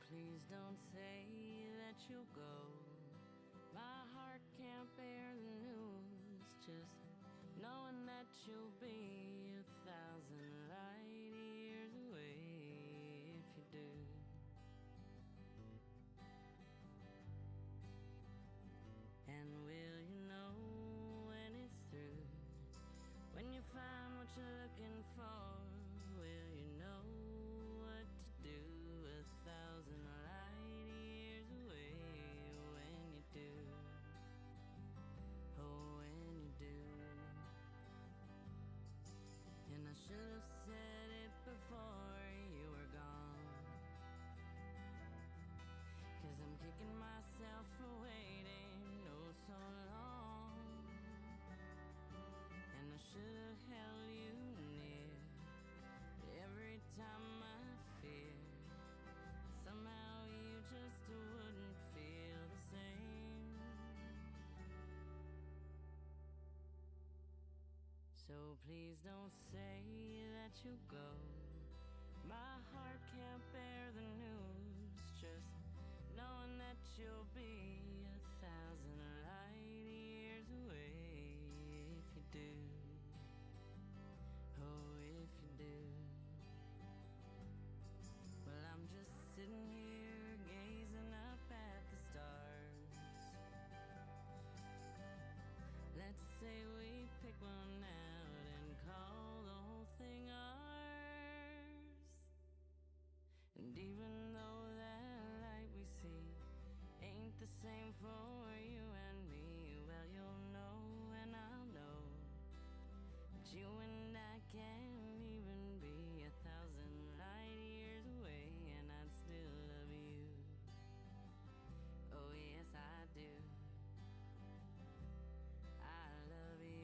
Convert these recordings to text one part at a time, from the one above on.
please don't say that you'll go. My heart can't bear the news, just knowing that you'll be 1,000 light years away if you do. And will you know when it's through? When you find what you're looking for, will you know what to do? 1,000 light years away when you do. Oh, when you do. And I should have said it before you were gone, 'cause I'm kicking myself for waiting oh so long. And I should have held you near every time I fear somehow you just wouldn't feel the same. So please don't say that you'll go. My heart can't bear the news, just knowing that you'll be 1,000 light years away if you do. Oh, if you do. Well, I'm just sitting here gazing up at the stars. Let's say we pick one out and call the whole thing ours. And even though that light we see ain't the same for you and me, well, you'll know and I'll know that you and I can't even be 1,000 light years away, and I'd still love you. Oh yes, I do. I love you.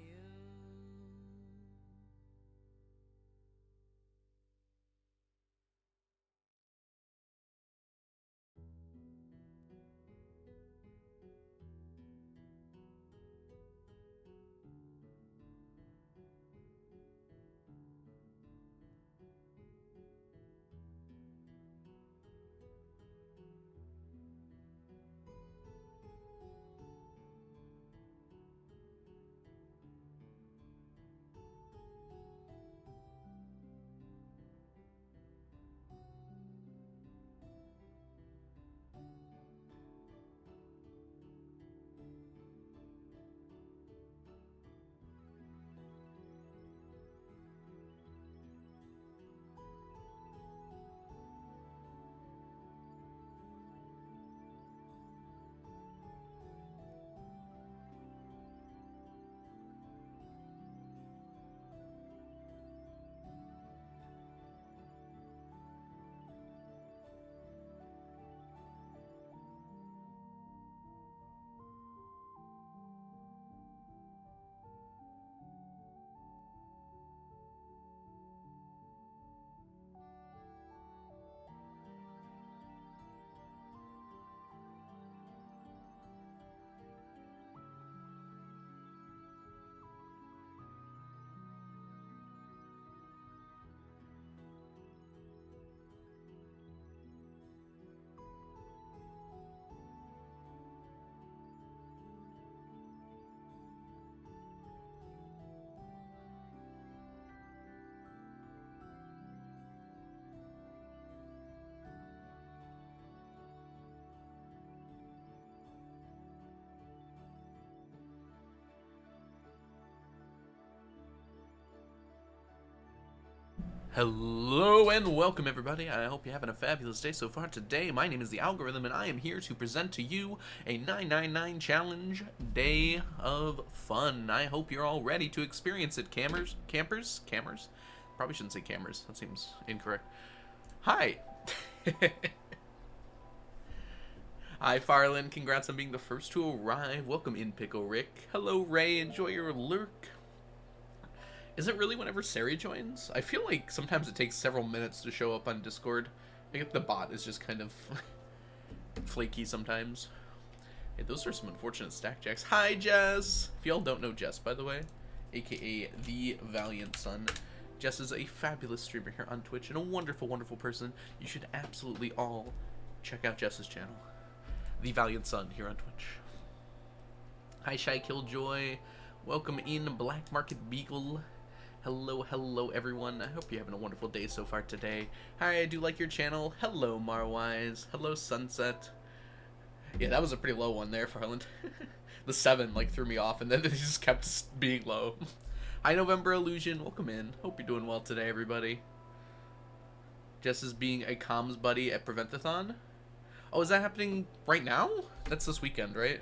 Hello and welcome everybody. I hope you're having a fabulous day so far. Today, my name is The Algorithm and I am here to present to you a 999 challenge day of fun. I hope you're all ready to experience it, campers? Probably shouldn't say campers. That seems incorrect. Hi! Hi, Farland. Congrats on being the first to arrive. Welcome in, Pickle Rick. Hello, Ray. Enjoy your lurk. Is it really whenever Sari joins? I feel like sometimes it takes several minutes to show up on Discord. I think the bot is just kind of flaky sometimes. Hey, those are some unfortunate stack jacks. Hi, Jess! If y'all don't know Jess, by the way, aka The Valiant Son, Jess is a fabulous streamer here on Twitch and a wonderful, wonderful person. You should absolutely all check out Jess's channel, The Valiant Sun, here on Twitch. Hi, Shy Killjoy. Welcome in, Black Market Beagle. Hello, everyone. I hope you're having a wonderful day so far today. Hi, I do like your channel. Hello, Marwise. Hello, Sunset. Yeah, that was a pretty low one there, Farland. The 7, like, threw me off, and then it just kept being low. Hi, November Illusion. Welcome in. Hope you're doing well today, everybody. Jess is being a comms buddy at Preventathon. Oh, is that happening right now? That's this weekend, right?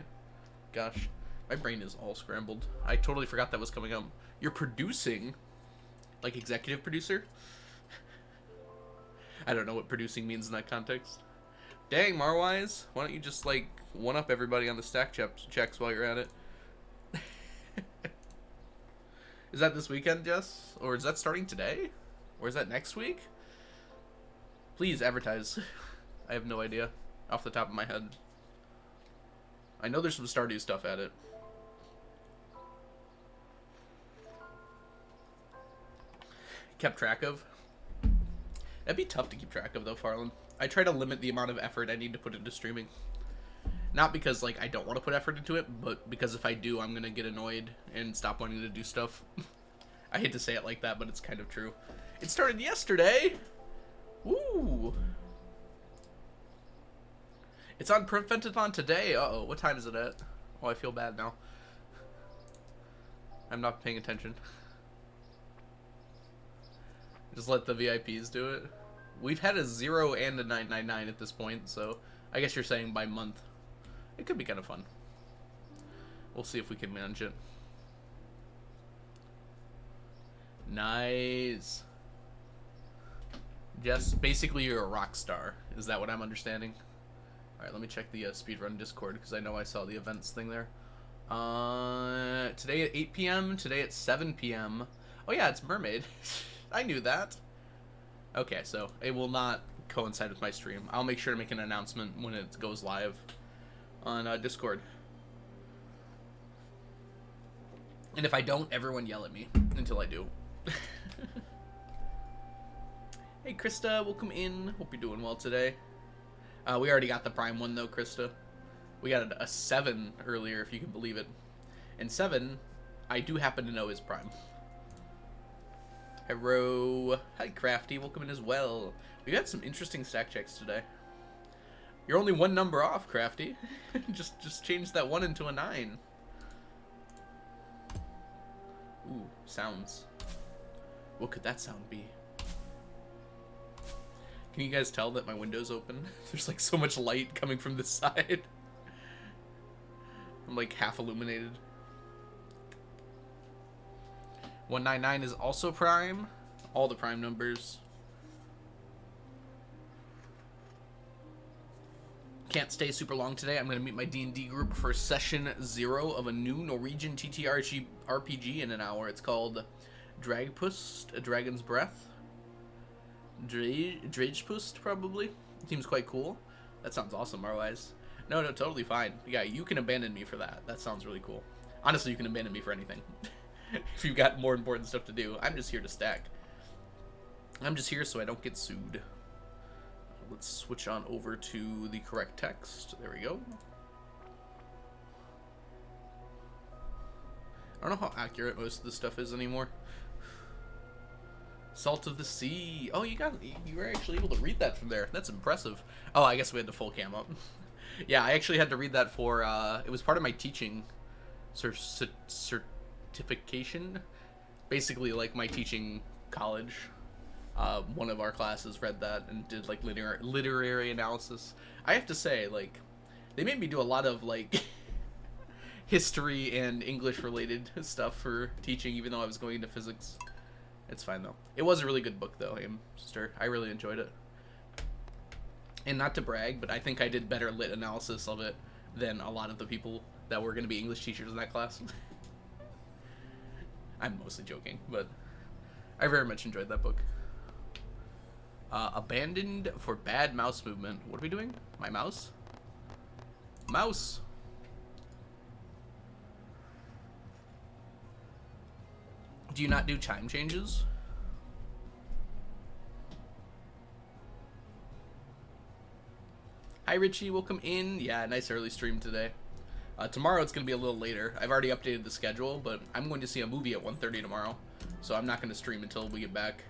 Gosh, my brain is all scrambled. I totally forgot that was coming up. You're producing? Like executive producer? I don't know what producing means in that context. Dang, Marwise, why don't you just, like, one-up everybody on the stack checks while you're at it? Is that this weekend, Jess? Or is that starting today? Or is that next week? Please advertise. I have no idea off the top of my head. I know there's some Stardew stuff at it. Kept track of. That'd be tough to keep track of, though, Farland. I try to limit the amount of effort I need to put into streaming. Not because, like, I don't want to put effort into it, but because if I do, I'm going to get annoyed and stop wanting to do stuff. I hate to say it like that, but it's kind of true. It started yesterday! Woo! It's on Preventathon today. Uh-oh, what time is it at? Oh, I feel bad now. I'm not paying attention. Just let the VIPs do it. We've had a 0 and a 999 at this point, so I guess you're saying by month. It could be kind of fun. We'll see if we can manage it. Nice. Jess, basically you're a rock star. Is that what I'm understanding? Alright, let me check the speedrun Discord, because I know I saw the events thing there. Today at 8 p.m., today at 7 p.m. Oh yeah, it's Mermaid. I knew that. Okay, so it will not coincide with my stream. I'll make sure to make an announcement when it goes live on Discord. And if I don't, everyone yell at me until I do. Hey, Krista, welcome in. Hope you're doing well today. We already got the Prime one, though, Krista. We got a 7 earlier, if you can believe it. And 7, I do happen to know is Prime. Hello. Hi, Crafty. Welcome in as well. We got some interesting stack checks today. You're only one number off, Crafty. just change that 1 into a 9. Ooh, sounds. What could that sound be? Can you guys tell that my window's open? There's like so much light coming from this side. I'm like half illuminated. 199 is also Prime. All the Prime numbers. Can't stay super long today. I'm going to meet my D&D group for session 0 of a new Norwegian TTRPG RPG in an hour. It's called Dragpust, A Dragon's Breath. Dragepust, probably. Seems quite cool. That sounds awesome, Marwise. No, totally fine. Yeah, you can abandon me for that. That sounds really cool. Honestly, you can abandon me for anything. If you've got more important stuff to do. I'm just here to stack. I'm just here so I don't get sued. Let's switch on over to the correct text. There we go. I don't know how accurate most of this stuff is anymore. Salt of the Sea. Oh, you were actually able to read that from there. That's impressive. Oh, I guess we had the full cam up. Yeah, I actually had to read that for, it was part of my teaching certification. Basically, like, my teaching college. One of our classes read that and did, like, literary analysis. I have to say, like, they made me do a lot of, like, history and English-related stuff for teaching, even though I was going into physics. It's fine, though. It was a really good book, though, Sister. I really enjoyed it. And not to brag, but I think I did better lit analysis of it than a lot of the people that were going to be English teachers in that class. I'm mostly joking, but I very much enjoyed that book. Abandoned for bad mouse movement. What are we doing? My mouse? Mouse! Do you not do chime changes? Hi, Richie. Welcome in. Yeah, nice early stream today. Tomorrow it's going to be a little later. I've already updated the schedule, but I'm going to see a movie at 1:30 tomorrow, so I'm not going to stream until we get back.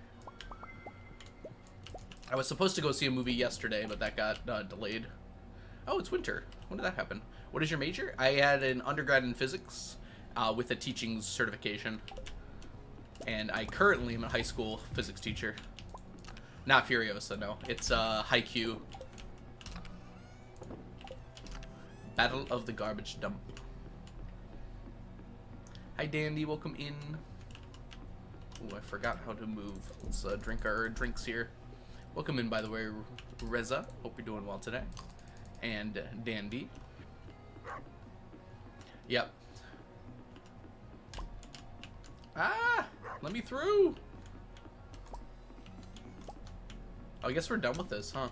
I was supposed to go see a movie yesterday, but that got delayed. Oh, it's winter. When did that happen? What is your major? I had an undergrad in physics with a teaching certification, and I currently am a high school physics teacher. Not Furiosa, no. It's Haikyuu. Battle of the Garbage Dump. Hi, Dandy. Welcome in. Ooh, I forgot how to move. Let's drink our drinks here. Welcome in, by the way, Reza. Hope you're doing well today. And Dandy. Yep. Ah! Let me through! Oh, I guess we're done with this, huh?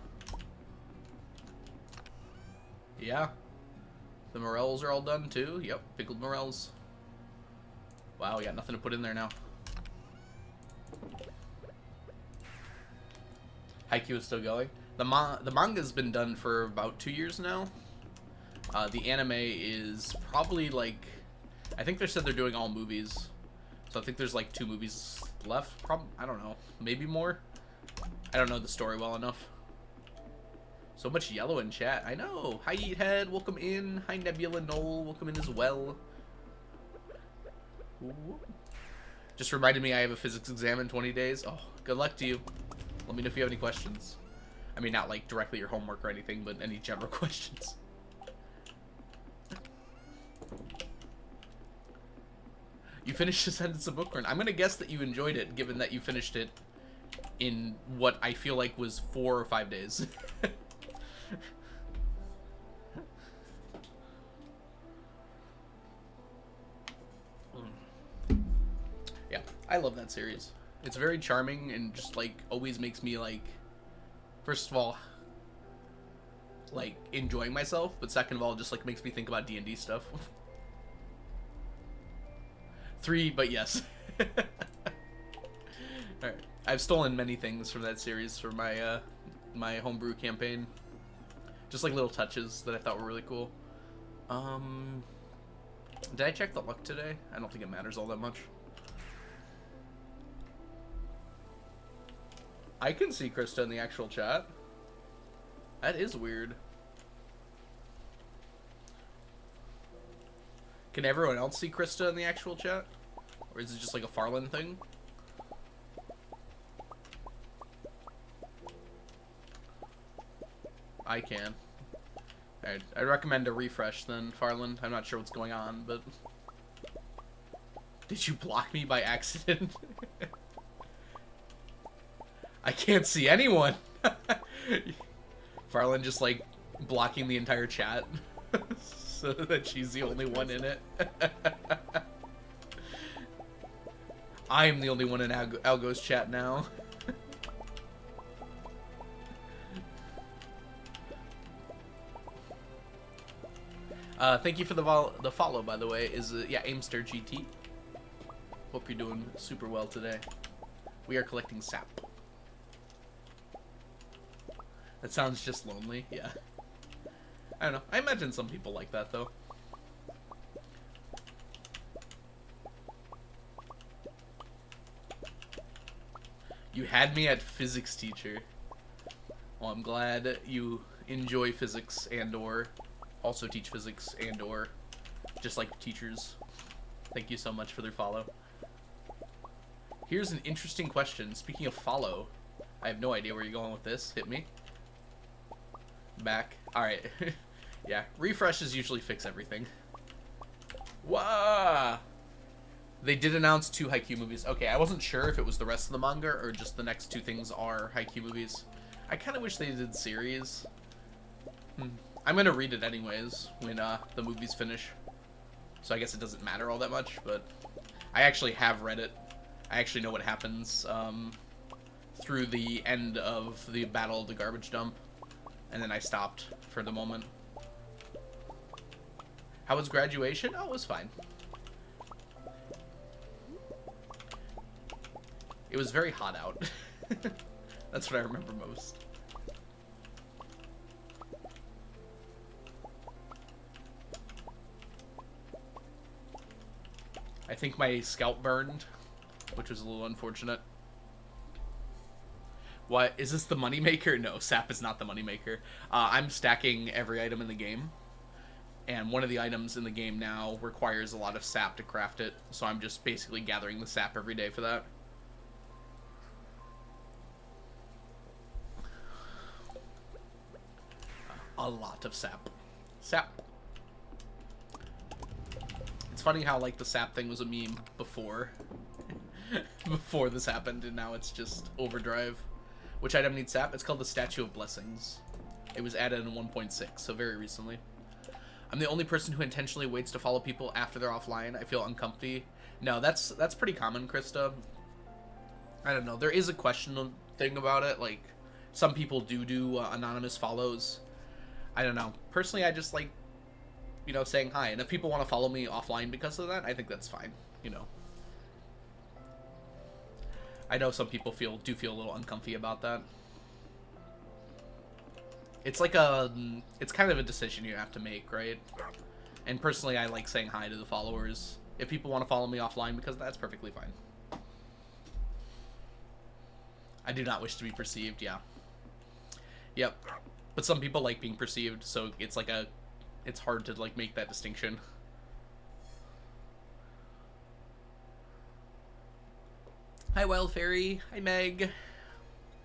Yeah. The morels are all done, too. Yep, pickled morels. Wow, we got nothing to put in there now. Haikyuu is still going. The manga's been done for about 2 years now. The anime is probably like... I think they said they're doing all movies. So I think there's like 2 movies left. I don't know. Maybe more? I don't know the story well enough. So much yellow in chat. I know. Hi, Eathead. Welcome in. Hi, Nebula Knoll. Welcome in as well. Ooh. Just reminded me I have a physics exam in 20 days. Oh, good luck to you. Let me know if you have any questions. I mean, not like directly your homework or anything, but any general questions. You finished a sentence of book run. I'm going to guess that you enjoyed it, given that you finished it in what I feel like was 4 or 5 days. Yeah, I love that series. It's very charming and just like always makes me like, first of all, like enjoying myself, but second of all, just like makes me think about D&D stuff. 3, but yes. Alright. I've stolen many things from that series for my my homebrew campaign. Just like little touches that I thought were really cool. Did I check the luck today? I don't think it matters all that much. I can see Krista in the actual chat. That is weird. Can everyone else see Krista in the actual chat? Or is it just like a Farland thing? I can. Alright, I recommend a refresh then, Farland. I'm not sure what's going on, but... Did you block me by accident? I can't see anyone! Farland just, like, blocking the entire chat. So that she's the only one in it. I'm the only one in Algo's chat now. Thank you for the follow, by the way. Is yeah, Aimster GT. Hope you're doing super well today. We are collecting sap. That sounds just lonely. Yeah. I don't know. I imagine some people like that, though. You had me at physics teacher. Well, I'm glad you enjoy physics and/or also teach physics and/or just like teachers. Thank you so much for their follow. Here's an interesting question. Speaking of follow, I have no idea where you're going with this. Hit me. Back. Alright. Yeah, refreshes usually fix everything. Wow! They did announce 2 Haikyuu movies. Okay, I wasn't sure if it was the rest of the manga or just the next 2 things are Haikyuu movies. I kind of wish they did series. I'm gonna read it anyways when the movies finish. So I guess it doesn't matter all that much, but I actually have read it. I actually know what happens through the end of the Battle of the Garbage Dump. And then I stopped for the moment. How was graduation? Oh, it was fine. It was very hot out. That's what I remember most. I think my scalp burned, which was a little unfortunate. What? Is this the moneymaker? No, sap is not the moneymaker. I'm stacking every item in the game. And one of the items in the game now requires a lot of sap to craft it. So I'm just basically gathering the sap every day for that. A lot of sap. Sap. It's funny how, like, the sap thing was a meme before. Before this happened, and now it's just overdrive. Which item needs sap? It's called the Statue of Blessings. It was added in 1.6, so very recently. I'm the only person who intentionally waits to follow people after they're offline. I feel uncomfy. No, that's pretty common, Krista. I don't know. There is a question thing about it. Like, some people do anonymous follows. I don't know. Personally, I just like, you know, saying hi. And if people want to follow me offline because of that, I think that's fine. You know. I know some people do feel a little uncomfy about that. It's like it's kind of a decision you have to make, right? And personally, I like saying hi to the followers. If people want to follow me offline, because that's perfectly fine. I do not wish to be perceived, yeah. Yep. But some people like being perceived, so it's like it's hard to like make that distinction. Hi, Wild Fairy. Hi, Meg.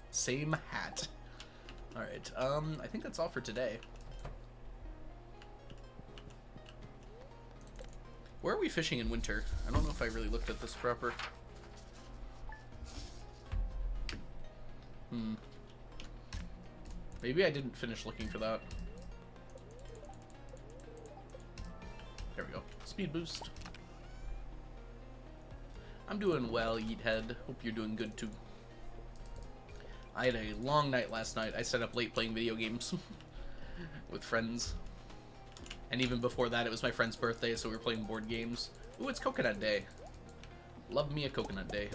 Same hat. Alright, I think that's all for today. Where are we fishing in winter? I don't know if I really looked at this proper. Maybe I didn't finish looking for that. There we go. Speed boost. I'm doing well, Yeethead. Hope you're doing good too. I had a long night last night. I stayed up late playing video games with friends. And even before that, it was my friend's birthday, so we were playing board games. Ooh, it's Coconut Day. Love me a Coconut Day.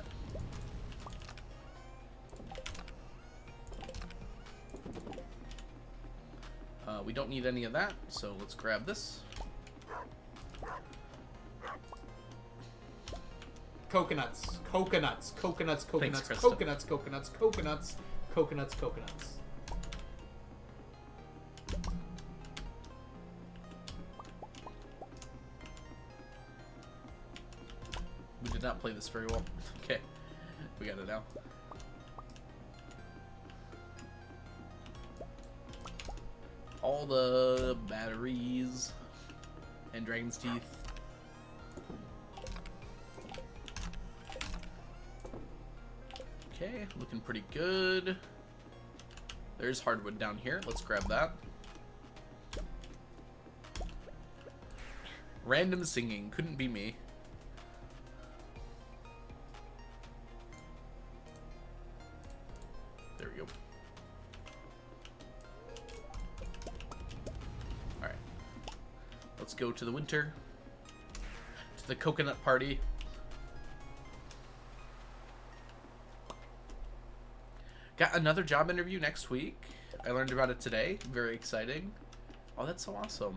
We don't need any of that, so let's grab this. Coconuts, coconuts, coconuts, coconuts, Thanks, coconuts, coconuts, coconuts, coconuts, coconuts. We did not play this very well. Okay, we got it now. All the batteries and Dragon's Teeth. Okay, looking pretty good. There's hardwood down here. Let's grab that. Random singing. Couldn't be me. There we go. Alright. Let's go to the winter. To the coconut party. Got another job interview next week. I learned about it today. Very exciting. Oh, that's so awesome.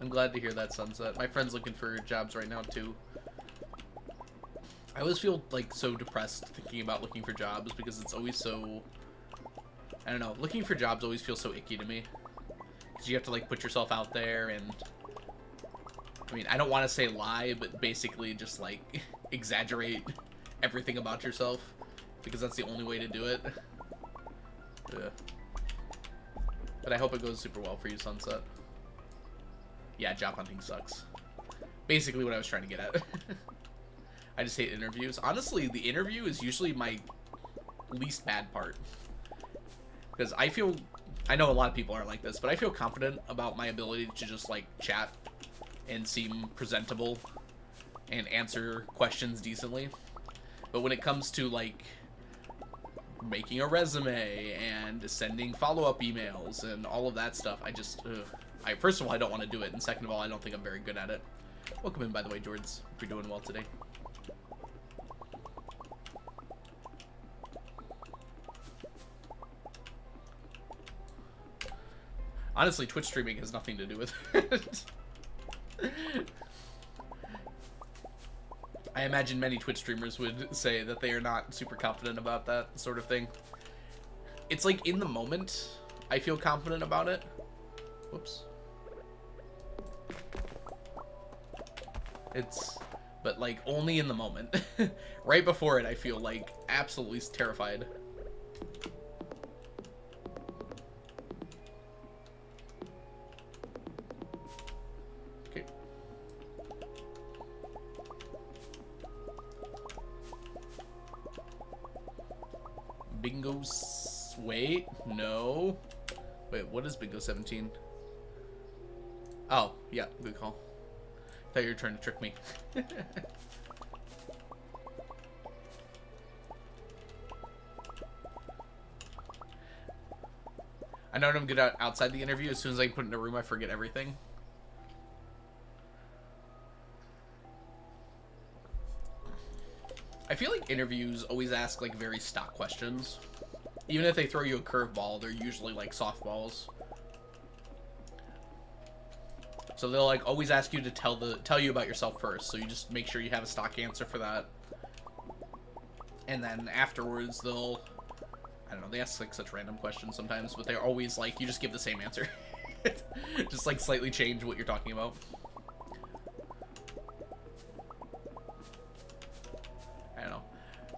I'm glad to hear that, Sunset. My friend's looking for jobs right now, too. I always feel, like, so depressed thinking about looking for jobs because it's always so... I don't know. Looking for jobs always feels so icky to me. Because you have to, like, put yourself out there and... I mean, I don't want to say lie, but basically just, like, exaggerate everything about yourself. Because that's the only way to do it. Yeah. But I hope it goes super well for you, Sunset. Yeah, job hunting sucks. Basically what I was trying to get at. I just hate interviews. Honestly, the interview is usually my least bad part. Because I know a lot of people aren't like this, but I feel confident about my ability to just, like, chat and seem presentable and answer questions decently. But when it comes to, like, making a resume and sending follow-up emails and all of that stuff, first of all, I don't want to do it, and second of all, I don't think I'm very good at it. Welcome in, by the way, Jords. Hope you're doing well today. Honestly, Twitch streaming has nothing to do with it. I imagine many Twitch streamers would say that they are not super confident about that sort of thing. It's like in the moment, I feel confident about it. Whoops. But like only in the moment. Right before it, I feel like absolutely terrified. Okay. Bingo's... Wait, no. Wait, what is Bingo 17? Oh, yeah, good call. Thought you were trying to trick me. I know I'm good outside the interview. As soon as I put in a room, I forget everything. I feel like interviews always ask like very stock questions. Even if they throw you a curveball, they're usually like softballs. So they'll like always ask you to tell you about yourself first. So you just make sure you have a stock answer for that. And then afterwards they'll, I don't know, they ask like such random questions sometimes, but they're always like, you just give the same answer. Just like slightly change what you're talking about. I don't know.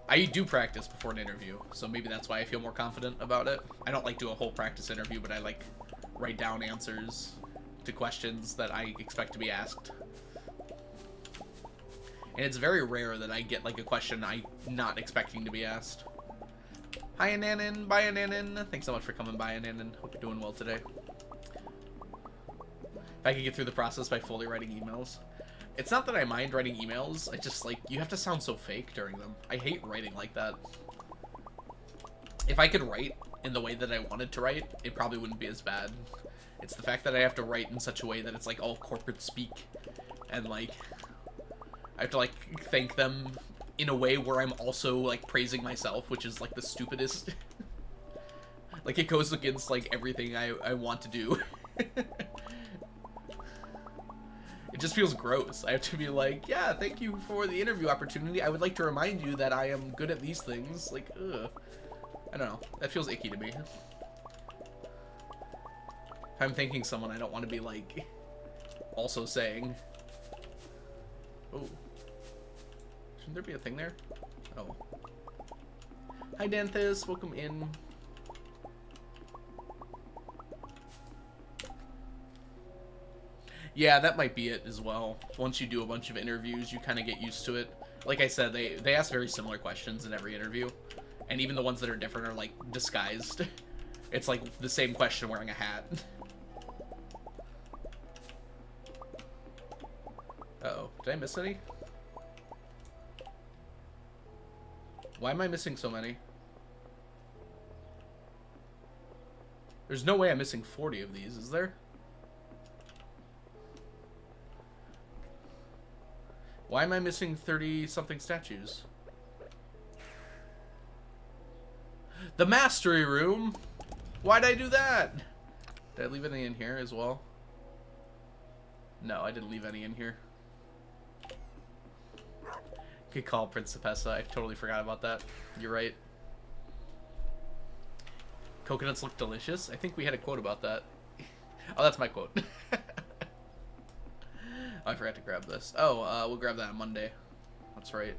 I do practice before an interview, so maybe that's why I feel more confident about it. I don't like do a whole practice interview, but I like write down answers to questions that I expect to be asked. And it's very rare that I get like a question I'm not expecting to be asked. Hi Ananin, bye Ananin. Thanks so much for coming by Ananin. Hope you're doing well today. If I could get through the process by fully writing emails. It's not that I mind writing emails, I just like, you have to sound so fake during them. I hate writing like that. If I could write in the way that I wanted to write, it probably wouldn't be as bad. It's the fact that I have to write in such a way that it's like all corporate speak. And like, I have to like thank them in a way where I'm also like praising myself, which is like the stupidest. Like it goes against like everything I want to do. It just feels gross. I have to be like, yeah, thank you for the interview opportunity. I would like to remind you that I am good at these things. Like, ugh. I don't know. That feels icky to me. If I'm thanking someone, I don't want to be like, also saying, oh, shouldn't there be a thing there? Oh. Hi, Danthus. Welcome in. Yeah, that might be it as well. Once you do a bunch of interviews, you kind of get used to it. Like I said, they ask very similar questions in every interview. And even the ones that are different are, like, disguised. It's, like, the same question wearing a hat. Uh-oh. Did I miss any? Why am I missing so many? There's no way I'm missing 40 of these, is there? Why am I missing 30-something statues? The mastery room? Why'd I do that? Did I leave any in here as well? No, I didn't leave any in here. Good call, Principessa. I totally forgot about that. You're right. Coconuts look delicious. I think we had a quote about that. Oh, that's my quote. Oh, I forgot to grab this. Oh, we'll grab that on Monday. That's right.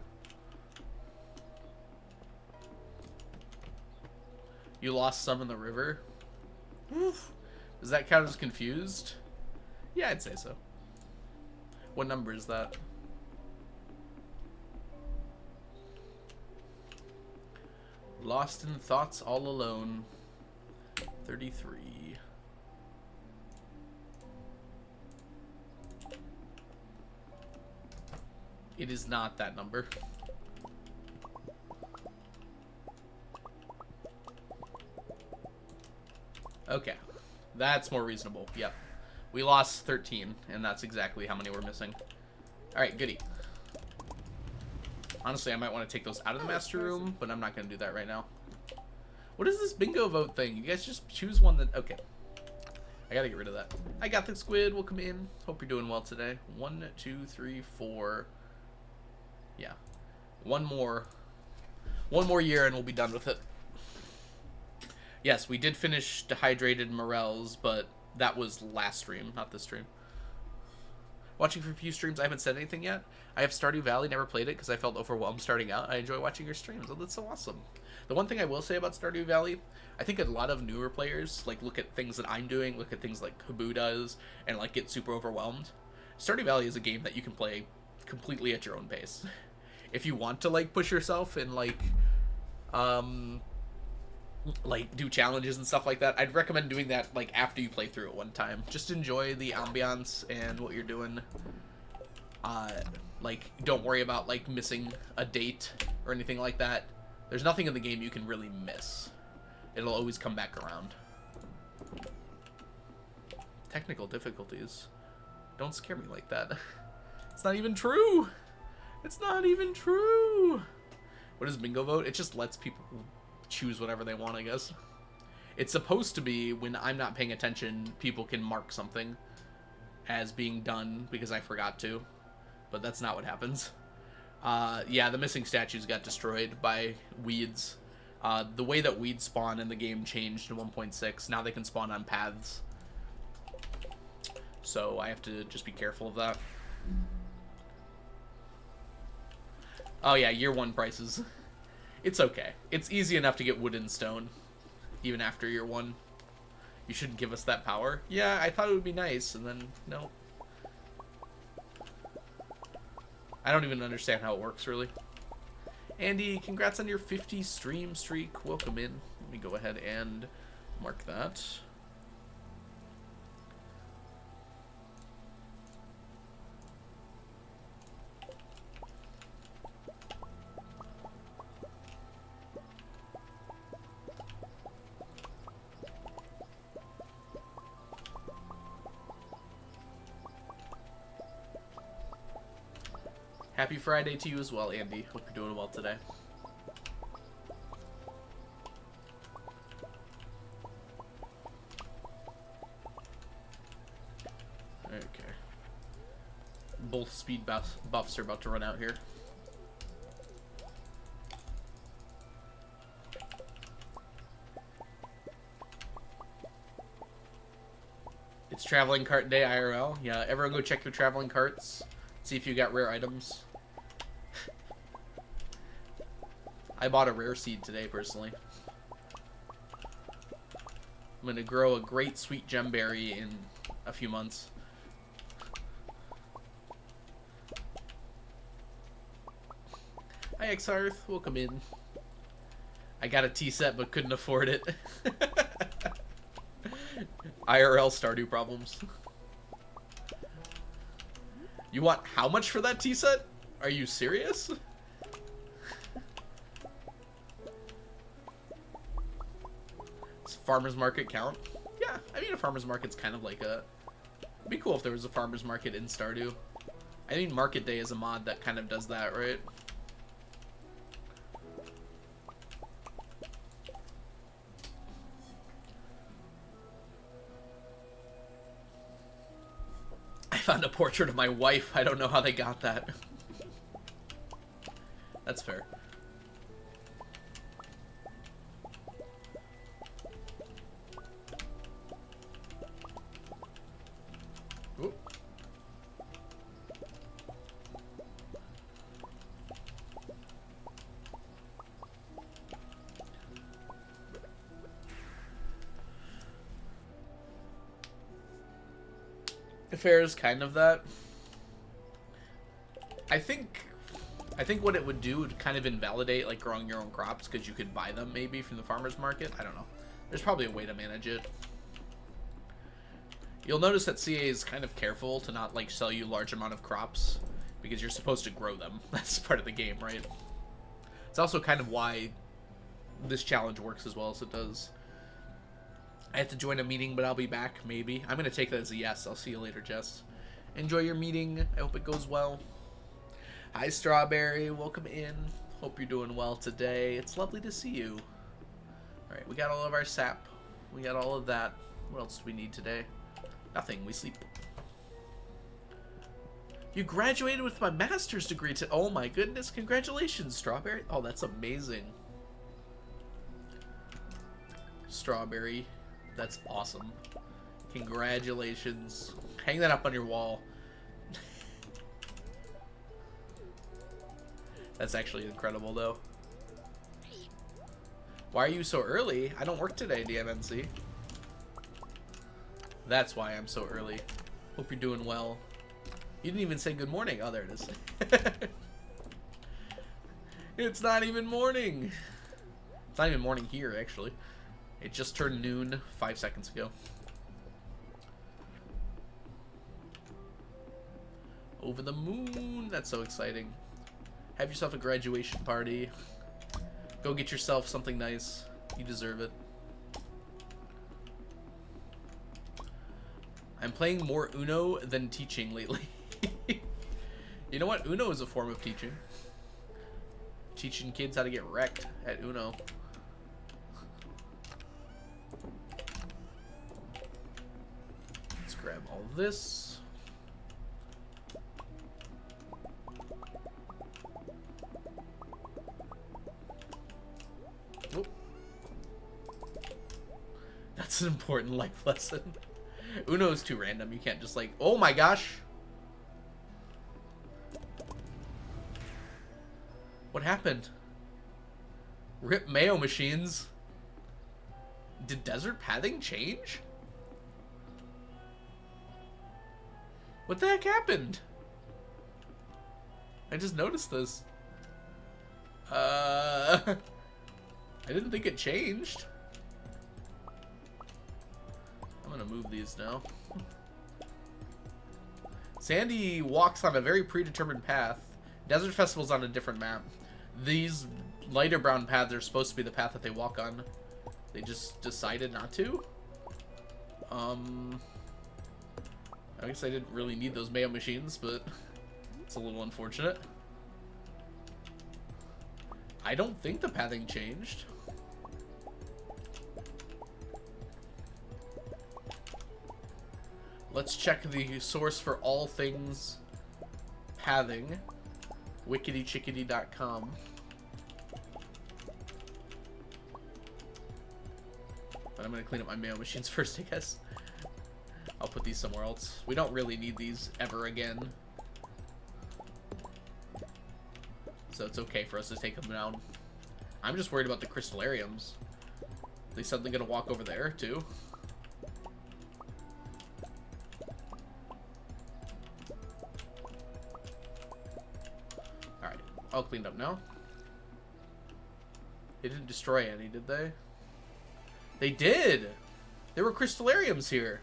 You lost some in the river? Oof. Does that count as confused? Yeah, I'd say so. What number is that? Lost in thoughts all alone. 33. It is not that number. Okay. That's more reasonable. Yep. We lost 13, and that's exactly how many we're missing. Alright, goody. Honestly, I might want to take those out of the master room, but I'm not going to do that right now. What is this bingo vote thing? You guys just choose one that... Okay. I gotta get rid of that. I got the squid. Welcome in. Hope you're doing well today. 1, 2, 3, 4. Yeah. One more year and we'll be done with it. Yes, we did finish Dehydrated Morels, but that was last stream, not this stream. Watching for a few streams, I haven't said anything yet. I have Stardew Valley, never played it because I felt overwhelmed starting out. I enjoy watching your streams. Oh, that's so awesome. The one thing I will say about Stardew Valley, I think a lot of newer players like look at things that I'm doing, look at things like Habu does, and like get super overwhelmed. Stardew Valley is a game that you can play completely at your own pace. If you want to like push yourself and like do challenges and stuff like that, I'd recommend doing that like after you play through it one time. Just enjoy the ambiance and what you're doing. Like don't worry about like missing a date or anything like that. There's nothing in the game you can really miss. It'll always come back around. Technical difficulties. Don't scare me like that. It's not even true. It's not even true. What is bingo vote? It just lets people choose whatever they want, I guess. It's supposed to be when I'm not paying attention, people can mark something as being done because I forgot to, but that's not what happens. Yeah, the missing statues got destroyed by weeds. The way that weeds spawn in the game changed in 1.6. Now they can spawn on paths. So I have to just be careful of that. Oh yeah, year 1 prices. It's okay. It's easy enough to get wood and stone, even after year 1. You shouldn't give us that power. Yeah, I thought it would be nice, and then, no. I don't even understand how it works, really. Andy, congrats on your 50 stream streak. Welcome in. Let me go ahead and mark that. Happy Friday to you as well, Andy. Hope you're doing well today. Okay. Both speed buffs are about to run out here. It's traveling cart day IRL. Yeah, everyone go check your traveling carts. See if you got rare items. I bought a rare seed today, personally. I'm going to grow a great sweet gemberry in a few months. Hi, Xarth. Welcome in. I got a tea set, but couldn't afford it. IRL Stardew problems. You want how much for that tea set? Are you serious? Does farmer's market count? Yeah, I mean a farmer's market's kind of like a... It'd be cool if there was a farmer's market in Stardew. I mean Market Day is a mod that kind of does that, right? I found a portrait of my wife. I don't know how they got that. That's fair. Ooh. Fair is kind of that. I think what it would do would kind of invalidate like growing your own crops because you could buy them maybe from the farmer's market. I don't know. There's probably a way to manage it. You'll notice that CA is kind of careful to not like sell you large amount of crops because you're supposed to grow them. That's part of the game, right? It's also kind of why this challenge works as well as it does. I have to join a meeting, but I'll be back, maybe. I'm going to take that as a yes. I'll see you later, Jess. Enjoy your meeting. I hope it goes well. Hi, Strawberry. Welcome in. Hope you're doing well today. It's lovely to see you. All right, we got all of our sap. We got all of that. What else do we need today? Nothing, we sleep. You graduated with my master's degree to— oh my goodness, congratulations, Strawberry. Oh, that's amazing. Strawberry, that's awesome. Congratulations. Hang that up on your wall. That's actually incredible, though. Why are you so early? I don't work today, DMNC. That's why I'm so early. Hope you're doing well. You didn't even say good morning. Oh, there it is. It's not even morning. It's not even morning here, actually. It just turned noon 5 seconds ago. Over the moon. That's so exciting. Have yourself a graduation party. Go get yourself something nice. You deserve it. I'm playing more Uno than teaching lately. You know what? Uno is a form of teaching. Teaching kids how to get wrecked at Uno. Let's grab all this. Whoop. That's an important life lesson. Uno is too random. You can't just like, oh my gosh. What happened? Rip Mayo machines. Did desert pathing change? What the heck happened? I just noticed this. I didn't think it changed. I'm gonna move these now. Sandy walks on a very predetermined path. Desert Festival's on a different map. These lighter brown paths are supposed to be the path that they walk on. They just decided not to. I guess I didn't really need those Mayo machines, but it's a little unfortunate. I don't think the pathing changed. Let's check the source for all things pathing. wickedychickedy.com. But I'm going to clean up my Mayo machines first, I guess. I'll put these somewhere else. We don't really need these ever again. So it's okay for us to take them down. I'm just worried about the crystallariums. Are they suddenly going to walk over there, too? Alright, all cleaned up now. They didn't destroy any, did they? They did! There were crystallariums here.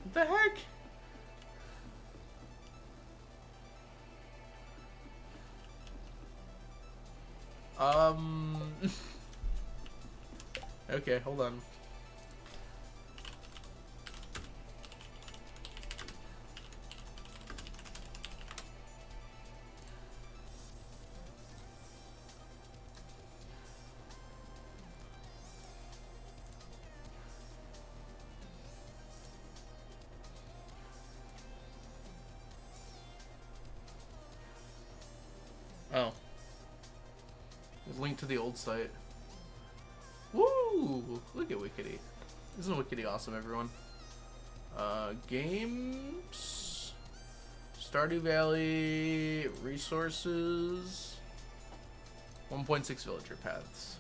What the heck? Okay, hold on. Oh. There's a link to the old site. Woo! Look at Wickedy. Isn't Wickedy awesome, everyone? Games... Stardew Valley... Resources... 1.6 villager paths.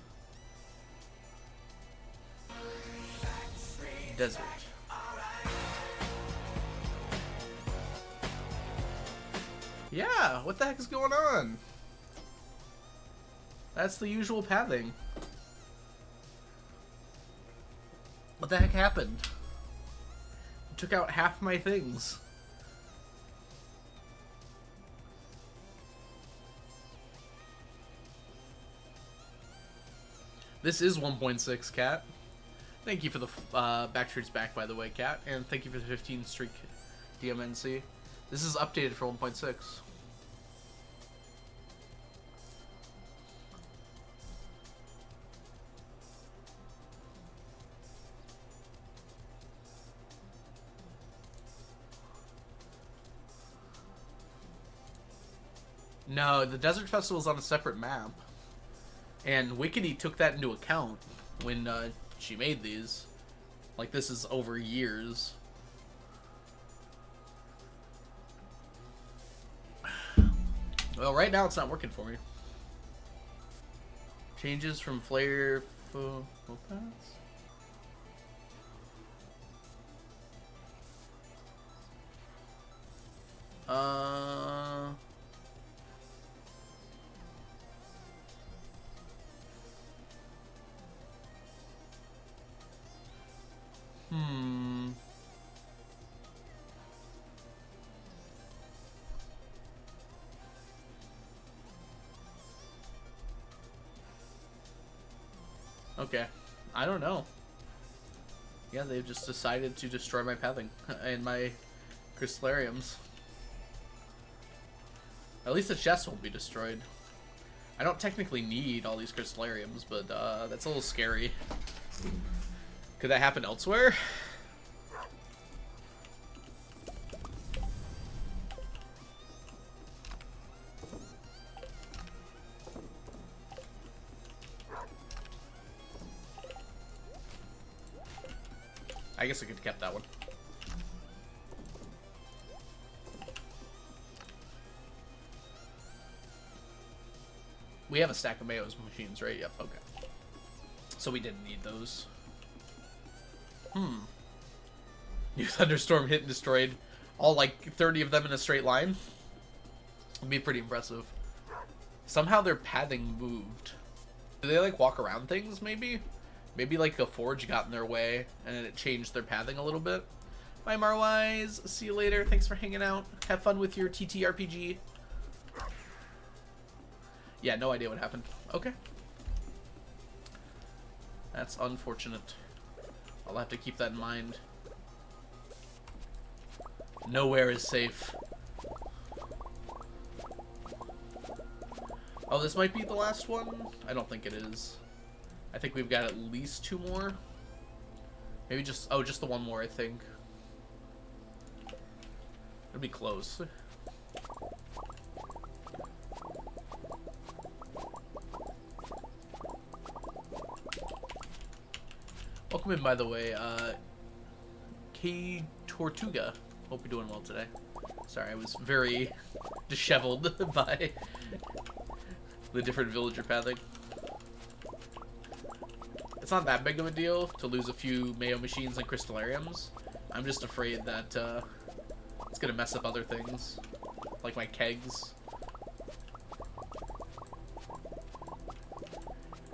Desert. Yeah, what the heck is going on? That's the usual pathing. What the heck happened? You took out half my things. This is 1.6, Cat. Thank you for the Backstreet's back, by the way, Cat. And thank you for the 15 streak, DMNC. This is updated for 1.6. No, the Desert Festival is on a separate map. And Wickedy took that into account when she made these. Like, this is over years. Well, right now it's not working for me. Changes from Flare... Paths? Okay. I don't know. Yeah, they've just decided to destroy my pathing and my crystallariums. At least the chest won't be destroyed. I don't technically need all these crystallariums, but that's a little scary. Could that happen elsewhere? I guess I could have kept that one. We have a stack of Mayo's machines, right? Yep, okay. So we didn't need those. New thunderstorm hit and destroyed all, like, 30 of them in a straight line. It'd be pretty impressive. Somehow their pathing moved. Do they, like, walk around things, maybe? Maybe, like, a forge got in their way, and then it changed their pathing a little bit. Bye, Marwise. See you later. Thanks for hanging out. Have fun with your TTRPG. Yeah, no idea what happened. Okay. That's unfortunate. I'll have to keep that in mind. Nowhere is safe. Oh, this might be the last one? I don't think it is. I think we've got at least 2 more. Maybe just... Oh, just the one more, I think. It'll be close. Welcome in, by the way, K Tortuga. Hope you're doing well today. Sorry, I was very disheveled by the different villager pathing. It's not that big of a deal to lose a few Mayo machines and crystallariums. I'm just afraid that it's gonna mess up other things, like my kegs.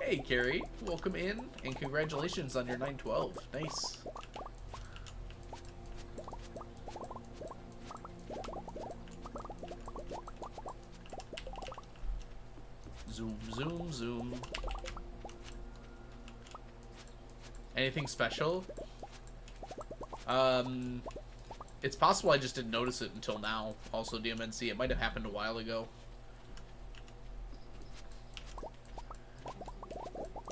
Hey, Carrie, welcome in, and congratulations on your 912. Nice. Zoom, zoom, zoom. Anything special? It's possible I just didn't notice it until now. Also, DMNC, it might have happened a while ago.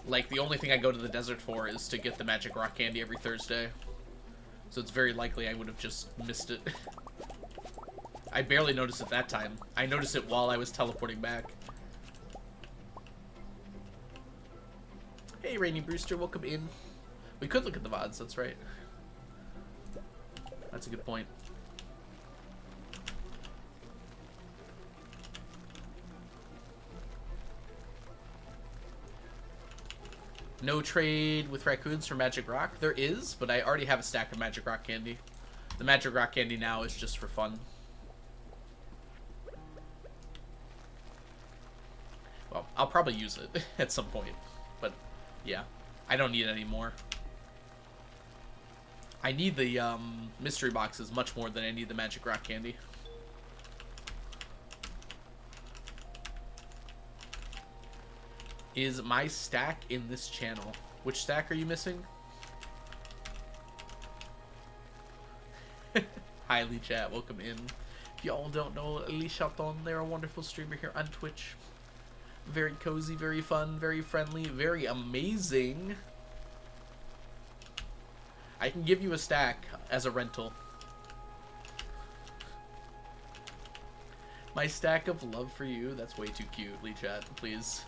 Like, the only thing I go to the desert for is to get the magic rock candy every Thursday. So it's very likely I would have just missed it. I barely noticed it that time. I noticed it while I was teleporting back. Hey, Rainy Brewster, welcome in. We could look at the VODs, that's right. That's a good point. No trade with raccoons for magic rock? There is, but I already have a stack of magic rock candy. The magic rock candy now is just for fun. Well, I'll probably use it at some point, but yeah, I don't need it anymore. I need the mystery boxes much more than I need the magic rock candy. Is my stack in this channel? Which stack are you missing? Hi, Lee Chat. Welcome in. If y'all don't know Lee Chaton, they're a wonderful streamer here on Twitch. Very cozy, very fun, very friendly, very amazing. I can give you a stack as a rental. My stack of love for you. That's way too cute, Lee Chat. Please.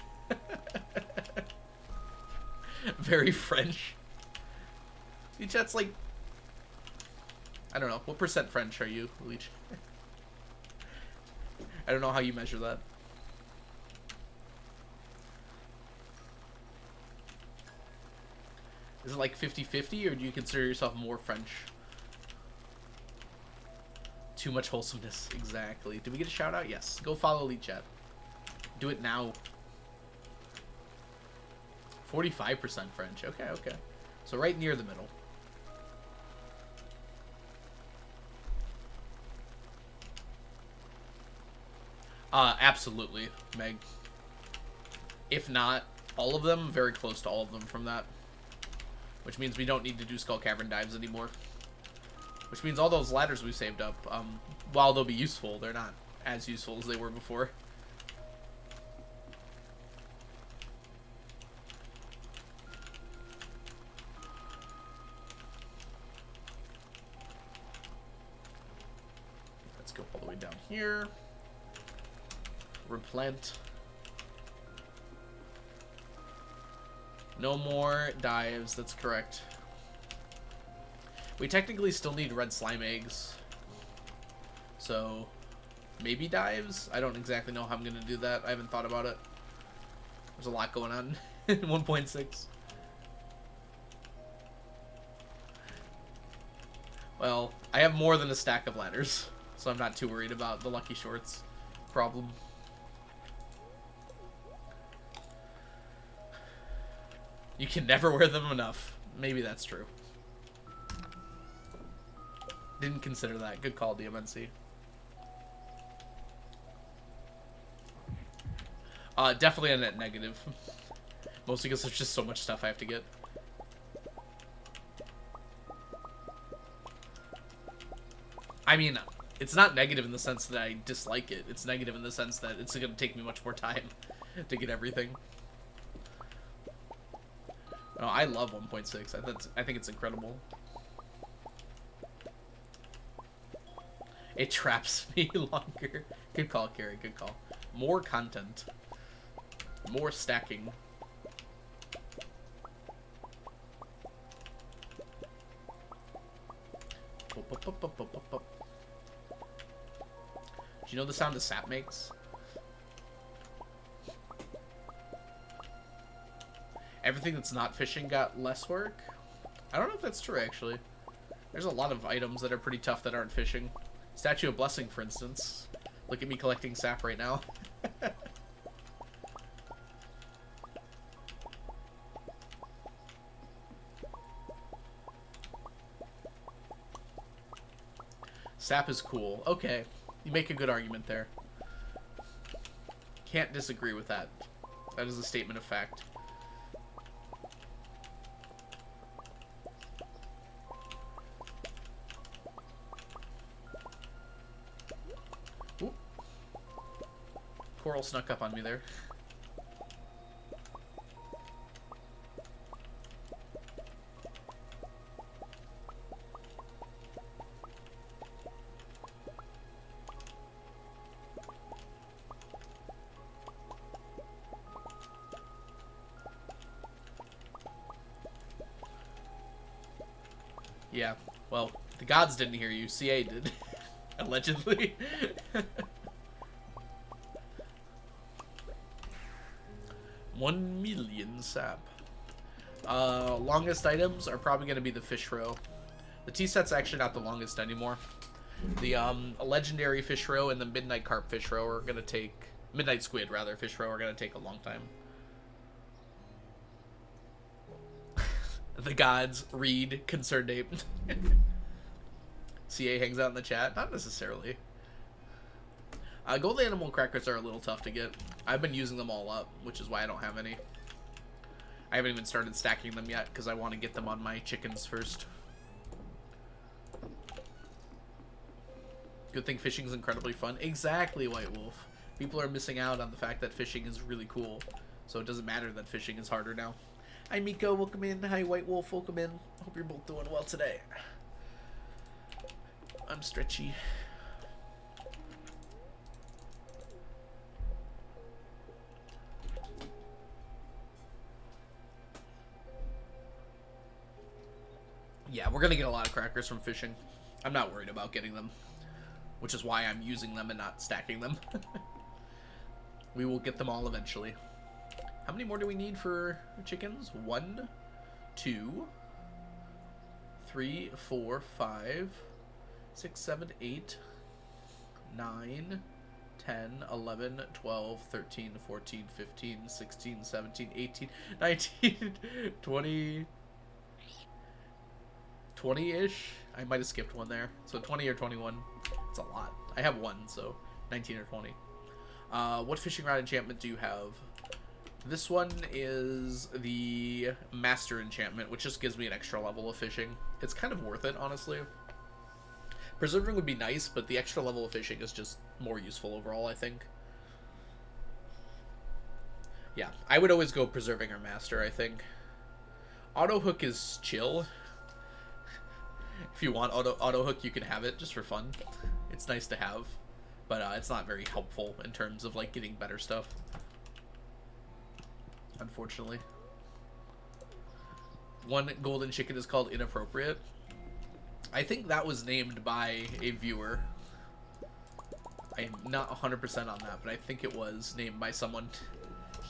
Very French. Lee Chat's like, I don't know. What percent French are you, Lee Chat? I don't know how you measure that. Is it like 50-50, or do you consider yourself more French? Too much wholesomeness. Exactly. Did we get a shout out? Yes. Go follow Lee Chat. Do it now. 45% French. Okay, okay. So right near the middle. Absolutely, Meg. If not, all of them, very close to all of them from that. Which means we don't need to do Skull Cavern dives anymore. Which means all those ladders we saved up, while they'll be useful, they're not as useful as they were before. Let's go all the way down here. Replant. No more dives, that's correct. We technically still need red slime eggs. So, maybe dives? I don't exactly know how I'm going to do that. I haven't thought about it. There's a lot going on in 1.6. Well, I have more than a stack of ladders, so I'm not too worried about the lucky shorts problem. You can never wear them enough. Maybe that's true. Didn't consider that. Good call, DMNC. Definitely a net negative. Mostly because there's just so much stuff I have to get. I mean, it's not negative in the sense that I dislike it. It's negative in the sense that it's going to take me much more time to get everything. No, I love 1.6. I think it's incredible. It traps me longer. Good call, Carrie. Good call. More content. More stacking. Do you know the sound the sap makes? Everything that's not fishing got less work? I don't know if that's true, actually. There's a lot of items that are pretty tough that aren't fishing. Statue of Blessing, for instance. Look at me collecting sap right now. Sap is cool. Okay. You make a good argument there. Can't disagree with that. That is a statement of fact. Ooh. Coral snuck up on me there. Yeah, well, the gods didn't hear you. CA did. Allegedly. 1 million sap. Longest items are probably going to be the fish row. The T-set's actually not the longest anymore. The legendary fish row and the midnight carp fish row are going to take... Midnight squid, rather, fish row are going to take a long time. The gods read concerned ape. CA hangs out in the chat? Not necessarily. Gold animal crackers are a little tough to get. I've been using them all up, which is why I don't have any. I haven't even started stacking them yet, because I want to get them on my chickens first. Good thing fishing's incredibly fun. Exactly, White Wolf. People are missing out on the fact that fishing is really cool. So it doesn't matter that fishing is harder now. Hi Miko, welcome in. Hi White Wolf, welcome in. Hope you're both doing well today. I'm stretchy. Yeah, we're gonna get a lot of crackers from fishing. I'm not worried about getting them, which is why I'm using them and not stacking them. We will get them all eventually. How many more do we need for chickens? 1, 2, 3, 4, 5, 6, 7, 8, 9, 10, 11, 12, 13, 14, 15, 16, 17, 18, 19, 20, 20-ish. I might have skipped one there. So 20 or 21. It's a lot. I have one, so 19 or 20. What fishing rod enchantment do you have? This one is the Master Enchantment, which just gives me an extra level of fishing. It's kind of worth it, honestly. Preserving would be nice, but the extra level of fishing is just more useful overall, I think. Yeah, I would always go Preserving or Master, I think. Auto Hook is chill. If you want auto Hook, you can have it just for fun. It's nice to have, but it's not very helpful in terms of like getting better stuff. Unfortunately. One golden chicken is called Inappropriate. I think that was named by a viewer. I'm not 100% on that, but I think it was named by someone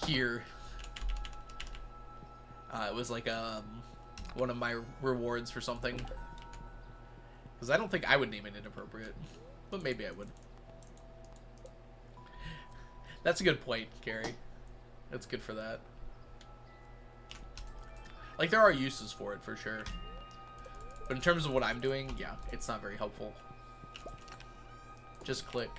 here. It was like one of my rewards for something. Because I don't think I would name it Inappropriate, but maybe I would. That's a good point, Carrie. That's good for that. Like, there are uses for it, for sure. But in terms of what I'm doing, yeah, it's not very helpful. Just click.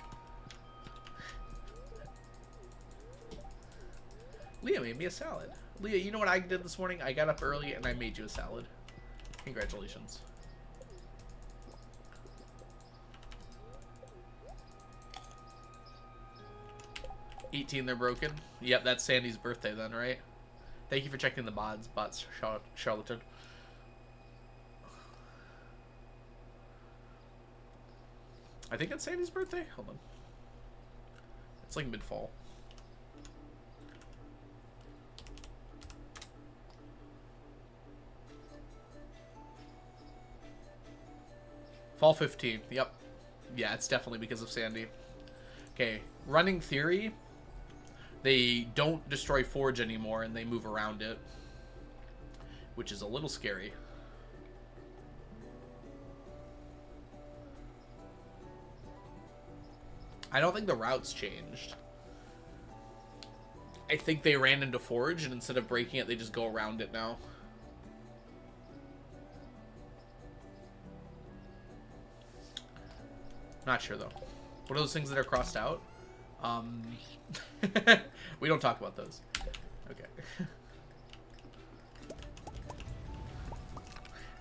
Leah made me a salad. Leah, you know what I did this morning? I got up early and I made you a salad. Congratulations. $18, they're broken. Yep, that's Sandy's birthday then, right? Thank you for checking the bots, charlatan. I think it's Sandy's birthday. Hold on. It's like mid-fall. Fall 15th. Yep. Yeah, it's definitely because of Sandy. Okay, running theory. They don't destroy Forge anymore, and they move around it, which is a little scary. I don't think the routes changed. I think they ran into Forge, and instead of breaking it, they just go around it now. Not sure, though. What are those things that are crossed out? We don't talk about those. Okay.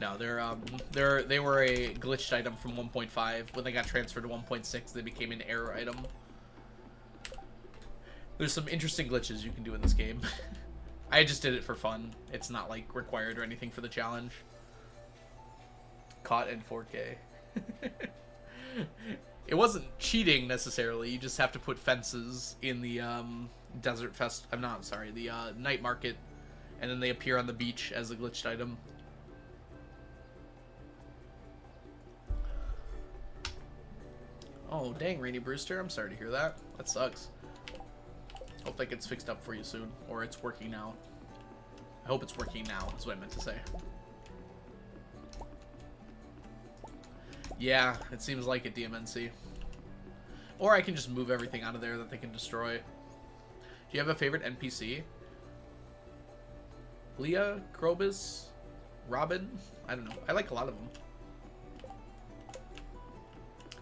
No, they were a glitched item from 1.5. When they got transferred to 1.6, they became an error item. There's some interesting glitches you can do in this game. I just did it for fun. It's not like required or anything for the challenge. Caught in 4K. It wasn't cheating necessarily. You just have to put fences in the desert fest. I'm not sorry, the night market, and then they appear on the beach as a glitched item. Oh dang, Rainy Brewster, I'm sorry to hear that. That sucks. Hope that gets fixed up for you soon, or it's working now. I hope it's working now. That's what I meant to say. Yeah, it seems like it, DMNC. Or I can just move everything out of there that they can destroy. Do you have a favorite NPC? Leah, Krobus, Robin? I don't know. I like a lot of them.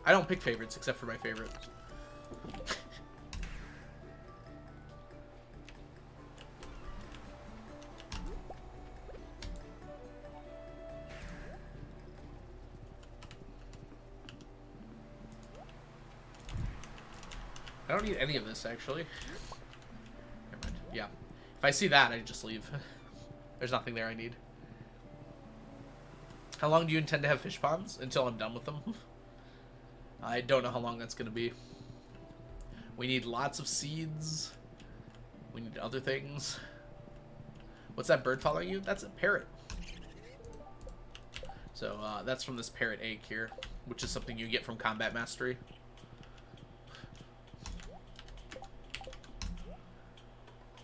I don't pick favorites except for my favorites. I don't need any of this, actually. Never mind. Yeah. If I see that, I just leave. There's nothing there I need. How long do you intend to have fish ponds? Until I'm done with them? I don't know how long that's going to be. We need lots of seeds. We need other things. What's that bird following you? That's a parrot. So that's from this parrot egg here, which is something you get from combat mastery.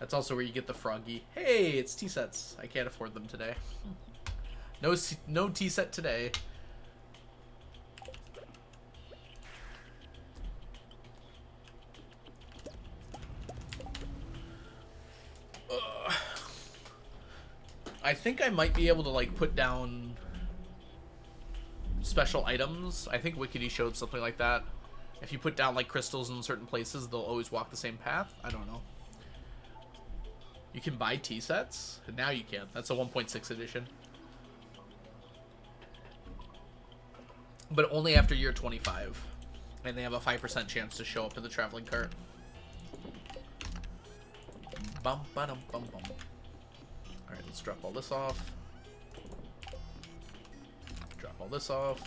That's also where you get the froggy. Hey, it's tea sets. I can't afford them today. No tea set today. I think I might be able to like put down special items. I think Wickedy showed something like that. If you put down like crystals in certain places, they'll always walk the same path. I don't know. You can buy tea sets? Now you can. That's a 1.6 edition. But only after year 25. And they have a 5% chance to show up in the traveling cart. Bum, ba-dum, bum, bum. Alright, let's drop all this off. Drop all this off.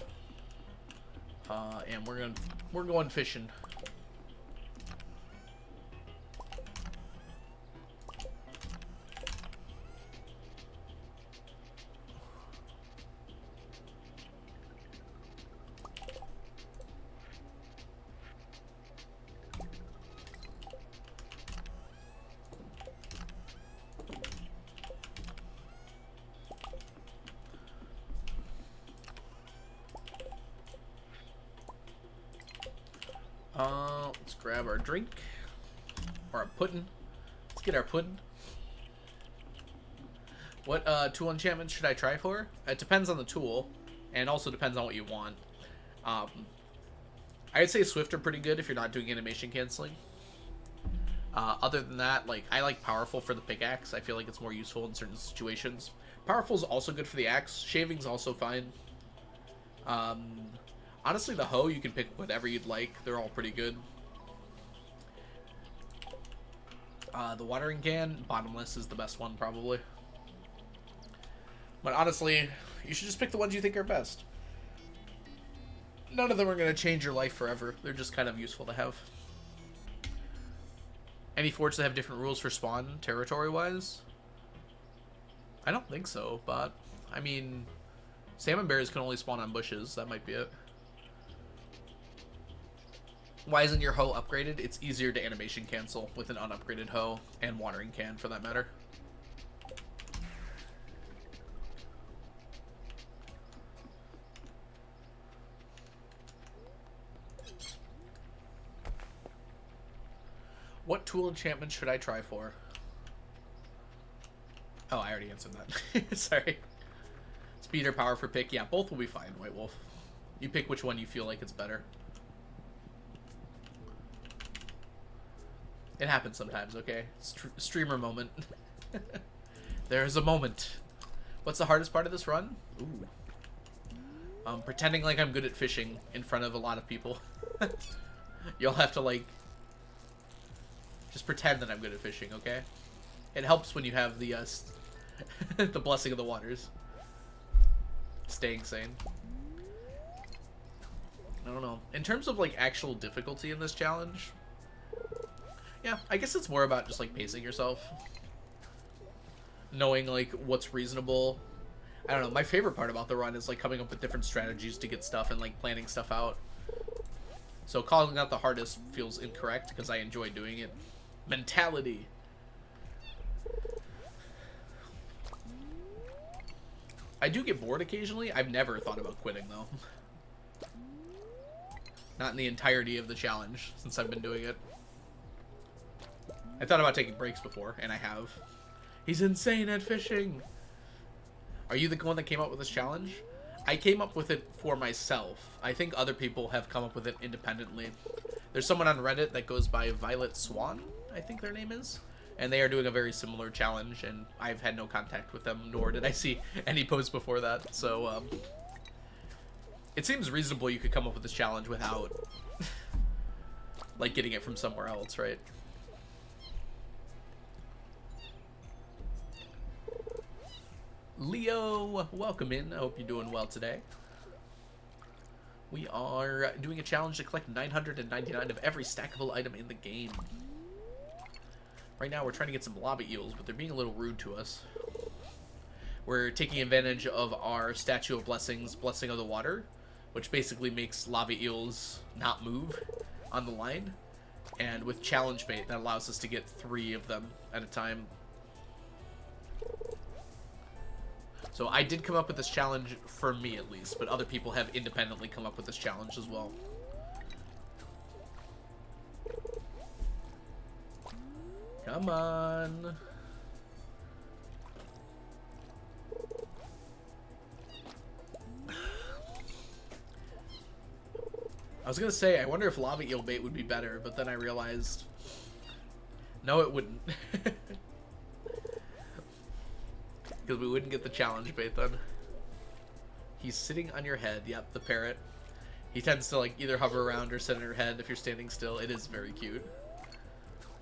And we're going fishing. Let's grab our drink. Or our pudding. Let's get our pudding. What tool enchantment should I try for? It depends on the tool. And also depends on what you want. I'd say Swift are pretty good if you're not doing animation canceling. Other than that, like I like Powerful for the pickaxe. I feel like it's more useful in certain situations. Powerful is also good for the axe. Shaving's also fine. Honestly, the hoe, you can pick whatever you'd like. They're all pretty good. The watering can, bottomless is the best one, probably. But honestly, you should just pick the ones you think are best. None of them are going to change your life forever. They're just kind of useful to have. Any forts that have different rules for spawn, territory-wise? I don't think so, but... I mean... Salmon bears can only spawn on bushes. That might be it. Why isn't your hoe upgraded? It's easier to animation cancel with an unupgraded hoe and watering can, for that matter. What tool enchantment should I try for? Oh, I already answered that. Sorry. Speed or power for pick? Yeah, both will be fine, White Wolf. You pick which one you feel like it's better. It happens sometimes, okay? Streamer moment. There's a moment. What's the hardest part of this run? Ooh. Pretending like I'm good at fishing in front of a lot of people. You'll have to, like... Just pretend that I'm good at fishing, okay? It helps when you have the, the blessing of the waters. Staying sane. I don't know. In terms of, like, actual difficulty in this challenge... Yeah, I guess it's more about just, like, pacing yourself. Knowing, like, what's reasonable. I don't know, my favorite part about the run is, like, coming up with different strategies to get stuff and, like, planning stuff out. So calling out the hardest feels incorrect, because I enjoy doing it. Mentality! I do get bored occasionally. I've never thought about quitting, though. Not in the entirety of the challenge, since I've been doing it. I thought about taking breaks before, and I have. He's insane at fishing! Are you the one that came up with this challenge? I came up with it for myself. I think other people have come up with it independently. There's someone on Reddit that goes by Violet Swan, I think their name is. And they are doing a very similar challenge, and I've had no contact with them, nor did I see any posts before that. So, it seems reasonable you could come up with this challenge without, like, getting it from somewhere else, right? Leo, welcome in. I hope you're doing well today. We are doing a challenge to collect 999 of every stackable item in the game. Right now we're trying to get some lobby eels, but they're being a little rude to us. we're taking advantage of our Statue of Blessings, Blessing of the Water, which basically makes lava eels not move on the line. And with challenge bait, that allows us to get 3 of them at a time. So I did come up with this challenge for me at least, but other people have independently come up with this challenge as well. Come on. I was gonna say, I wonder if lava eel bait would be better, but then I realized, no, it wouldn't. Because we wouldn't get the challenge bait then. He's sitting on your head. Yep, the parrot. He tends to like either hover around or sit on your head if you're standing still. It is very cute.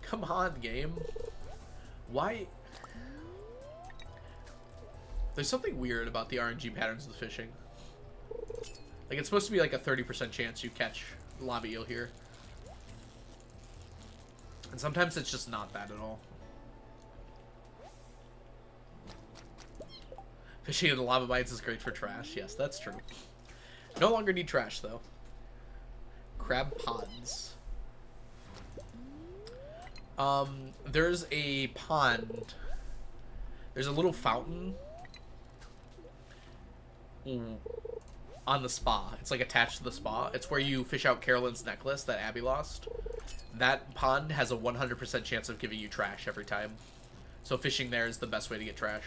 Come on, game. Why? There's something weird about the RNG patterns of the fishing. Like, it's supposed to be like a 30% chance you catch lava eel here. And sometimes it's just not that at all. Fishing in the lava bites is great for trash. Yes, that's true. No longer need trash, though. Crab pods. There's a pond. There's a little fountain on the spa. It's like attached to the spa. It's where you fish out Carolyn's necklace that Abby lost. That pond has a 100% chance of giving you trash every time. So fishing there is the best way to get trash.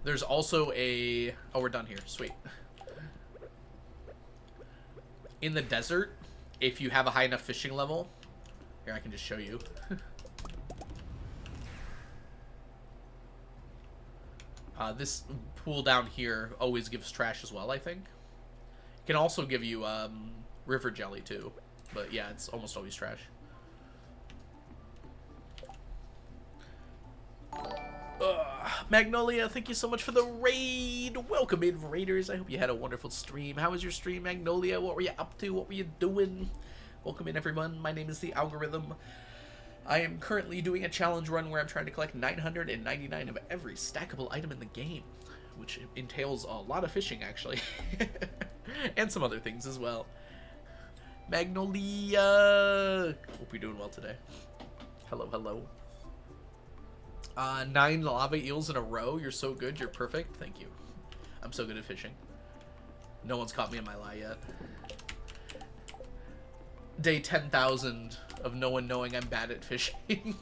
There's also a... Oh, we're done here. Sweet. In the desert, if you have a high enough fishing level... Here, I can just show you. This pool down here always gives trash as well, I think. It can also give you river jelly, too. But yeah, it's almost always trash. Magnolia, thank you so much for the raid. Welcome in, raiders. I hope you had a wonderful stream. How was your stream, Magnolia? What were you up to? What were you doing? Welcome in, everyone. My name is The Algorithm. I am currently doing a challenge run where I'm trying to collect 999 of every stackable item in the game, which entails a lot of fishing, actually. And some other things as well. Magnolia! Hope you're doing well today. Hello, hello. 9 lava eels in a row. You're so good. You're perfect. Thank you. I'm so good at fishing. No one's caught me in my lie yet. Day 10,000 of no one knowing I'm bad at fishing.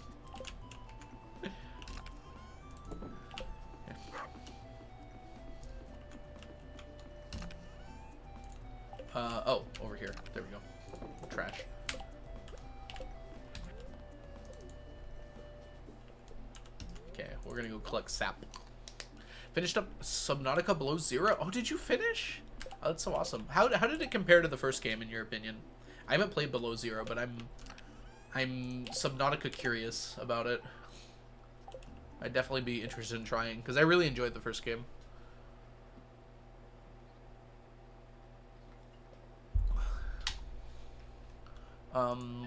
Oh, over here. There we go. Trash. Okay, we're gonna go collect sap. Finished up Subnautica Below Zero. Oh, did you finish? Oh, that's so awesome. How did it compare to the first game, in your opinion? I haven't played Below Zero, but I'm Subnautica curious about it. I'd definitely be interested in trying, because I really enjoyed the first game.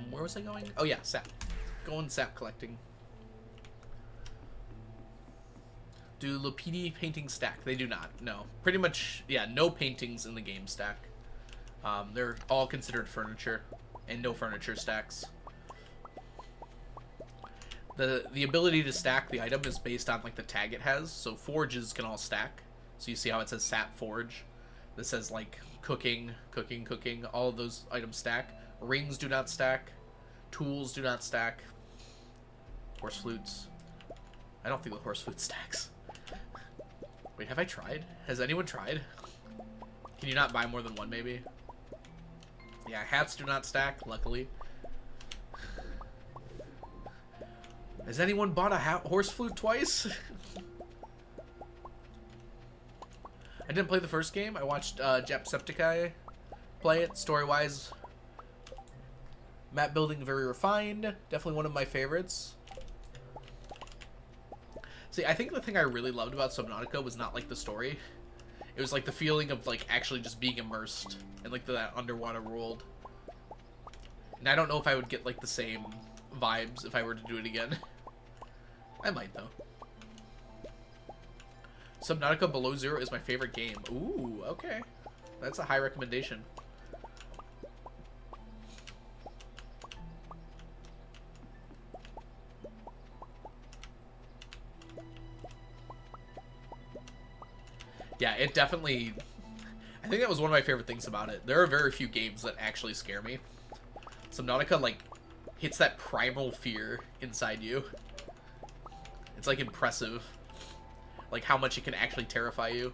Where was I going? Oh yeah, sap. Going sap collecting. Do Lupini paintings stack? They do not, no. Pretty much, yeah, no paintings in the game stack. They're all considered furniture, and no furniture stacks. The ability to stack the item is based on like the tag it has. So forges can all stack. So you see how it says sap forge? This says like cooking, cooking, cooking. All of those items stack. Rings do not stack. Tools do not stack. Horse flutes. I don't think the horse flute stacks. Wait, have I tried? Has anyone tried? Can you not buy more than one, maybe? Yeah, hats do not stack, luckily. Has anyone bought a horse flute twice? I didn't play the first game. I watched Jacksepticeye play it. Story-wise, map building very refined. Definitely one of my favorites. See, I think the thing I really loved about Subnautica was not like the story. It was like the feeling of like actually just being immersed in like that underwater world. And I don't know if I would get like the same vibes if I were to do it again. I might, though. Subnautica Below Zero is my favorite game. Ooh, okay. That's a high recommendation. Yeah, it definitely... I think that was one of my favorite things about it. There are very few games that actually scare me. Subnautica, like, hits that primal fear inside you. It's, like, impressive. Like, how much it can actually terrify you.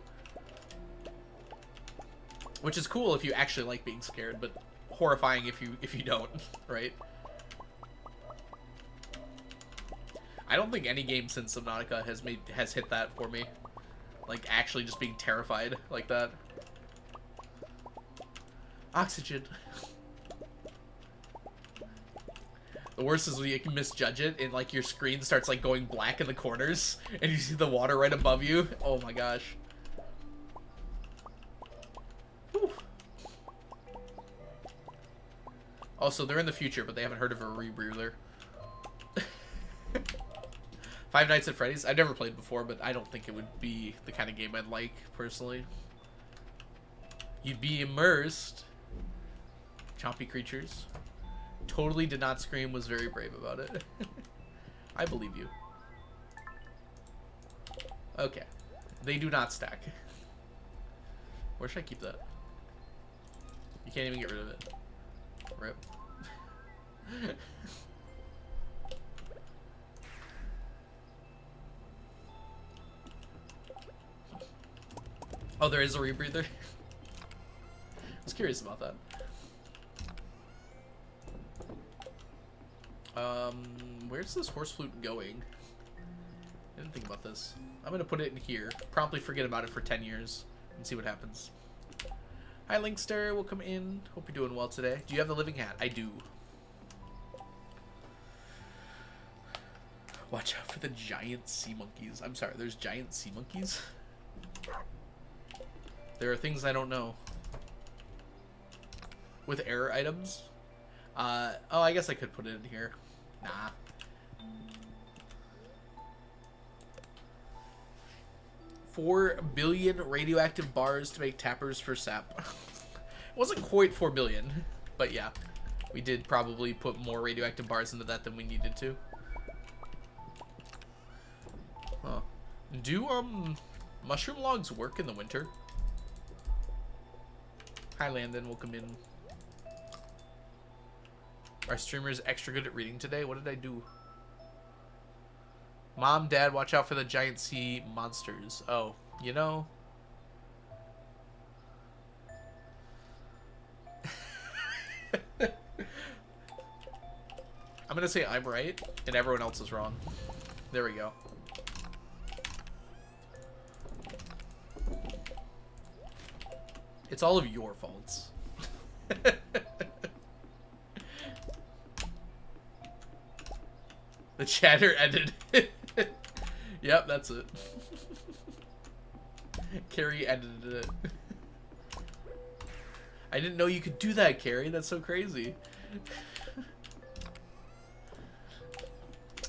Which is cool if you actually like being scared, but horrifying if you don't, right? I don't think any game since Subnautica has hit that for me. Like, actually just being terrified like that. Oxygen. The worst is when you can misjudge it and, like, your screen starts, like, going black in the corners and you see the water right above you. Oh my gosh. Whew. Also, they're in the future, but they haven't heard of a rebreather. Five Nights at Freddy's? I've never played before, but I don't think it would be the kind of game I'd like, personally. You'd be immersed. Chompy creatures. Totally did not scream, was very brave about it. I believe you. Okay. They do not stack. Where should I keep that? You can't even get rid of it. Rip. Oh, there is a rebreather? I was curious about that. Where's this horse flute going? I didn't think about this. I'm gonna put it in here. Promptly forget about it for 10 years and see what happens. Hi, Linkster. Welcome in. Hope you're doing well today. Do you have the living hat? I do. Watch out for the giant sea monkeys. I'm sorry, there's giant sea monkeys? There are things I don't know. With error items? Oh, I guess I could put it in here. Nah. $4 billion radioactive bars to make tappers for sap. It wasn't quite 4 billion, but yeah. We did probably put more radioactive bars into that than we needed to. Huh. Do, mushroom logs work in the winter? Hi, Landon. Welcome in. Our streamer's extra good at reading today. What did I do? Mom, Dad, watch out for the giant sea monsters. Oh, you know. I'm gonna say I'm right, and everyone else is wrong. There we go. It's all of your faults. The chatter ended. Yep, that's it. Carrie edited it. I didn't know you could do that, Carrie. That's so crazy.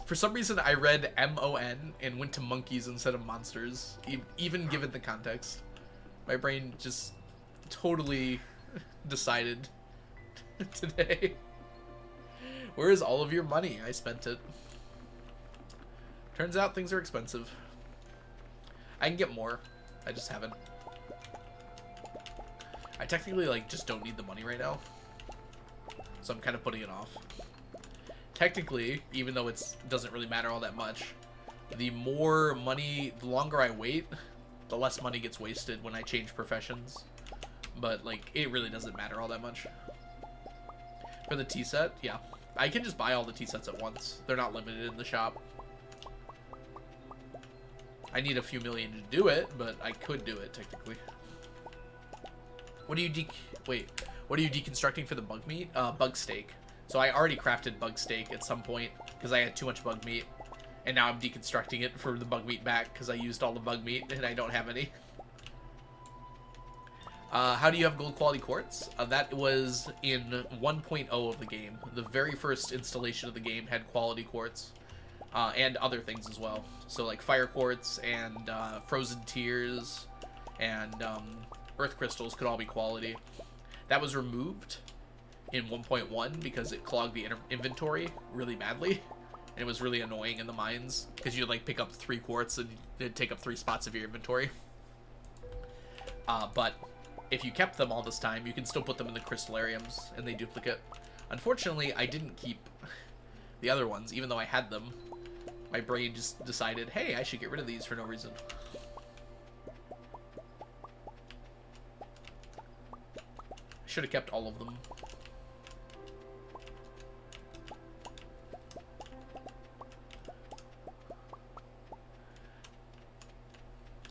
For some reason, I read M-O-N and went to monkeys instead of monsters, even given the context. My brain just totally decided today. Where is all of your money? I spent it. Turns out things are expensive. I can get more. I just haven't. I technically, like, just don't need the money right now. So I'm kind of putting it off. Technically, even though it doesn't really matter all that much, the more money, the longer I wait, the less money gets wasted when I change professions. But, like, it really doesn't matter all that much. For the tea set, yeah. I can just buy all the tea sets at once. They're not limited in the shop. I need a few million to do it, but I could do it, technically. What are you what are you deconstructing for the bug meat? Bug steak. So I already crafted bug steak at some point, because I had too much bug meat. And now I'm deconstructing it for the bug meat back, because I used all the bug meat, and I don't have any. How do you have gold quality quartz? That was in 1.0 of the game. The very first installation of the game had quality quartz, and other things as well. So like fire quartz and frozen tears and earth crystals could all be quality. That was removed in 1.1 because it clogged the inventory really badly. And it was really annoying in the mines because you'd like pick up 3 quartz and it'd take up 3 spots of your inventory. But if you kept them all this time, you can still put them in the crystallariums and they duplicate. Unfortunately, I didn't keep the other ones, even though I had them. My brain just decided, hey, I should get rid of these for no reason. Should have kept all of them.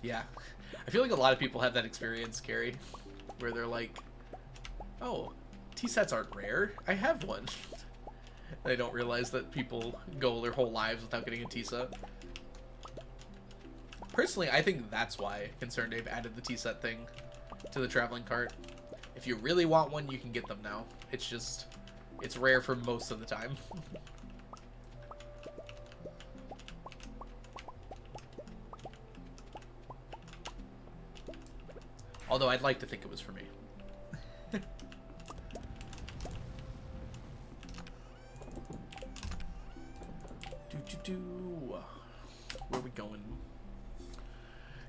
Yeah. I feel like a lot of people have that experience, Carrie, where they're like, oh, T-sets aren't rare. I have one. They don't realize that people go their whole lives without getting a T-set. Personally, I think that's why Concerned Ape added the T-set thing to the traveling cart. If you really want one, you can get them now. It's just, it's rare for most of the time. Although I'd like to think it was for me. Where are we going?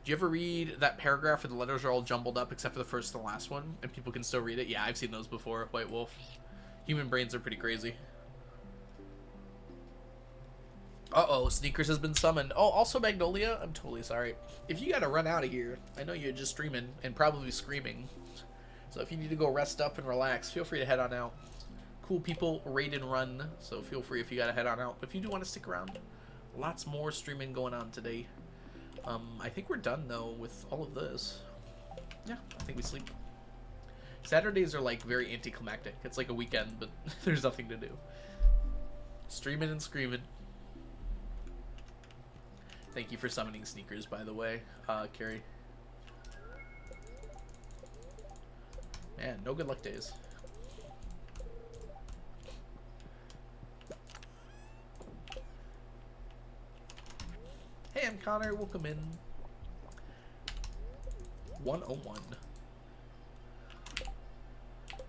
Do you ever read that paragraph where the letters are all jumbled up except for the first and the last one, and people can still read it? Yeah, I've seen those before, White Wolf. Human brains are pretty crazy. Uh-oh, Sneakers has been summoned. Oh, also Magnolia, I'm totally sorry. If you gotta run out of here, I know you're just streaming and probably screaming. So if you need to go rest up and relax, feel free to head on out. Cool people raid and run, so feel free if you gotta head on out. But if you do want to stick around, lots more streaming going on today. I think we're done, though, with all of this. Yeah, I think we sleep. Saturdays are, like, very anticlimactic. It's like a weekend, but there's nothing to do. Streaming and screaming. Thank you for summoning Sneakers, by the way, Carrie. Man, no good luck days. Hey, I'm Connor. Welcome in. 101.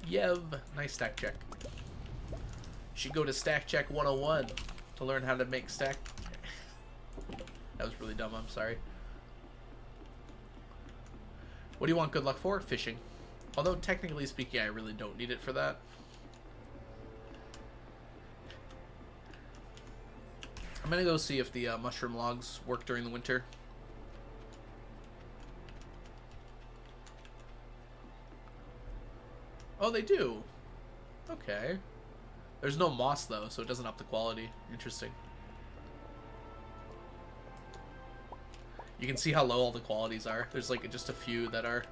Yev. Nice stack check. Should go to Stack Check 101 to learn how to make stack. That was really dumb. I'm sorry. What do you want good luck for? Fishing. Although, technically speaking, I really don't need it for that. I'm gonna go see if the mushroom logs work during the winter. Oh, they do. Okay. There's no moss, though, so it doesn't up the quality. Interesting. You can see how low all the qualities are. There's, like, just a few that are...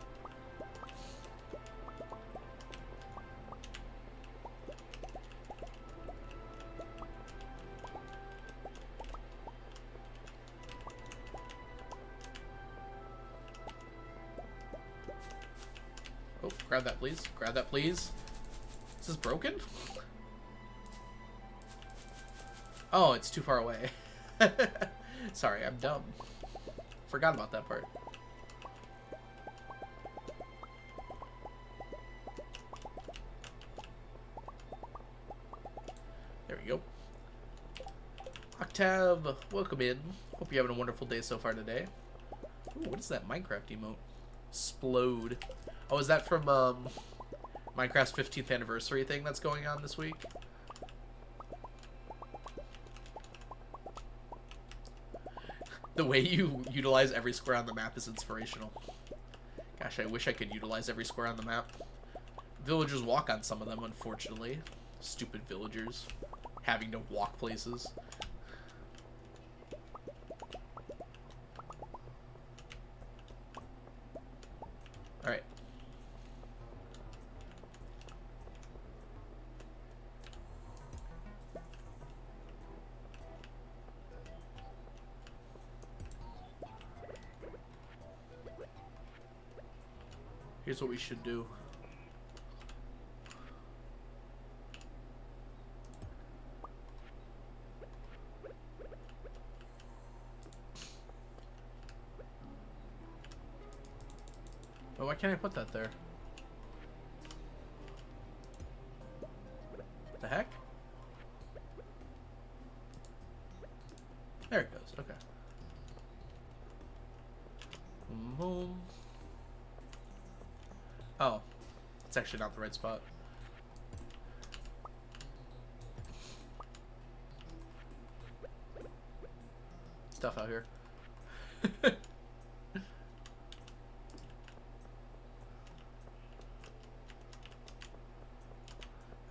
Oh, grab that, please. Grab that, please. Is this broken? Oh, it's too far away. Sorry, I'm dumb. Forgot about that part. There we go. Octave, welcome in. Hope you're having a wonderful day so far today. Ooh, what is that Minecraft emote? Splode. Oh, is that from Minecraft's 15th anniversary thing that's going on this week? The way you utilize every square on the map is inspirational. Gosh, I wish I could utilize every square on the map. Villagers walk on some of them, unfortunately. Stupid villagers. Having to walk places. Alright. Here's what we should do. Oh, why can't I put that there? The heck? There it goes. Okay. Boom. Oh, it's actually not the right spot. Stuff out here.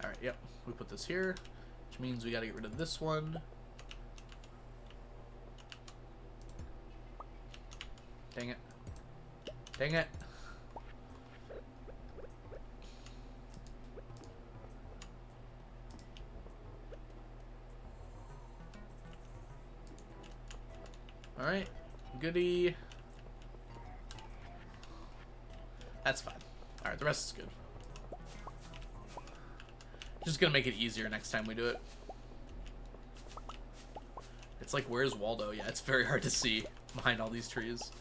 Alright, yep. We put this here, which means we gotta get rid of this one. Dang it. Dang it. Alright. Goody. That's fine. Alright, the rest is good. Just gonna make it easier next time we do it. It's like, where's Waldo? Yeah, it's very hard to see behind all these trees.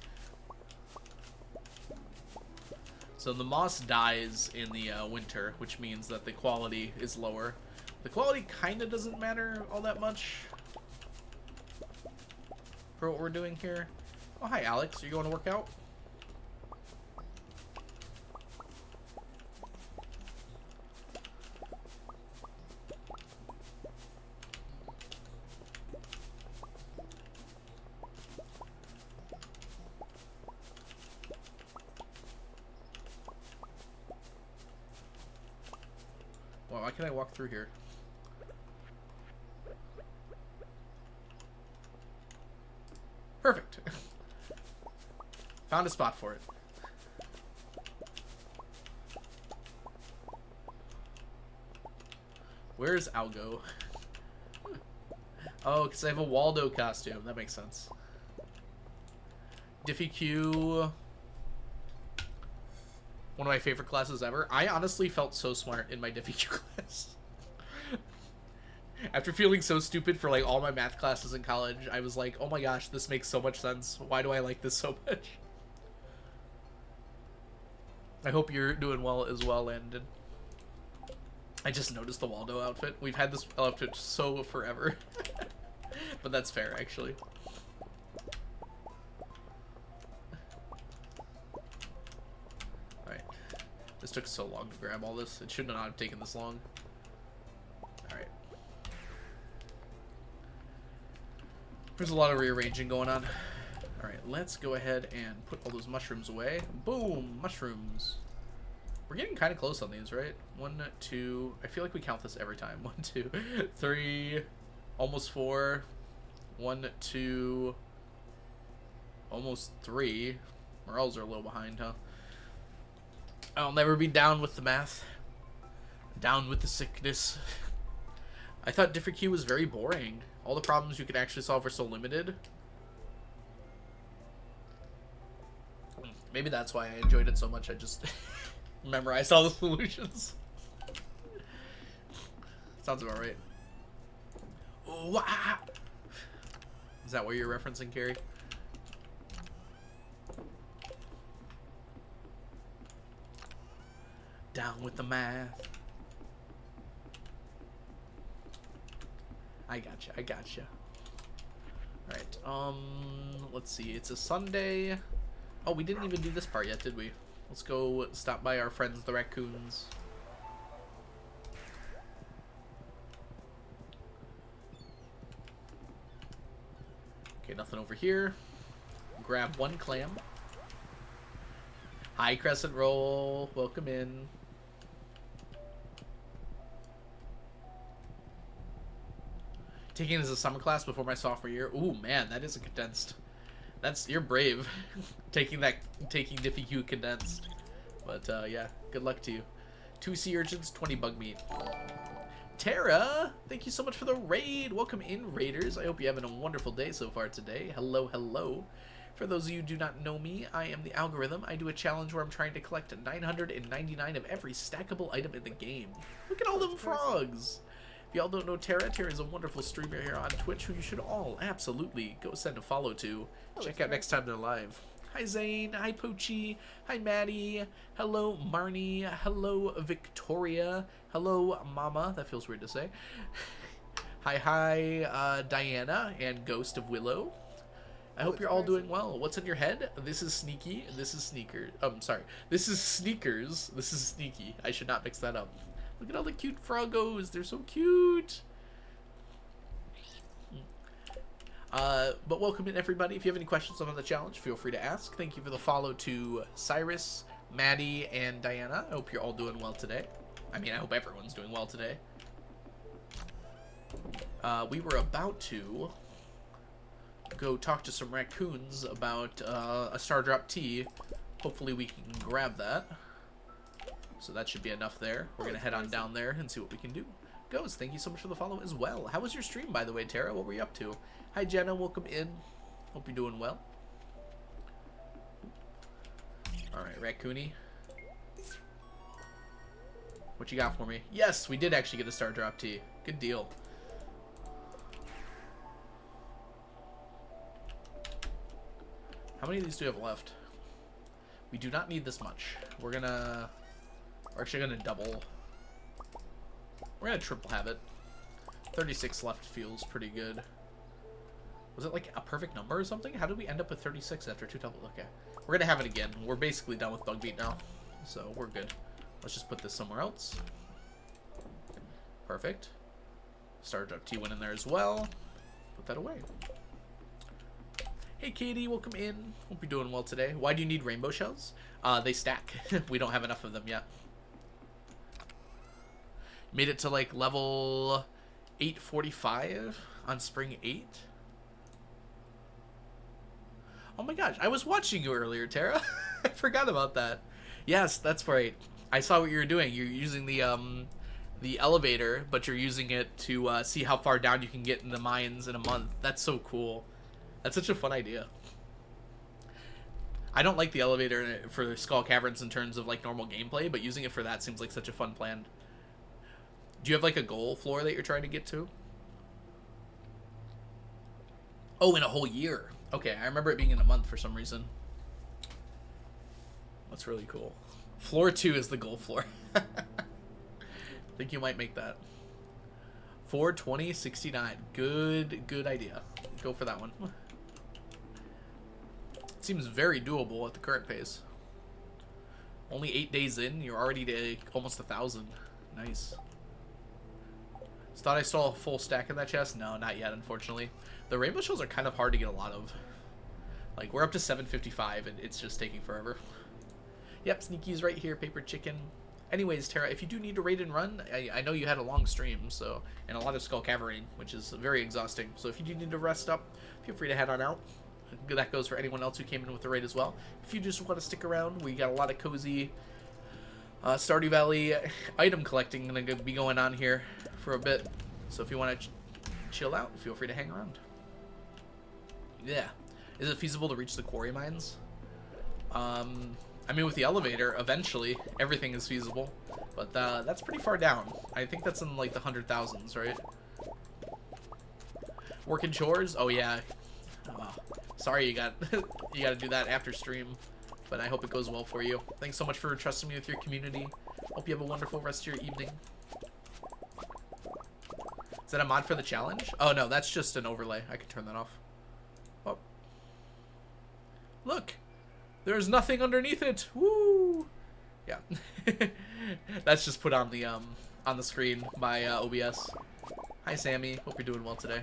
So the moss dies in the winter, which means that the quality is lower. The quality kind of doesn't matter all that much for what we're doing here. Oh, hi, Alex. Are you going to work out? Well, why can't I walk through here? Perfect. Found a spot for it. Where's Algo? Oh, because I have a Waldo costume. That makes sense. Diffie Q. One of my favorite classes ever. I honestly felt so smart in my Diffie Q class. After feeling so stupid for like all my math classes in college, I was like, oh my gosh, this makes so much sense. Why do I like this so much? I hope you're doing well as well, Landon. I just noticed the Waldo outfit. We've had this outfit so forever. But that's fair, actually. Alright. This took so long to grab all this. It should not have taken this long. Alright. There's a lot of rearranging going on. Alright, let's go ahead and put all those mushrooms away. Boom! Mushrooms. We're getting kind of close on these, right? 1, 2... I feel like we count this every time. 1, 2, 3... Almost 4... 1, 2... Almost 3... Morels are a little behind, huh? I'll never be down with the math. Down with the sickness. I thought Diffie Q was very boring. All the problems you could actually solve are so limited. Maybe that's why I enjoyed it so much. I just memorized all the solutions. Sounds about right. Ooh, ah. Is that what you're referencing, Carrie? Down with the math. I gotcha, I gotcha. Alright, let's see. It's a Sunday. Oh, we didn't even do this part yet, did we? Let's go stop by our friends, the raccoons. Okay, nothing over here. Grab 1 clam. Hi, Crescent Roll. Welcome in. Taking this as a summer class before my sophomore year. Ooh, man, that is a condensed. You're brave. taking Diffie Q condensed. But yeah, good luck to you. 2 sea urchins, 20 bug meat. Tara, thank you so much for the raid. Welcome in, raiders. I hope you're having a wonderful day so far today. Hello, hello. For those of you who do not know me, I am the algorithm. I do a challenge where I'm trying to collect 999 of every stackable item in the game. Look at all them frogs! If y'all don't know Tara, Tara is a wonderful streamer here on Twitch who you should all absolutely go send a follow to. Check out next time they're live. Hi Zane, hi Poochie, hi Maddie, hello Marnie, hello Victoria, hello Mama, that feels weird to say. Hi Diana and Ghost of Willow. I hope you're all doing well. What's in your head? This is Sneaky, this is Sneaker. Sorry. This is Sneakers, this is Sneaky. I should not mix that up. Look at all the cute froggos, they're so cute. But welcome in everybody. If you have any questions on the challenge, feel free to ask. Thank you for the follow to Cyrus, Maddie, and Diana. I hope you're all doing well today. I mean, I hope everyone's doing well today. We were about to go talk to some raccoons about a Star Drop tea. Hopefully we can grab that. So that should be enough there. We're going to head on down there and see what we can do. Ghost, thank you so much for the follow as well. How was your stream, by the way, Tara? What were you up to? Hi, Jenna. Welcome in. Hope you're doing well. Alright, Raccoony. What you got for me? Yes, we did actually get a Star Drop tea. Good deal. How many of these do we have left? We do not need this much. We're actually gonna double. We're gonna triple have it. 36 left feels pretty good. Was it like a perfect number or something? How did we end up with 36 after 2 double? Okay. We're gonna have it again. We're basically done with Bug Beat now. So we're good. Let's just put this somewhere else. Perfect. Star Drop T went in there as well. Put that away. Hey Katie, welcome in. Hope you're doing well today. Why do you need rainbow shells? They stack. We don't have enough of them yet. Made it to like level 845 on Spring 8. Oh my gosh, I was watching you earlier, Tara. I forgot about that. Yes, that's right. I saw what you were doing. You're using the elevator, but you're using it to see how far down you can get in the mines in a month. That's so cool. That's such a fun idea. I don't like the elevator for Skull Caverns in terms of like normal gameplay, but using it for that seems like such a fun plan. Do you have like a goal floor that you're trying to get to? Oh, in a whole year. Okay, I remember it being in a month for some reason. That's really cool. Floor 2 is the goal floor. I think you might make that. 420.69. Good idea. Go for that one. Seems very doable at the current pace. Only 8 days in, you're already to almost 1,000. Nice. Thought I saw a full stack in that chest? No, not yet, unfortunately. The rainbow shells are kind of hard to get a lot of. Like, we're up to 755, and it's just taking forever. Yep, Sneaky's right here, Paper Chicken. Anyways, Tara, if you do need to raid and run, I know you had a long stream, so, and a lot of Skull Cavern, which is very exhausting. So if you do need to rest up, feel free to head on out. That goes for anyone else who came in with the raid as well. If you just want to stick around, we got a lot of cozy Stardew Valley item collecting going to be going on here for a bit. So if you want to chill out, feel free to hang around. Yeah. Is it feasible to reach the quarry mines? I mean, with the elevator, eventually, everything is feasible. But that's pretty far down. I think that's in, like, the 100,000s, right? Working chores? Oh, yeah. Sorry you got you got to do that after stream. But I hope it goes well for you. Thanks so much for trusting me with your community. Hope you have a wonderful rest of your evening. Is that a mod for the challenge? Oh, no, that's just an overlay. I can turn that off. Oh. Look. There's nothing underneath it. Woo! Yeah. That's just put on the screen by OBS. Hi, Sammy. Hope you're doing well today.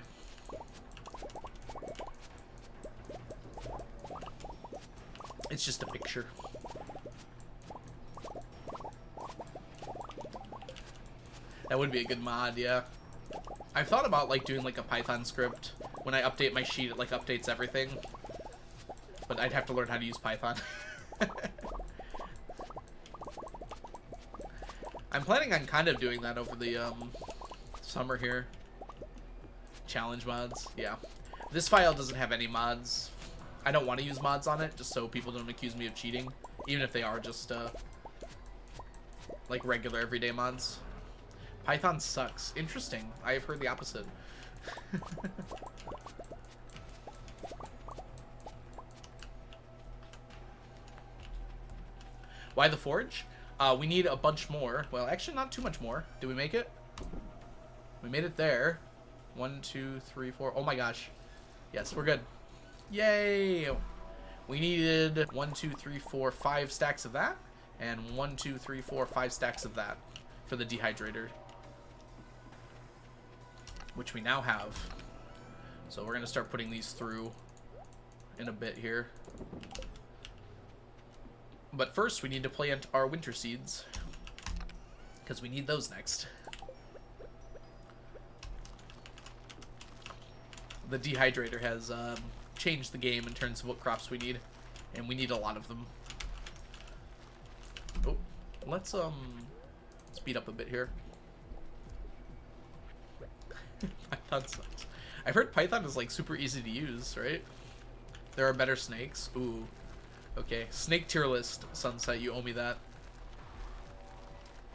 It's just a picture. That would be a good mod, yeah. I've thought about like doing like a Python script. When I update my sheet, it like updates everything. But I'd have to learn how to use Python. I'm planning on kind of doing that over the summer here. Challenge mods, yeah. This file doesn't have any mods I don't want to use mods on it, just so people don't accuse me of cheating, even if they are just like regular everyday mods. Python sucks. Interesting. I have heard the opposite. Why the forge? We need a bunch more. Well, actually, not too much more. Did we make it? We made it there. 1, 2, 3, 4. Oh my gosh. Yes, we're good. Yay! We needed 1, 2, 3, 4, 5 stacks of that, and 1, 2, 3, 4, 5 stacks of that for the dehydrator, which we now have. So we're gonna start putting these through in a bit here. But first, we need to plant our winter seeds, because we need those next. The dehydrator has changed the game in terms of what crops we need, and we need a lot of them. Oh, let's speed up a bit here. Python sucks. I've heard Python is like super easy to use, right? There are better snakes. Ooh. Okay, snake tier list, Sunset, you owe me that.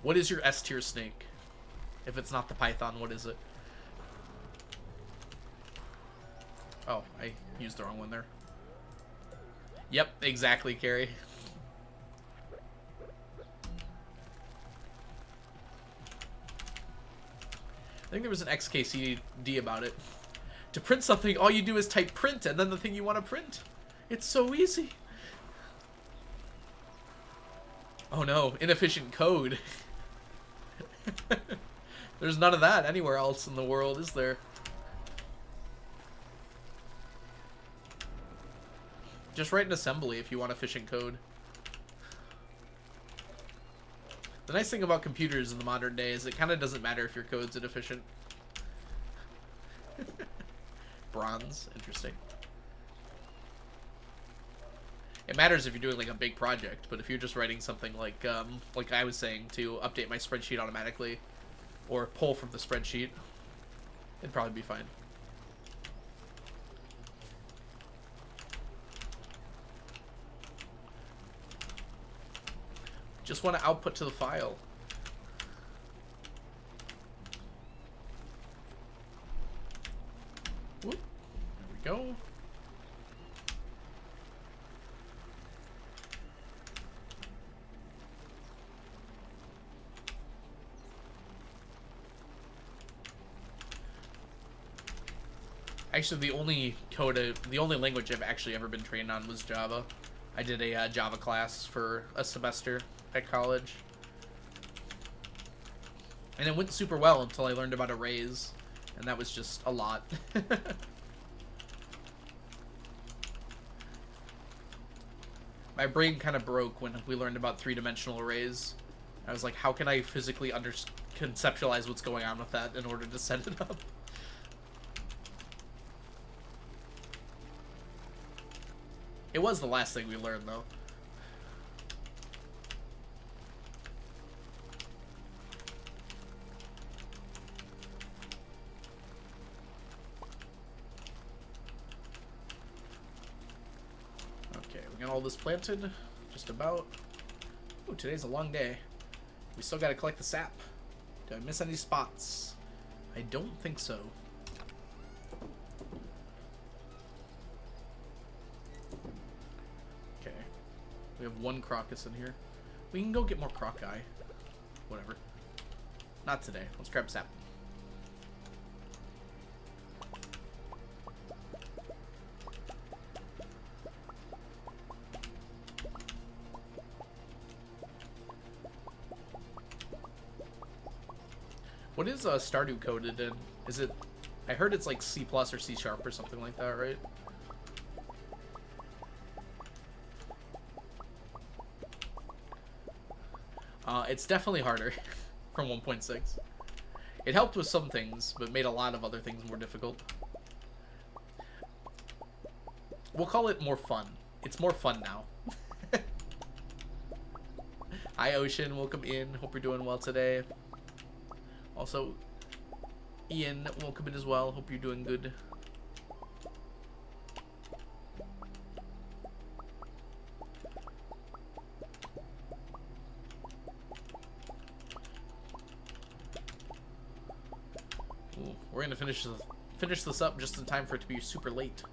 What is your S tier snake? If it's not the Python, what is it? Oh, I used the wrong one there. Yep, exactly, Carrie. I think there was an XKCD about it. To print something, all you do is type print and then the thing you want to print. It's so easy. Oh no, inefficient code. There's none of that anywhere else in the world, is there? Just write an assembly if you want efficient code. The nice thing about computers in the modern day is it kind of doesn't matter if your code's inefficient. Bronze, interesting. It matters if you're doing like a big project, but if you're just writing something like I was saying, to update my spreadsheet automatically or pull from the spreadsheet, it'd probably be fine. Just want to output to the file. Whoop. There we go. Actually, the only language I've actually ever been trained on was Java. I did a Java class for a semester at college. And it went super well until I learned about arrays, and that was just a lot. My brain kind of broke when we learned about three-dimensional arrays. I was like, how can I physically conceptualize what's going on with that in order to set it up? It was the last thing we learned, though. Okay, we got all this planted, just about. Ooh, today's a long day. We still gotta collect the sap. Did I miss any spots? I don't think so. Okay. We have one crocus in here. We can go get more croci. Whatever. Not today. Let's grab sap. What is Stardew coded in? Is it... I heard it's like C+ or C# or something like that, right? It's definitely harder from 1.6. It helped with some things, but made a lot of other things more difficult. We'll call it more fun. It's more fun now. Hi, Ocean. Welcome in. Hope you're doing well today. Also, Ian, welcome in as well. Hope you're doing good. finish this up just in time for it to be super late.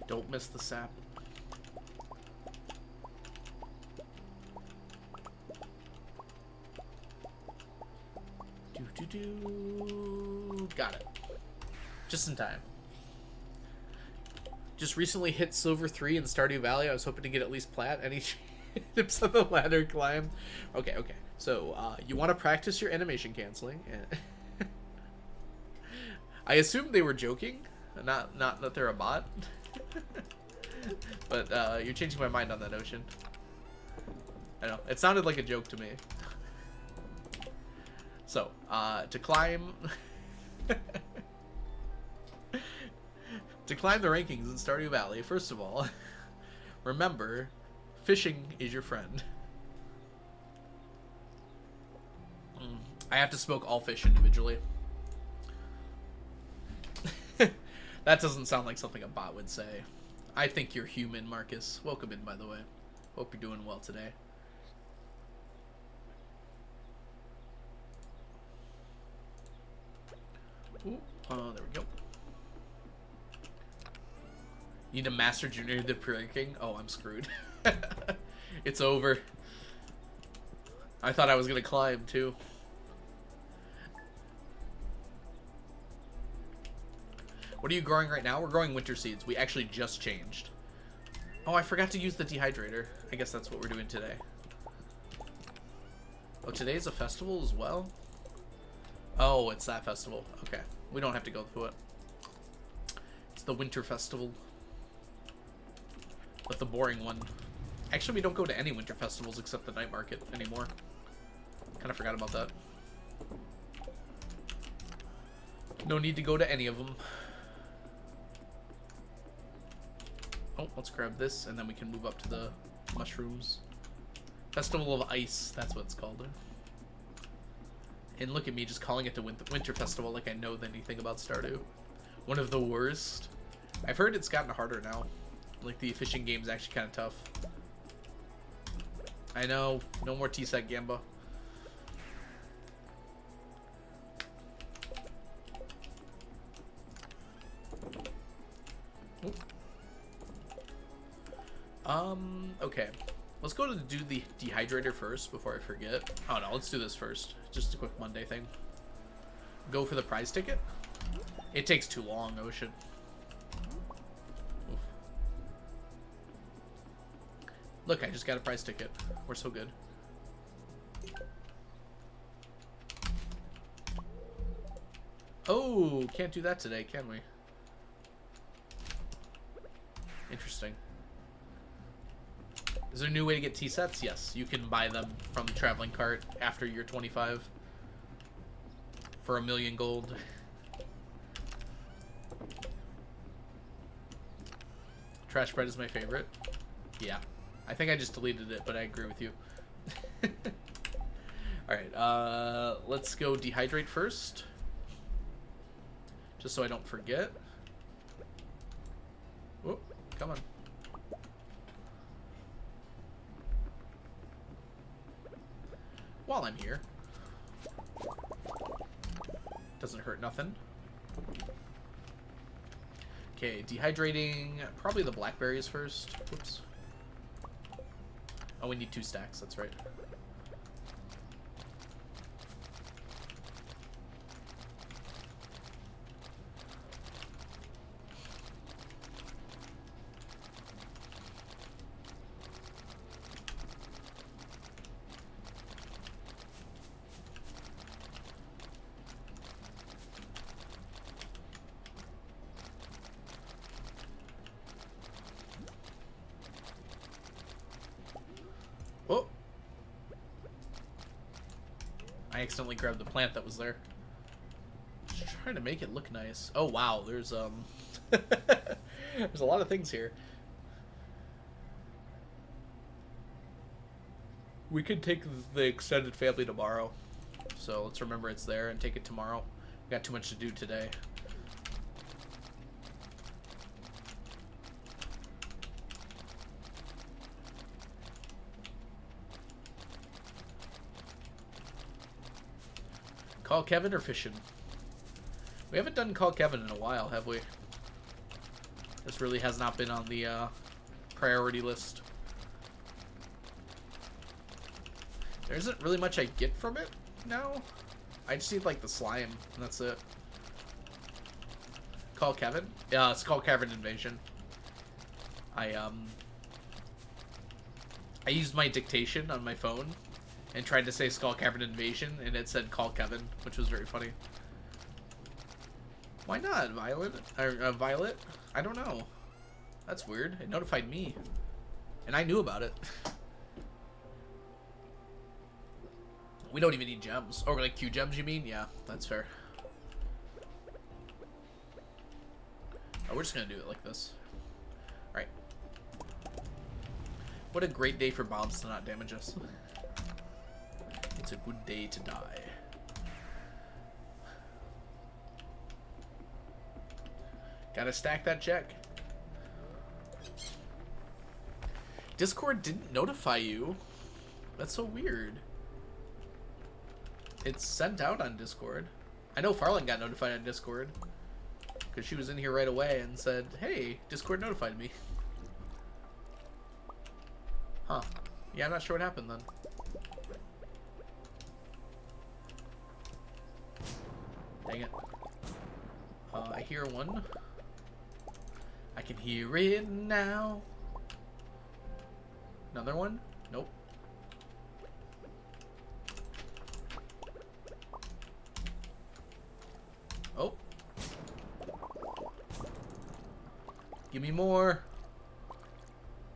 Don't miss the sap. Got it. Just in time. Just recently hit Silver 3 in Stardew Valley. I was hoping to get at least Plat. Any tips on the ladder climb? Okay. So, you want to practice your animation canceling. I assumed they were joking. Not that they're a bot. But you're changing my mind on that notion. I know. It sounded like a joke to me. So, to climb... to climb the rankings in Stardew Valley, first of all, remember, fishing is your friend. I have to smoke all fish individually. That doesn't sound like something a bot would say. I think you're human, Marcus. Welcome in, by the way. Hope you're doing well today. Ooh, there we go. Need to master junior the ranking. Oh, I'm screwed. It's over. I thought I was gonna climb too. What are you growing right now? We're growing winter seeds. We actually just changed. Oh, I forgot to use the dehydrator. I guess that's what we're doing today. Oh, today's a festival as well? Oh, it's that festival. Okay. We don't have to go through it. It's the winter festival. But the boring one. Actually, we don't go to any winter festivals except the night market anymore. Kind of forgot about that. No need to go to any of them. Oh, let's grab this, and then we can move up to the mushrooms. Festival of Ice, that's what it's called. And look at me just calling it the Winter Festival like I know anything about Stardew. One of the worst. I've heard it's gotten harder now. Like, the fishing game's actually kind of tough. I know. No more T-Sec Gamba. Okay. Let's go to do the dehydrator first before I forget. Oh no, let's do this first. Just a quick Monday thing. Go for the prize ticket. It takes too long, Ocean. Oof. Look, I just got a prize ticket. We're so good. Oh, can't do that today, can we? Interesting. Is there a new way to get T-sets? Yes, you can buy them from the traveling cart after you're 25 for 1,000,000 gold. Trash bread is my favorite. Yeah, I think I just deleted it, but I agree with you. Alright, let's go dehydrate first. Just so I don't forget. Whoop, come on. While I'm here. Doesn't hurt nothing. Okay, dehydrating probably the blackberries first. Whoops. Oh, we need 2 stacks, that's right. I accidentally grabbed the plant that was there. Just trying to make it look nice. Oh wow, there's there's a lot of things here. We could take the extended family tomorrow. So let's remember it's there and take it tomorrow. We got too much to do today. Call Kevin or fishing? We haven't done Call Kevin in a while, have we? This really has not been on the priority list. There isn't really much I get from it now. I just need like the slime, and that's it. Call Kevin? Yeah, it's called Cavern Invasion. I used my dictation on my phone and tried to say Skull Cavern Invasion, and it said Call Kevin, which was very funny. Why not, Violet? Or, Violet? I don't know. That's weird. It notified me. And I knew about it. We don't even need gems. Or like Q gems, you mean? Yeah, that's fair. Oh, we're just gonna do it like this. Alright. What a great day for bombs to not damage us. It's a good day to die. Gotta stack that check. Discord didn't notify you. That's so weird. It's sent out on Discord. I know Farland got notified on Discord. Because she was in here right away and said, hey, Discord notified me. Huh. Yeah, I'm not sure what happened then. Dang it. I hear one. I can hear it now. Another one? Nope. Oh. Give me more.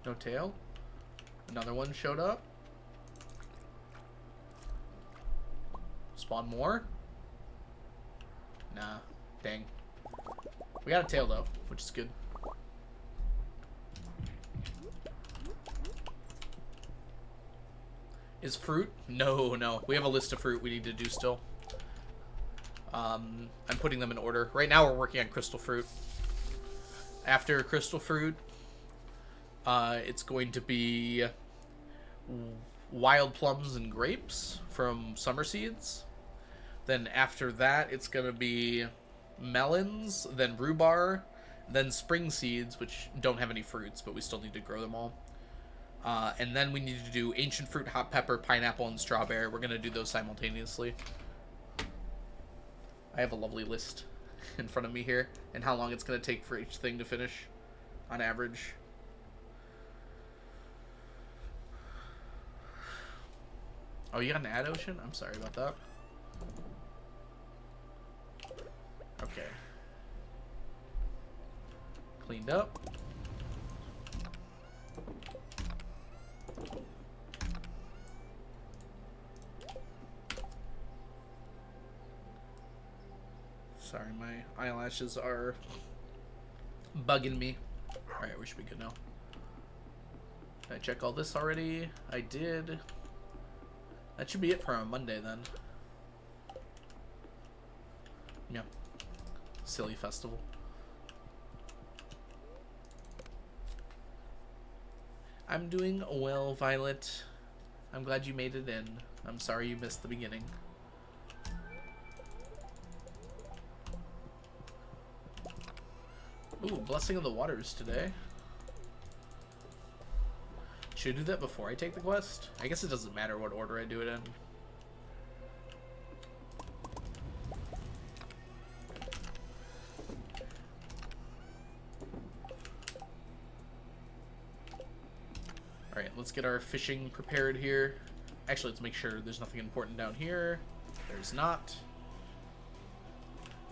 No tail. Another one showed up. Spawn more. Nah. Dang. We got a tail though, which is good. Is fruit? No, no. We have a list of fruit we need to do still. I'm putting them in order. Right now we're working on crystal fruit. After crystal fruit, it's going to be wild plums and grapes from summer seeds. Then after that, it's going to be melons, then rhubarb, then spring seeds, which don't have any fruits, but we still need to grow them all. And then we need to do ancient fruit, hot pepper, pineapple, and strawberry. We're going to do those simultaneously. I have a lovely list in front of me here, and how long it's going to take for each thing to finish on average. Oh, you got an ad ocean? I'm sorry about that. Okay. Cleaned up. Sorry, my eyelashes are bugging me. Alright, we should be good now. Did I check all this already? I did. That should be it for a Monday then. Yep. Silly festival. I'm doing well, Violet. I'm glad you made it in. I'm sorry you missed the beginning. Ooh, Blessing of the Waters today. Should I do that before I take the quest? I guess it doesn't matter what order I do it in. Alright, let's get our fishing prepared here. Actually, let's make sure there's nothing important down here. There's not.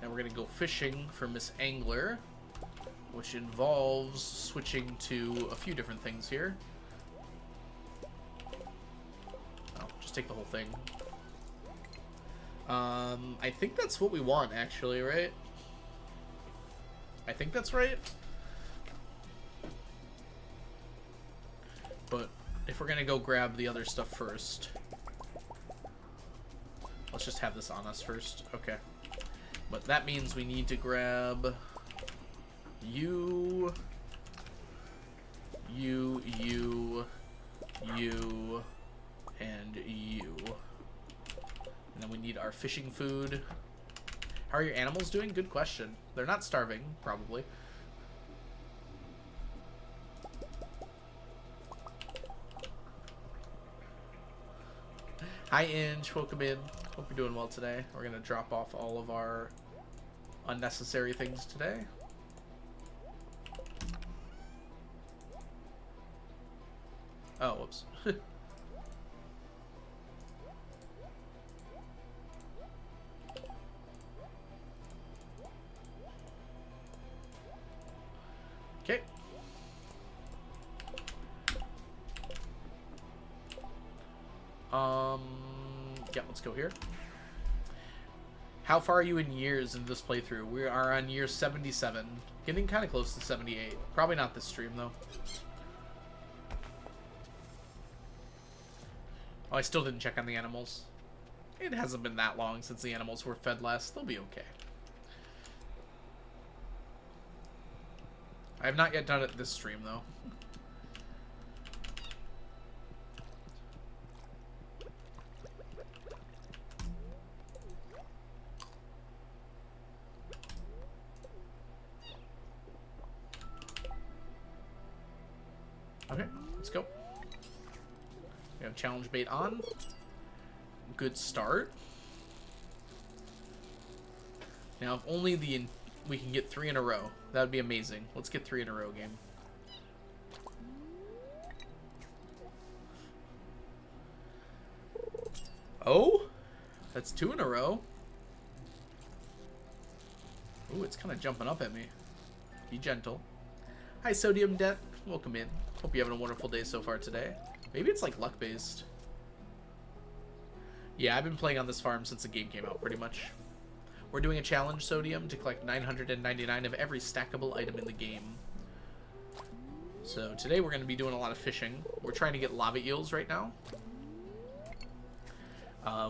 Now we're going to go fishing for Miss Angler, which involves switching to a few different things here. Oh, just take the whole thing. I think that's what we want, actually, right? I think that's right. But if we're gonna go grab the other stuff first, let's just have this on us first. Okay. But that means we need to grab you, you, and you. And then we need our fishing food. How are your animals doing? Good question. They're not starving, probably. Hi, Inge. Welcome in. Hope you're doing well today. We're going to drop off all of our unnecessary things today. Oh, whoops. Okay. Yeah, let's go here. How far are you in years in this playthrough? We are on year 77. Getting kind of close to 78. Probably not this stream, though. Oh, I still didn't check on the animals. It hasn't been that long since the animals were fed last. They'll be okay. I have not yet done it this stream, though. Okay, let's go. We have challenge bait on. Good start. Now, if only we can get 3 in a row. That would be amazing. Let's get 3 in a row, game. Oh? That's 2 in a row. Ooh, it's kind of jumping up at me. Be gentle. Hi, Sodium Debt. Welcome in. Hope you're having a wonderful day so far today. Maybe it's like luck-based. Yeah, I've been playing on this farm since the game came out, pretty much. We're doing a challenge, Sodium, to collect 999 of every stackable item in the game. So today we're going to be doing a lot of fishing. We're trying to get lava eels right now.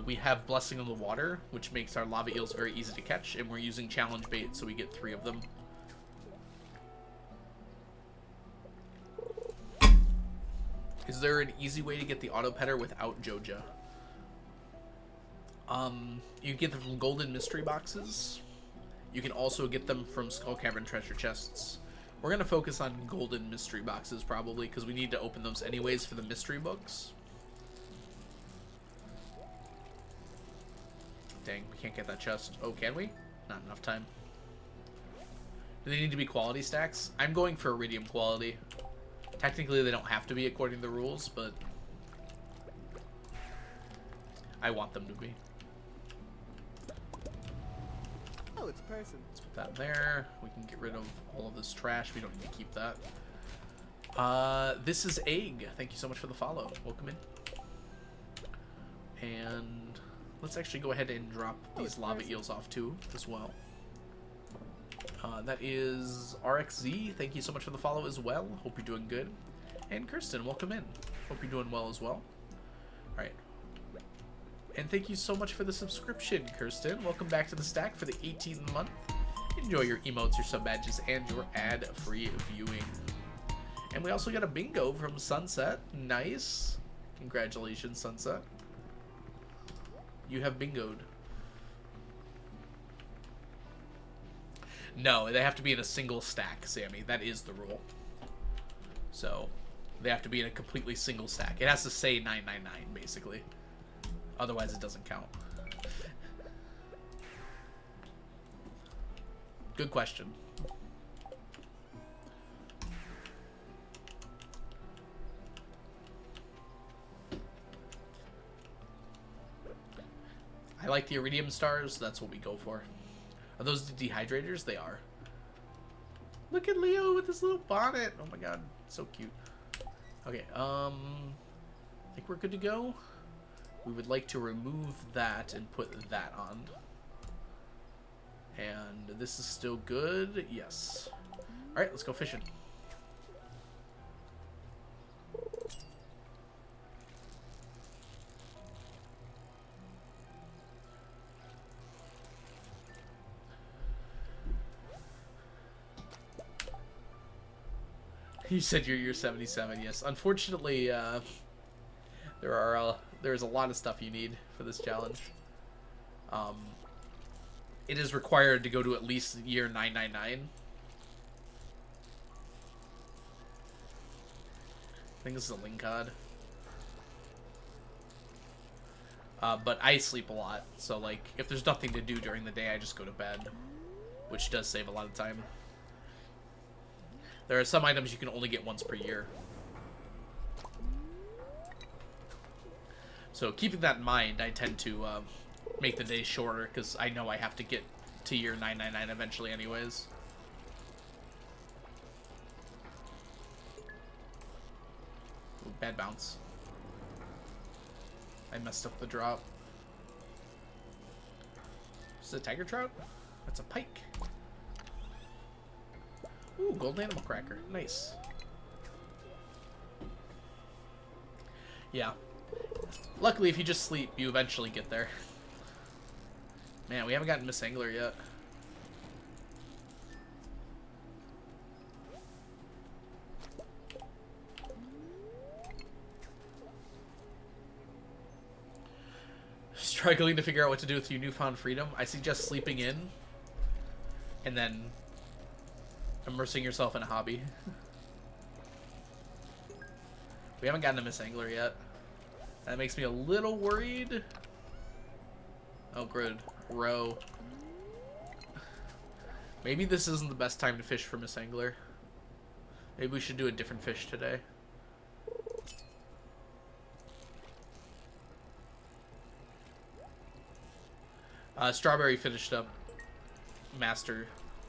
We have Blessing of the Water, which makes our lava eels very easy to catch, and we're using challenge bait, so we get 3 of them. Is there an easy way to get the auto petter without Joja? You get them from golden mystery boxes. You can also get them from Skull Cavern treasure chests. We're going to focus on golden mystery boxes probably because we need to open those anyways for the mystery books. Dang, we can't get that chest. Oh, can we? Not enough time. Do they need to be quality stacks? I'm going for iridium quality. Technically, they don't have to be according to the rules, but I want them to be. Oh, it's a person. Let's put that there. We can get rid of all of this trash. We don't need to keep that. This is Egg. Thank you so much for the follow. Welcome in. And let's actually go ahead and drop these lava eels off too, as well. That is RXZ. Thank you so much for the follow as well. Hope you're doing good. And Kirsten, welcome in. Hope you're doing well as well. Alright. And thank you so much for the subscription, Kirsten. Welcome back to the stack for the 18th month. Enjoy your emotes, your sub badges, and your ad-free viewing. And we also got a bingo from Sunset. Nice. Congratulations, Sunset. You have bingoed. No, they have to be in a single stack, Sammy. That is the rule. So, they have to be in a completely single stack. It has to say 999, basically. Otherwise, it doesn't count. Good question. I like the iridium stars. That's what we go for. Are those the dehydrators? They are. Look at Leo with his little bonnet. Oh my god, so cute. Okay, I think we're good to go. we would like to remove that and put that on. And this is still good. Yes. All right, let's go fishing. You said you're year 77. Yes. Unfortunately, there's a lot of stuff you need for this challenge. It is required to go to at least year 999. I think this is a Lingcod. But I sleep a lot, so like if there's nothing to do during the day, I just go to bed, which does save a lot of time. There are some items you can only get once per year. So keeping that in mind, I tend to make the day shorter because I know I have to get to year 999 eventually anyways. Ooh, bad bounce. I messed up the drop. Is it a tiger trout? That's a pike. Ooh, golden animal cracker. Nice. Yeah. Luckily, if you just sleep, you eventually get there. Man, we haven't gotten Miss Angler yet. Struggling to figure out what to do with your newfound freedom? I suggest sleeping in and then immersing yourself in a hobby. We haven't gotten a Miss Angler yet. That makes me a little worried. Oh, good. Row. Maybe this isn't the best time to fish for Miss Angler. Maybe we should do a different fish today. Strawberry finished up Master.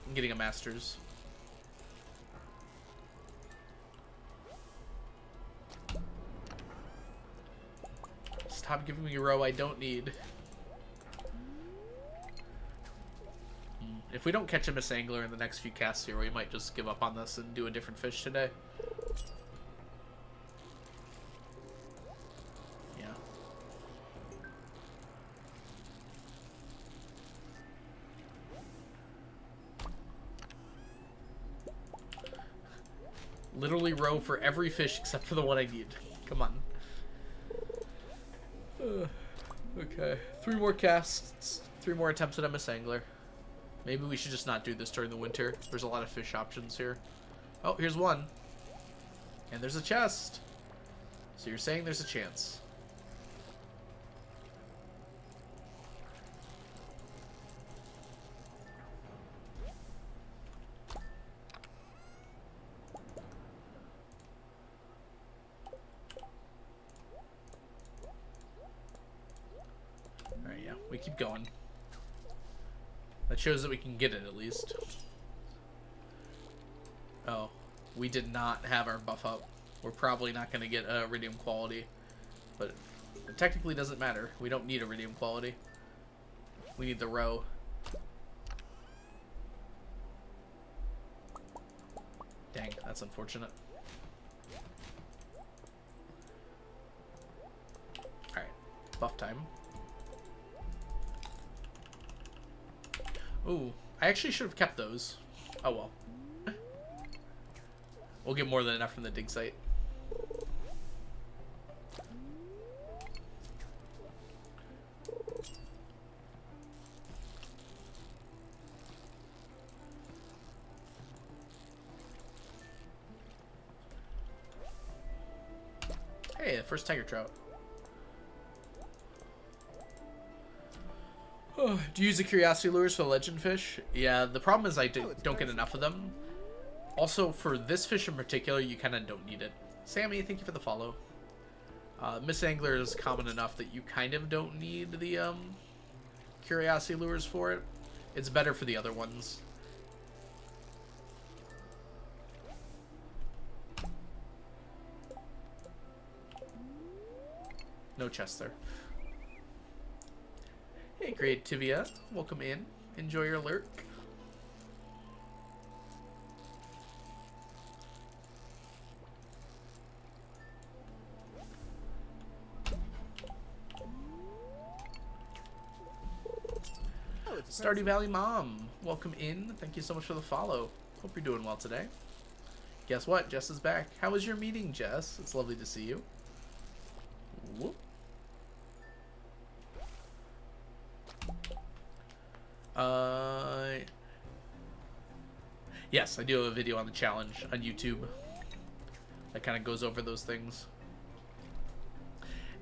I'm getting a Master's. Stop giving me a row I don't need. If we don't catch a Miss Angler in the next few casts here, we might just give up on this and do a different fish today. Yeah. Literally row for every fish except for the one I need. Come on. Okay. 3 more casts. 3 more attempts at a Miss Angler. Maybe we should just not do this during the winter. There's a lot of fish options here. Oh, here's one. And there's a chest. So you're saying there's a chance. Alright, yeah. We keep going. That shows that we can get it at least. Oh, we did not have our buff up. We're probably not going to get iridium quality. But it technically doesn't matter. We don't need iridium quality. We need the row. Dang, that's unfortunate. Alright, buff time. Ooh, I actually should have kept those. Oh well. We'll get more than enough from the dig site. Hey, the first tiger trout. Oh, do you use the curiosity lures for the legend fish? Yeah, the problem is I don't get enough of them. Also, for this fish in particular, you kind of don't need it. Sammy, thank you for the follow. Miss Angler is common enough that you kind of don't need the curiosity lures for it. It's better for the other ones. No chest there. Hey, Creativia. Welcome in. Enjoy your lurk. Oh, it's a Stardew person. Valley Mom. Welcome in. Thank you so much for the follow. Hope you're doing well today. Guess what? Jess is back. How was your meeting, Jess? It's lovely to see you. Whoop. Yes, I do have a video on the challenge on YouTube that kind of goes over those things.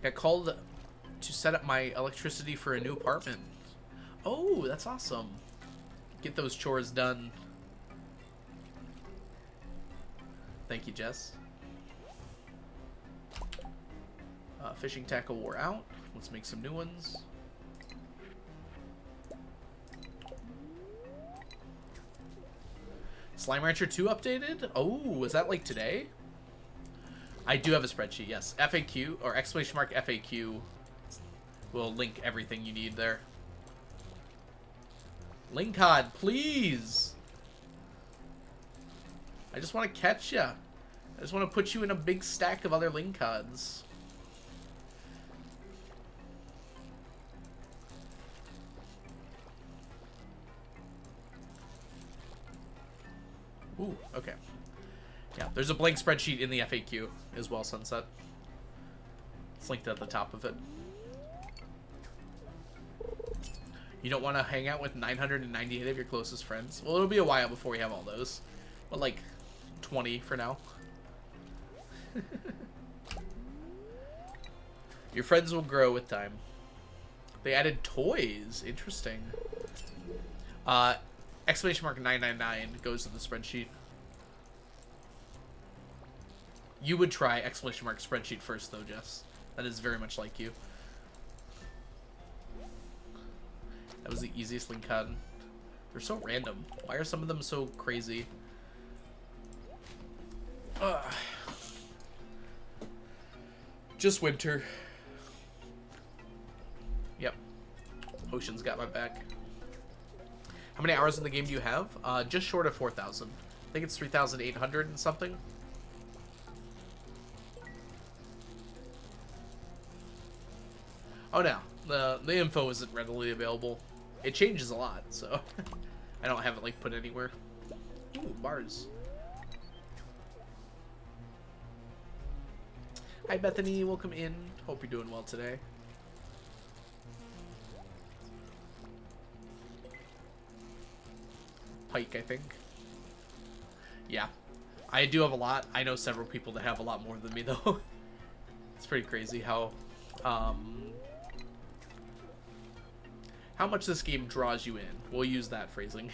Got called to set up my electricity for a new apartment. Oh, that's awesome. Get those chores done. Thank you, Jess. Fishing tackle wore out. Let's make some new ones. Slime Rancher 2 updated? Oh, is that like today? I do have a spreadsheet, yes. FAQ, or exclamation mark FAQ, will link everything you need there. Link cod, please! I just want to catch ya. I just want to put you in a big stack of other link cods. Ooh, okay. Yeah, there's a blank spreadsheet in the FAQ as well, Sunset. It's linked at the top of it. You don't want to hang out with 998 of your closest friends? Well, it'll be a while before we have all those. But like 20 for now. Your friends will grow with time. They added toys. Interesting. Exclamation mark 999 goes to the spreadsheet. You would try exclamation mark spreadsheet first, though, Jess. That is very much like you. That was the easiest link cod. They're so random. Why are some of them so crazy? Just winter. Yep. Ocean's got my back. How many hours in the game do you have? Just short of 4,000. I think it's 3,800 and something. Oh no, the info isn't readily available. It changes a lot, so I don't have it like put anywhere. Ooh, bars. Hi Bethany, welcome in. Hope you're doing well today. Pike, I think. Yeah, I do have a lot. I know several people that have a lot more than me though. It's pretty crazy how much this game draws you in. We'll use that phrasing.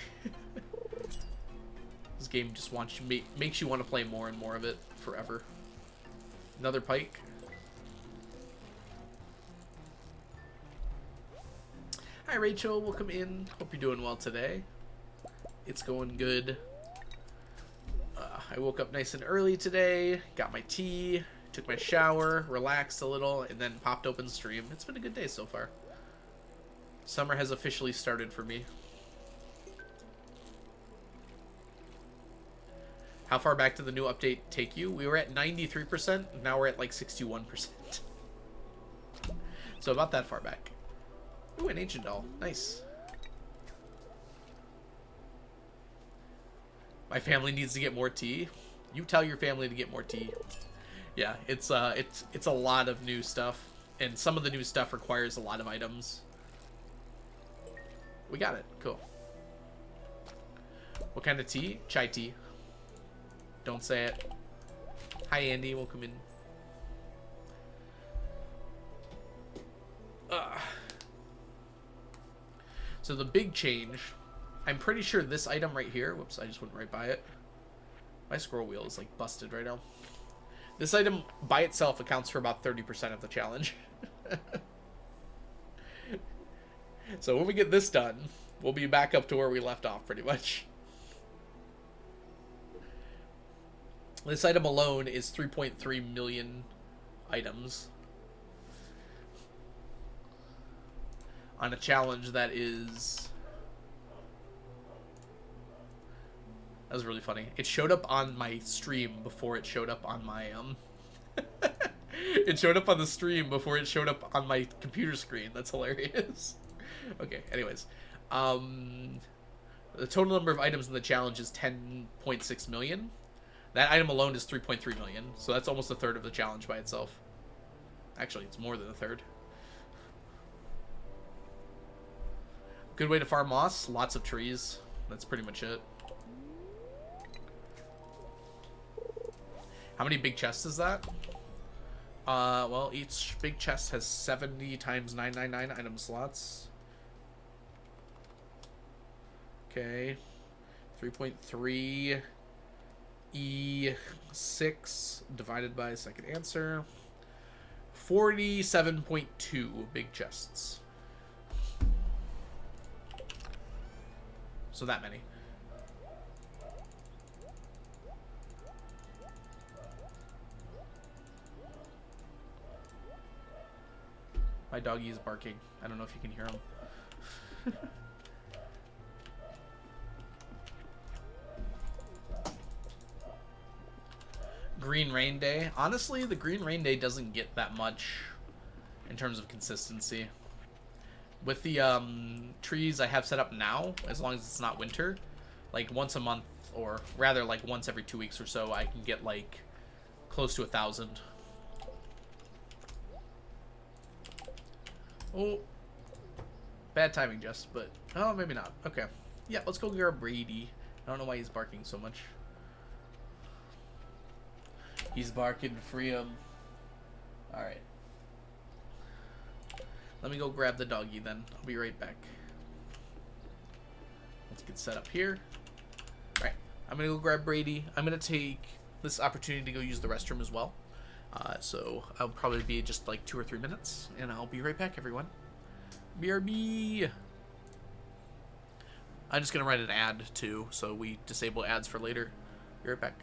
This game just wants you, makes you want to play more and more of it forever. Another pike. Hi Rachel, welcome in. Hope you're doing well today. It's going good. I woke up nice and early today, got my tea, took my shower, relaxed a little, and then popped open stream. It's been a good day so far. Summer has officially started for me. How far back did the new update take you? We were at 93%, now we're at like 61%. So about that far back. Ooh, an ancient doll. Nice. My family needs to get more tea. You tell your family to get more tea. Yeah, it's a lot of new stuff, and some of the new stuff requires a lot of items. We got it. Cool. What kind of tea? Chai tea. Don't say it. Hi, Andy. Welcome in. So the big change, I'm pretty sure this item right here, whoops, I just went right by it. My scroll wheel is like busted right now. This item by itself accounts for about 30% of the challenge. So when we get this done, we'll be back up to where we left off pretty much. This item alone is 3.3 million items. on a challenge that is... That was really funny. It showed up on my stream before it showed up on my, It showed up on the stream before it showed up on my computer screen. That's hilarious. Okay, anyways. The total number of items in the challenge is 10.6 million. That item alone is 3.3 million, so that's almost a third of the challenge by itself. Actually, it's more than a third. Good way to farm moss, lots of trees. That's pretty much it. How many big chests is that? Well, each big chest has 70 times 999 item slots. Okay. 3.3 E6 divided by second answer. 47.2 big chests. So that many. My doggy is barking. I don't know if you can hear him. Green Rain Day. Honestly, the Green Rain Day doesn't get that much in terms of consistency. With the trees I have set up now, as long as it's not winter, like once a month, or rather like once every 2 weeks or so, I can get like close to 1,000. Oh, bad timing, Jess, but oh, maybe not. Okay, yeah, let's go grab Brady. I don't know why he's barking so much. He's barking, free him. All right. Let me go grab the doggy then. I'll be right back. Let's get set up here. All right, I'm gonna go grab Brady. I'm gonna take this opportunity to go use the restroom as well. So I'll probably be just like 2 or 3 minutes, and I'll be right back, everyone. BRB. I'm just gonna write an ad too, so we disable ads for later. Be right back.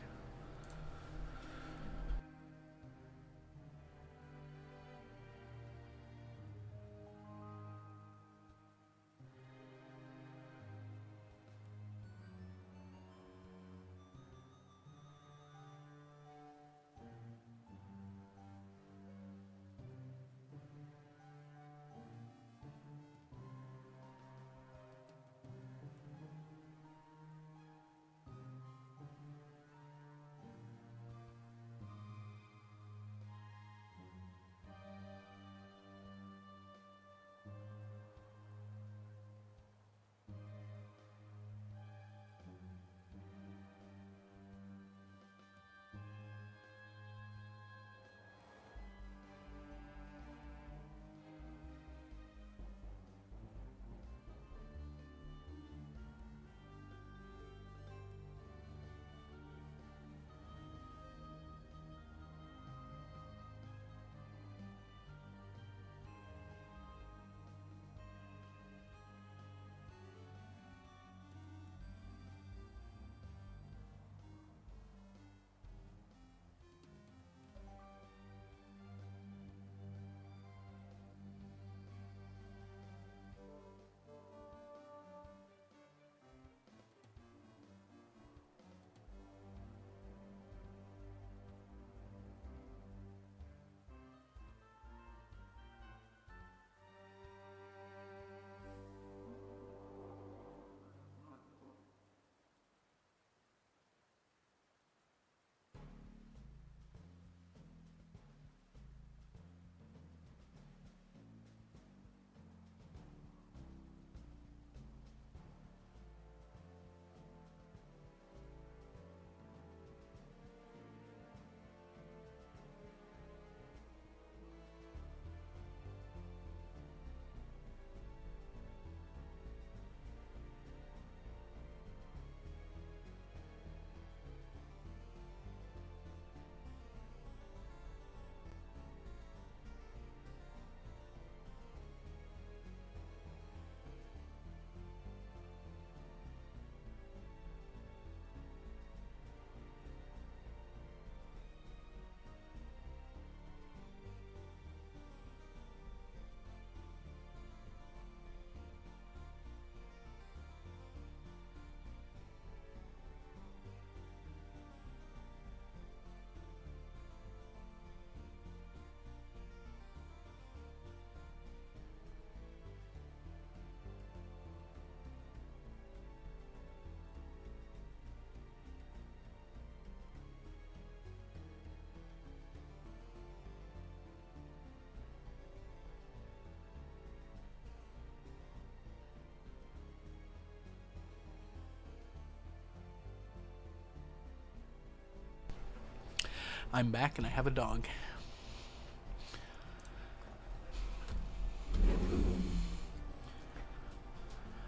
I'm back and I have a dog.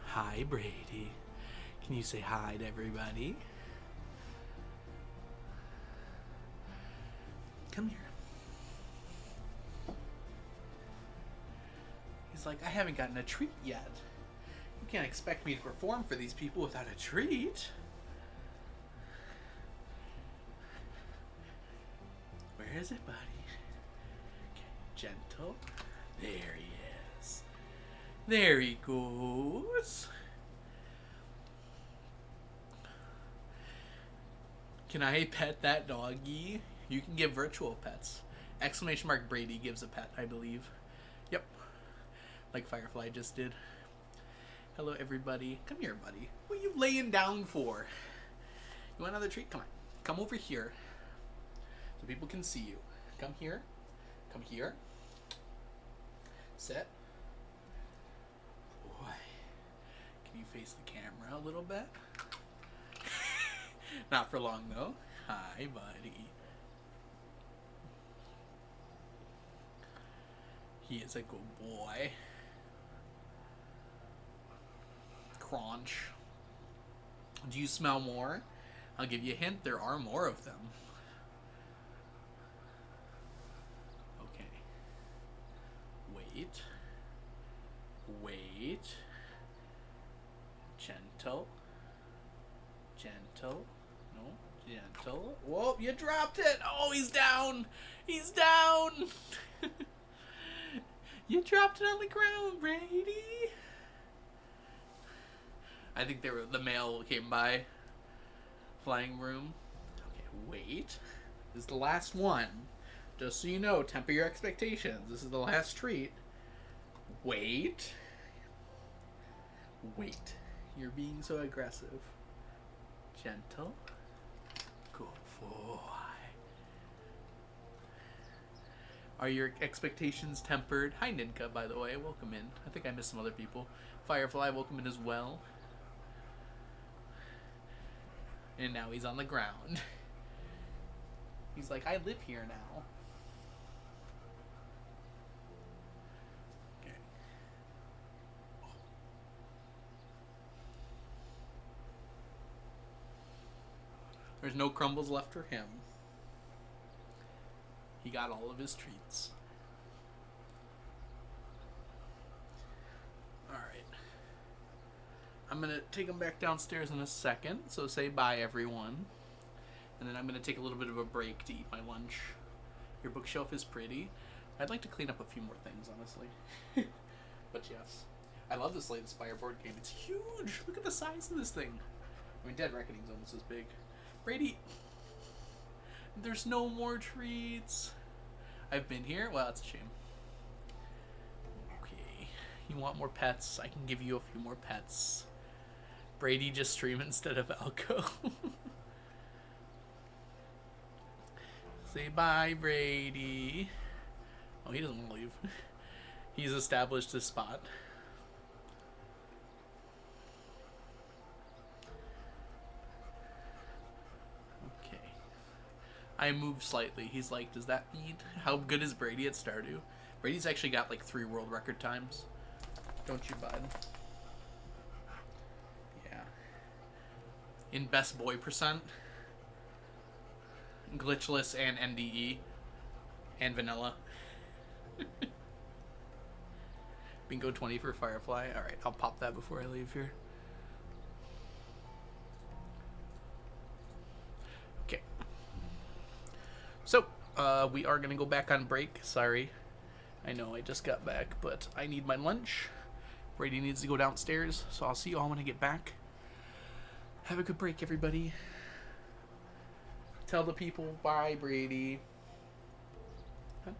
Hi, Brady. Can you say hi to everybody? Come here. He's like, I haven't gotten a treat yet. You can't expect me to perform for these people without a treat. Where is it, buddy? Okay, gentle. There he is. There he goes. Can I pet that doggy? You can give virtual pets. Exclamation mark Brady gives a pet, I believe. Yep. Like Firefly just did. Hello, everybody. Come here, buddy. What are you laying down for? You want another treat? Come on. Come over here so people can see you. Come here. Come here. Sit. Boy. Can you face the camera a little bit? Not for long, though. Hi, buddy. He is a good boy. Crunch. Do you smell more? I'll give you a hint. There are more of them. Okay. Wait. Wait. Gentle. Gentle. No. Gentle. Whoa, you dropped it. Oh, he's down. He's down. You dropped it on the ground, Brady. I think the mail came by. Flying room. Okay, wait. This is the last one. Just so you know, temper your expectations. This is the last treat. Wait. Wait. You're being so aggressive. Gentle. Good boy. Are your expectations tempered? Hi, Ninka, by the way. Welcome in. I think I missed some other people. Firefly, welcome in as well. And now he's on the ground. He's like, I live here now. Okay. There's no crumbles left for him. He got all of his treats. Alright. I'm going to take him back downstairs in a second, so say bye, everyone. And then I'm going to take a little bit of a break to eat my lunch. Your bookshelf is pretty. I'd like to clean up a few more things, honestly. But yes. I love this latest Fireboard game. It's huge! Look at the size of this thing. I mean, Dead Reckoning's almost as big. Brady! There's no more treats. I've been here? Well, that's a shame. Okay. You want more pets? I can give you a few more pets. Brady just stream instead of Alco. Say bye, Brady. Oh, he doesn't want to leave. He's established his spot. Okay. I moved slightly. He's like, does that mean? How good is Brady at Stardew? Brady's actually got like 3 world record times. Don't you, bud? Yeah. In best boy percent, glitchless and NDE, and vanilla. Bingo 20 for Firefly. Alright, I'll pop that before I leave here. Okay. So, we are going to go back on break. Sorry. I know I just got back, but I need my lunch. Brady needs to go downstairs, so I'll see you all when I get back. Have a good break, everybody. Tell the people bye, Brady. Huh?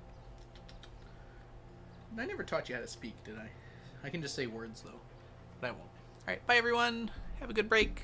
I never taught you how to speak, did I? I can just say words, though. But I won't. Alright, bye, everyone. Have a good break.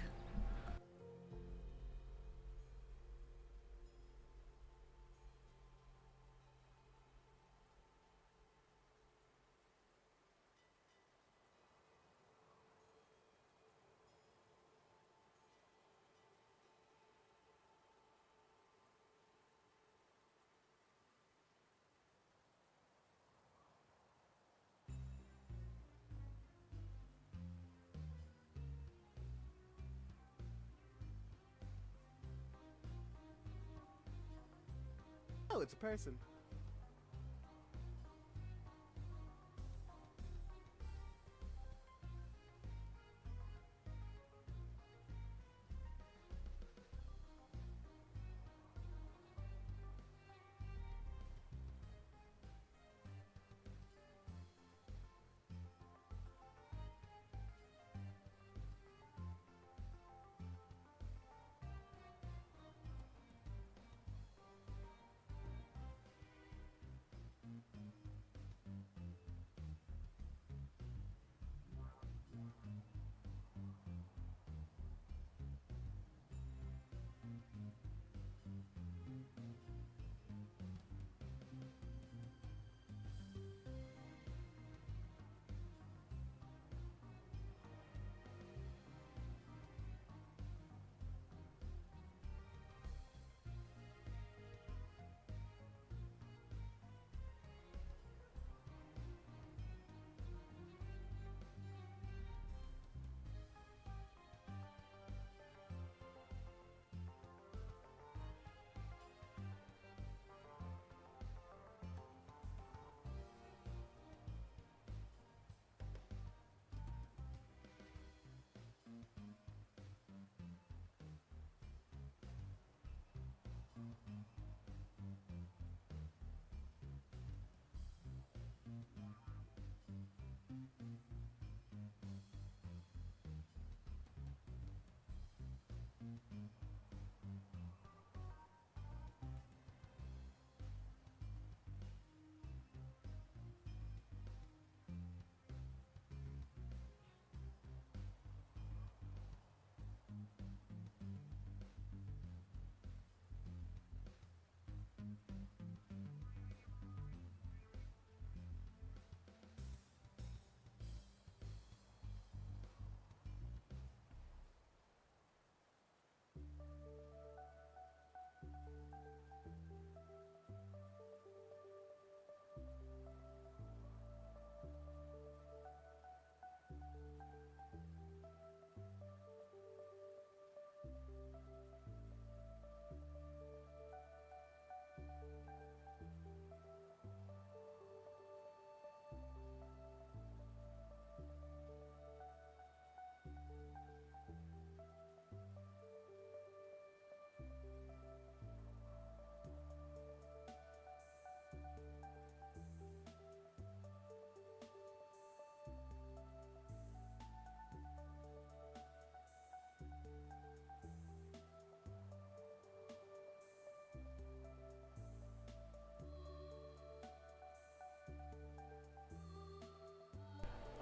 Oh, it's a person.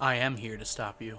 I am here to stop you.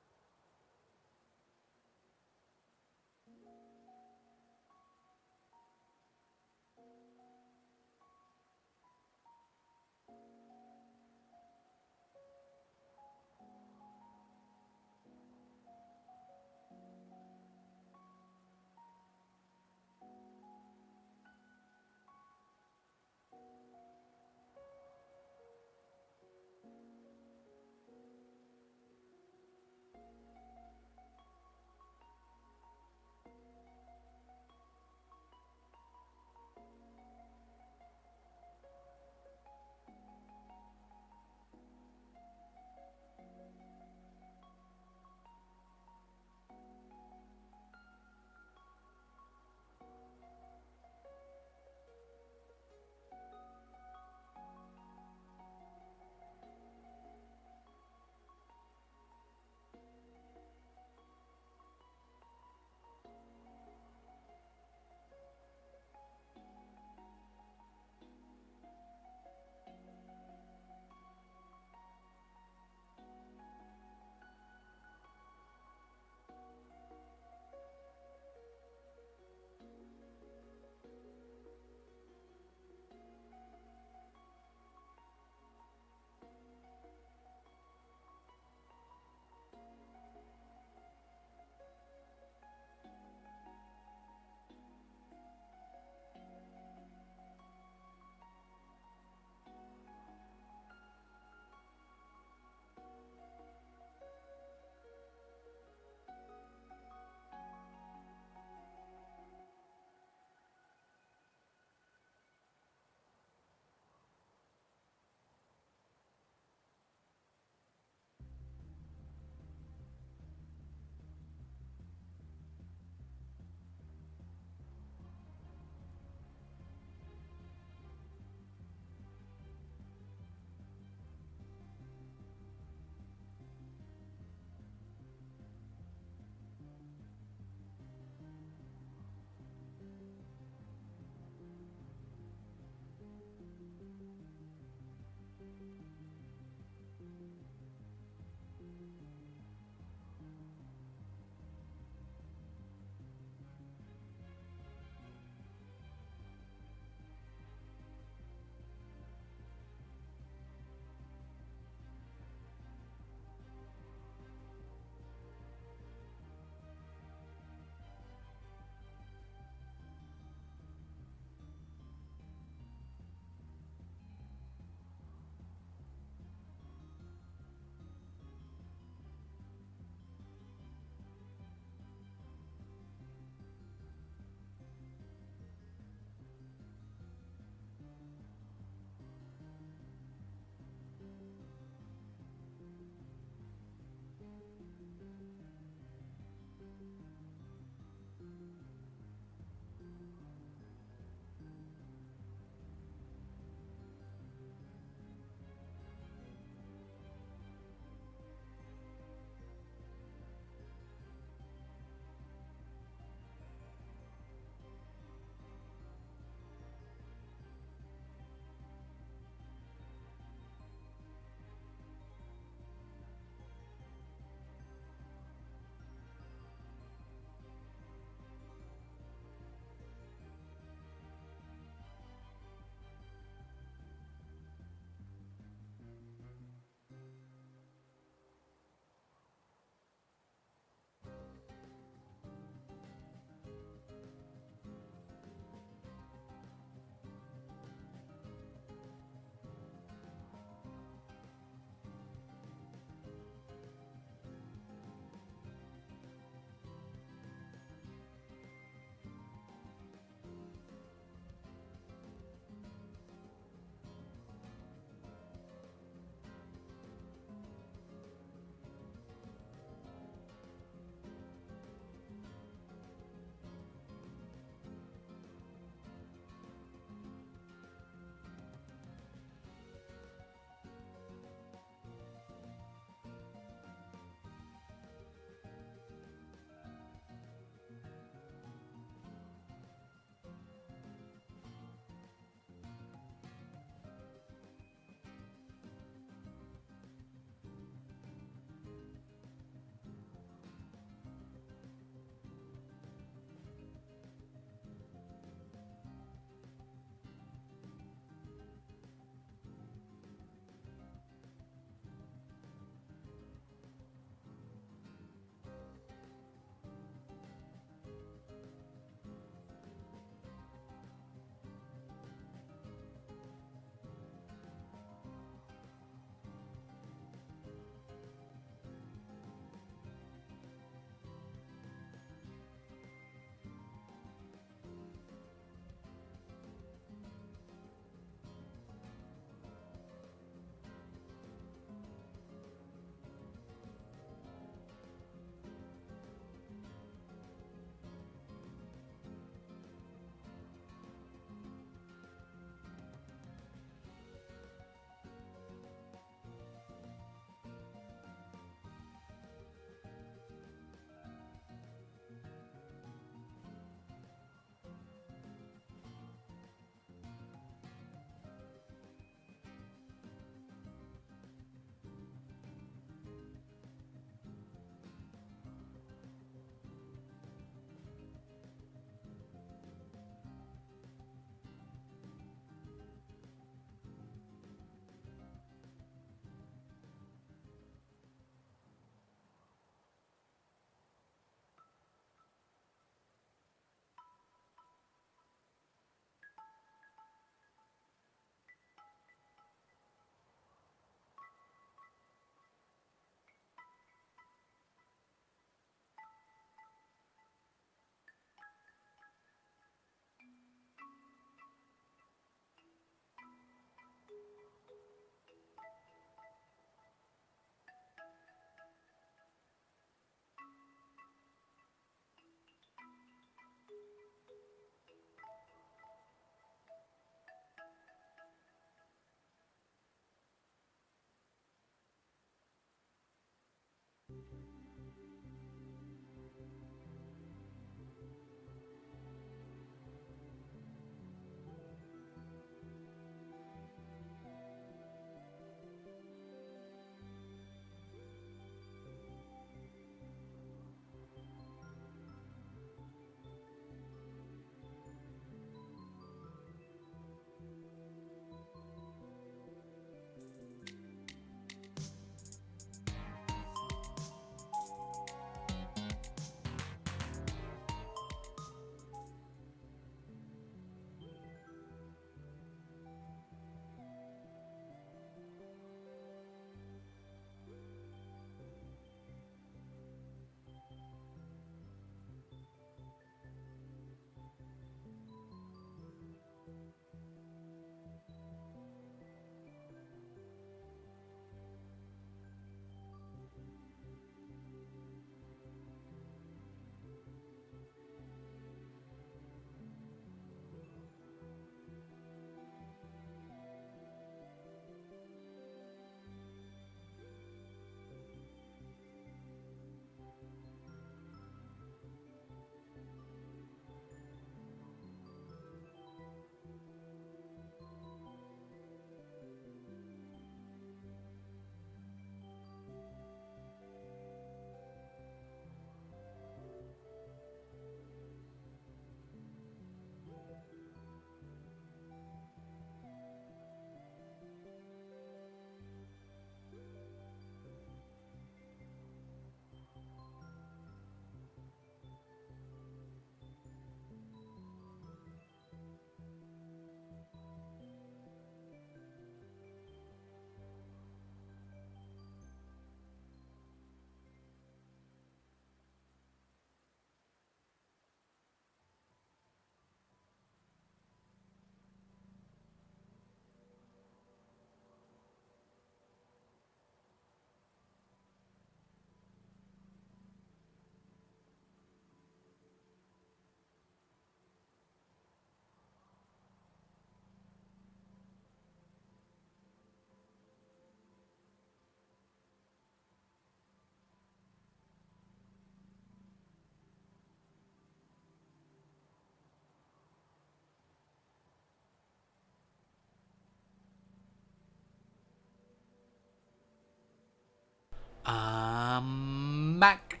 Back.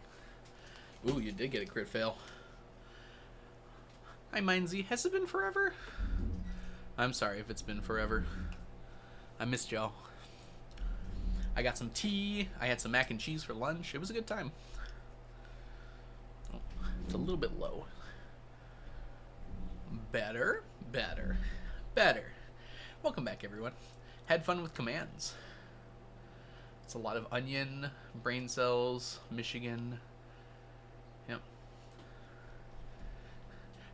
Ooh, you did get a crit fail. Hi, Mindsy. Has it been forever? I'm sorry if it's been forever. I missed y'all. I got some tea. I had some mac and cheese for lunch. It was a good time. Oh, it's a little bit low. Better, better, better. Welcome back, everyone. Had fun with commands. It's a lot of onion, brain cells, Michigan. Yep.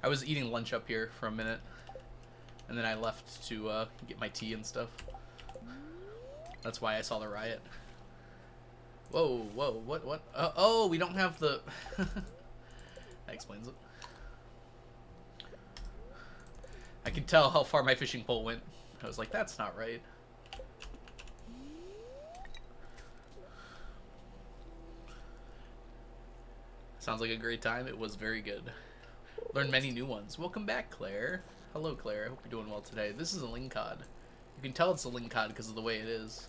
I was eating lunch up here for a minute, and then I left to get my tea and stuff. That's why I saw the riot. Whoa, whoa, what? Oh, we don't have the... That explains it. I could tell how far my fishing pole went. I was like, that's not right. Sounds like a great time. It was very good. Learned many new ones. Welcome back, Claire. Hello, Claire. I hope you're doing well today. This is a lingcod. You can tell it's a lingcod because of the way it is.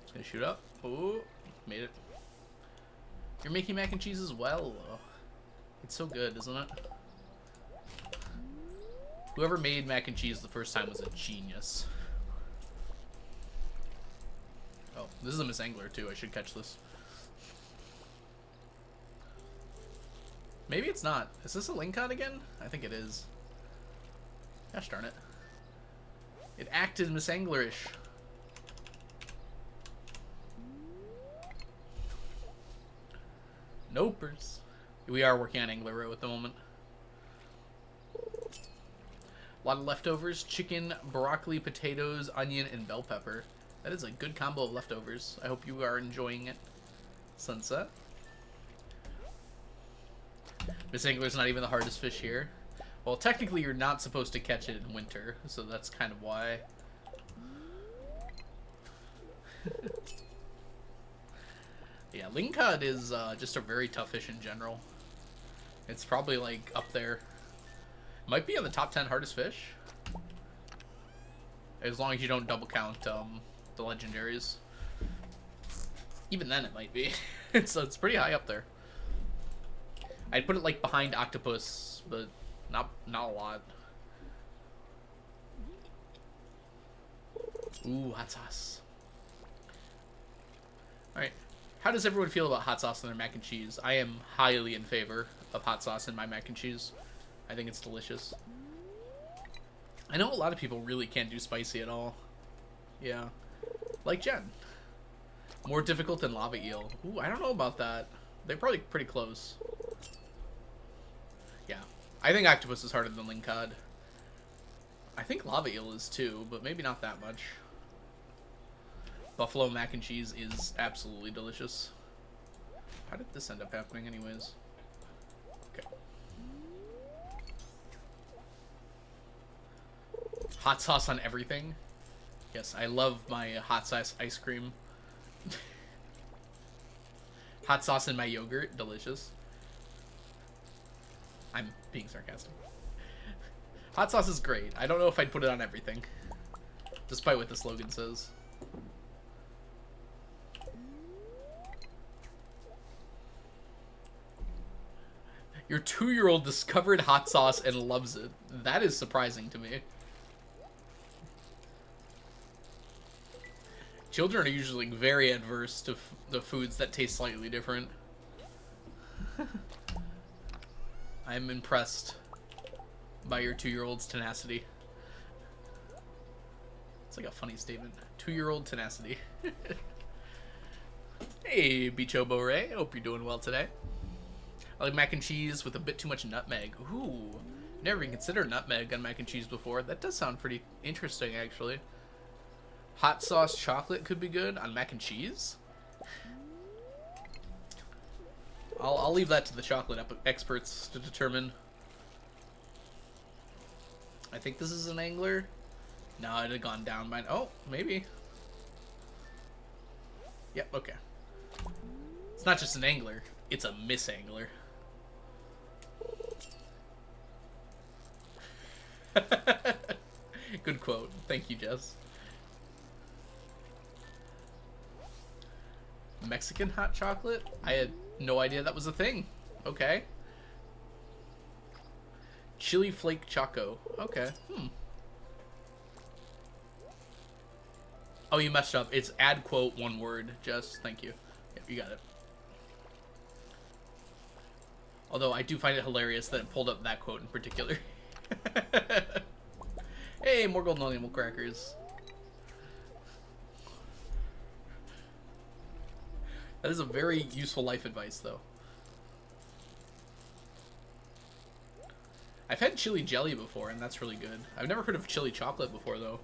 It's gonna shoot up. Oh, made it. You're making mac and cheese as well. It's so good, isn't it? Whoever made mac and cheese the first time was a genius. Oh, this is a Miss Angler too. I should catch this. Maybe it's not. Is this a lingcod again? I think it is. Gosh darn it. It acted Miss Anglerish. Nopers. We are working on Angler Row at the moment. A lot of leftovers. Chicken, broccoli, potatoes, onion, and bell pepper. That is a good combo of leftovers. I hope you are enjoying it. Sunset. Miss Angler's not even the hardest fish here. Well, technically you're not supposed to catch it in winter, so that's kind of why. Yeah, lingcod is just a very tough fish in general. It's probably like up there. Might be on the top 10 hardest fish. As long as you don't double count the legendaries. Even then it might be. it's pretty high up there. I'd put it like behind octopus, but not a lot. Ooh, hot sauce. Alright. How does everyone feel about hot sauce in their mac and cheese? I am highly in favor of hot sauce in my mac and cheese. I think it's delicious. I know a lot of people really can't do spicy at all. Yeah. Like Jen. More difficult than lava eel. Ooh, I don't know about that. They're probably pretty close. Yeah. I think octopus is harder than lingcod. I think lava eel is too, but maybe not that much. Buffalo mac and cheese is absolutely delicious. How did this end up happening anyways? Okay. Hot sauce on everything. Yes, I love my hot sauce ice cream. Hot sauce in my yogurt. Delicious. I'm being sarcastic. Hot sauce is great. I don't know if I'd put it on everything. Despite what the slogan says. Your 2-year-old discovered hot sauce and loves it. That is surprising to me. Children are usually very adverse to the foods that taste slightly different. I'm impressed by your 2-year-old's tenacity. It's like a funny statement. 2-year-old tenacity. Hey, Bichobo Ray. Hope you're doing well today. I like mac and cheese with a bit too much nutmeg. Ooh, never even considered nutmeg on mac and cheese before. That does sound pretty interesting, actually. Hot sauce chocolate could be good on mac and cheese. I'll leave that to the chocolate experts to determine. I think this is an angler. No, it had gone down by... Oh, maybe. Yep, okay. It's not just an angler. It's a Miss Angler. Good quote. Thank you, Jess. Mexican hot chocolate? I had no idea that was a thing. Okay. Chili flake choco. Okay. Oh, you messed up. It's add quote one word. Jess, thank you. Yep, you got it. Although I do find it hilarious that it pulled up that quote in particular. Hey, more golden animal crackers. That is a very useful life advice, though. I've had chili jelly before, and that's really good. I've never heard of chili chocolate before, though.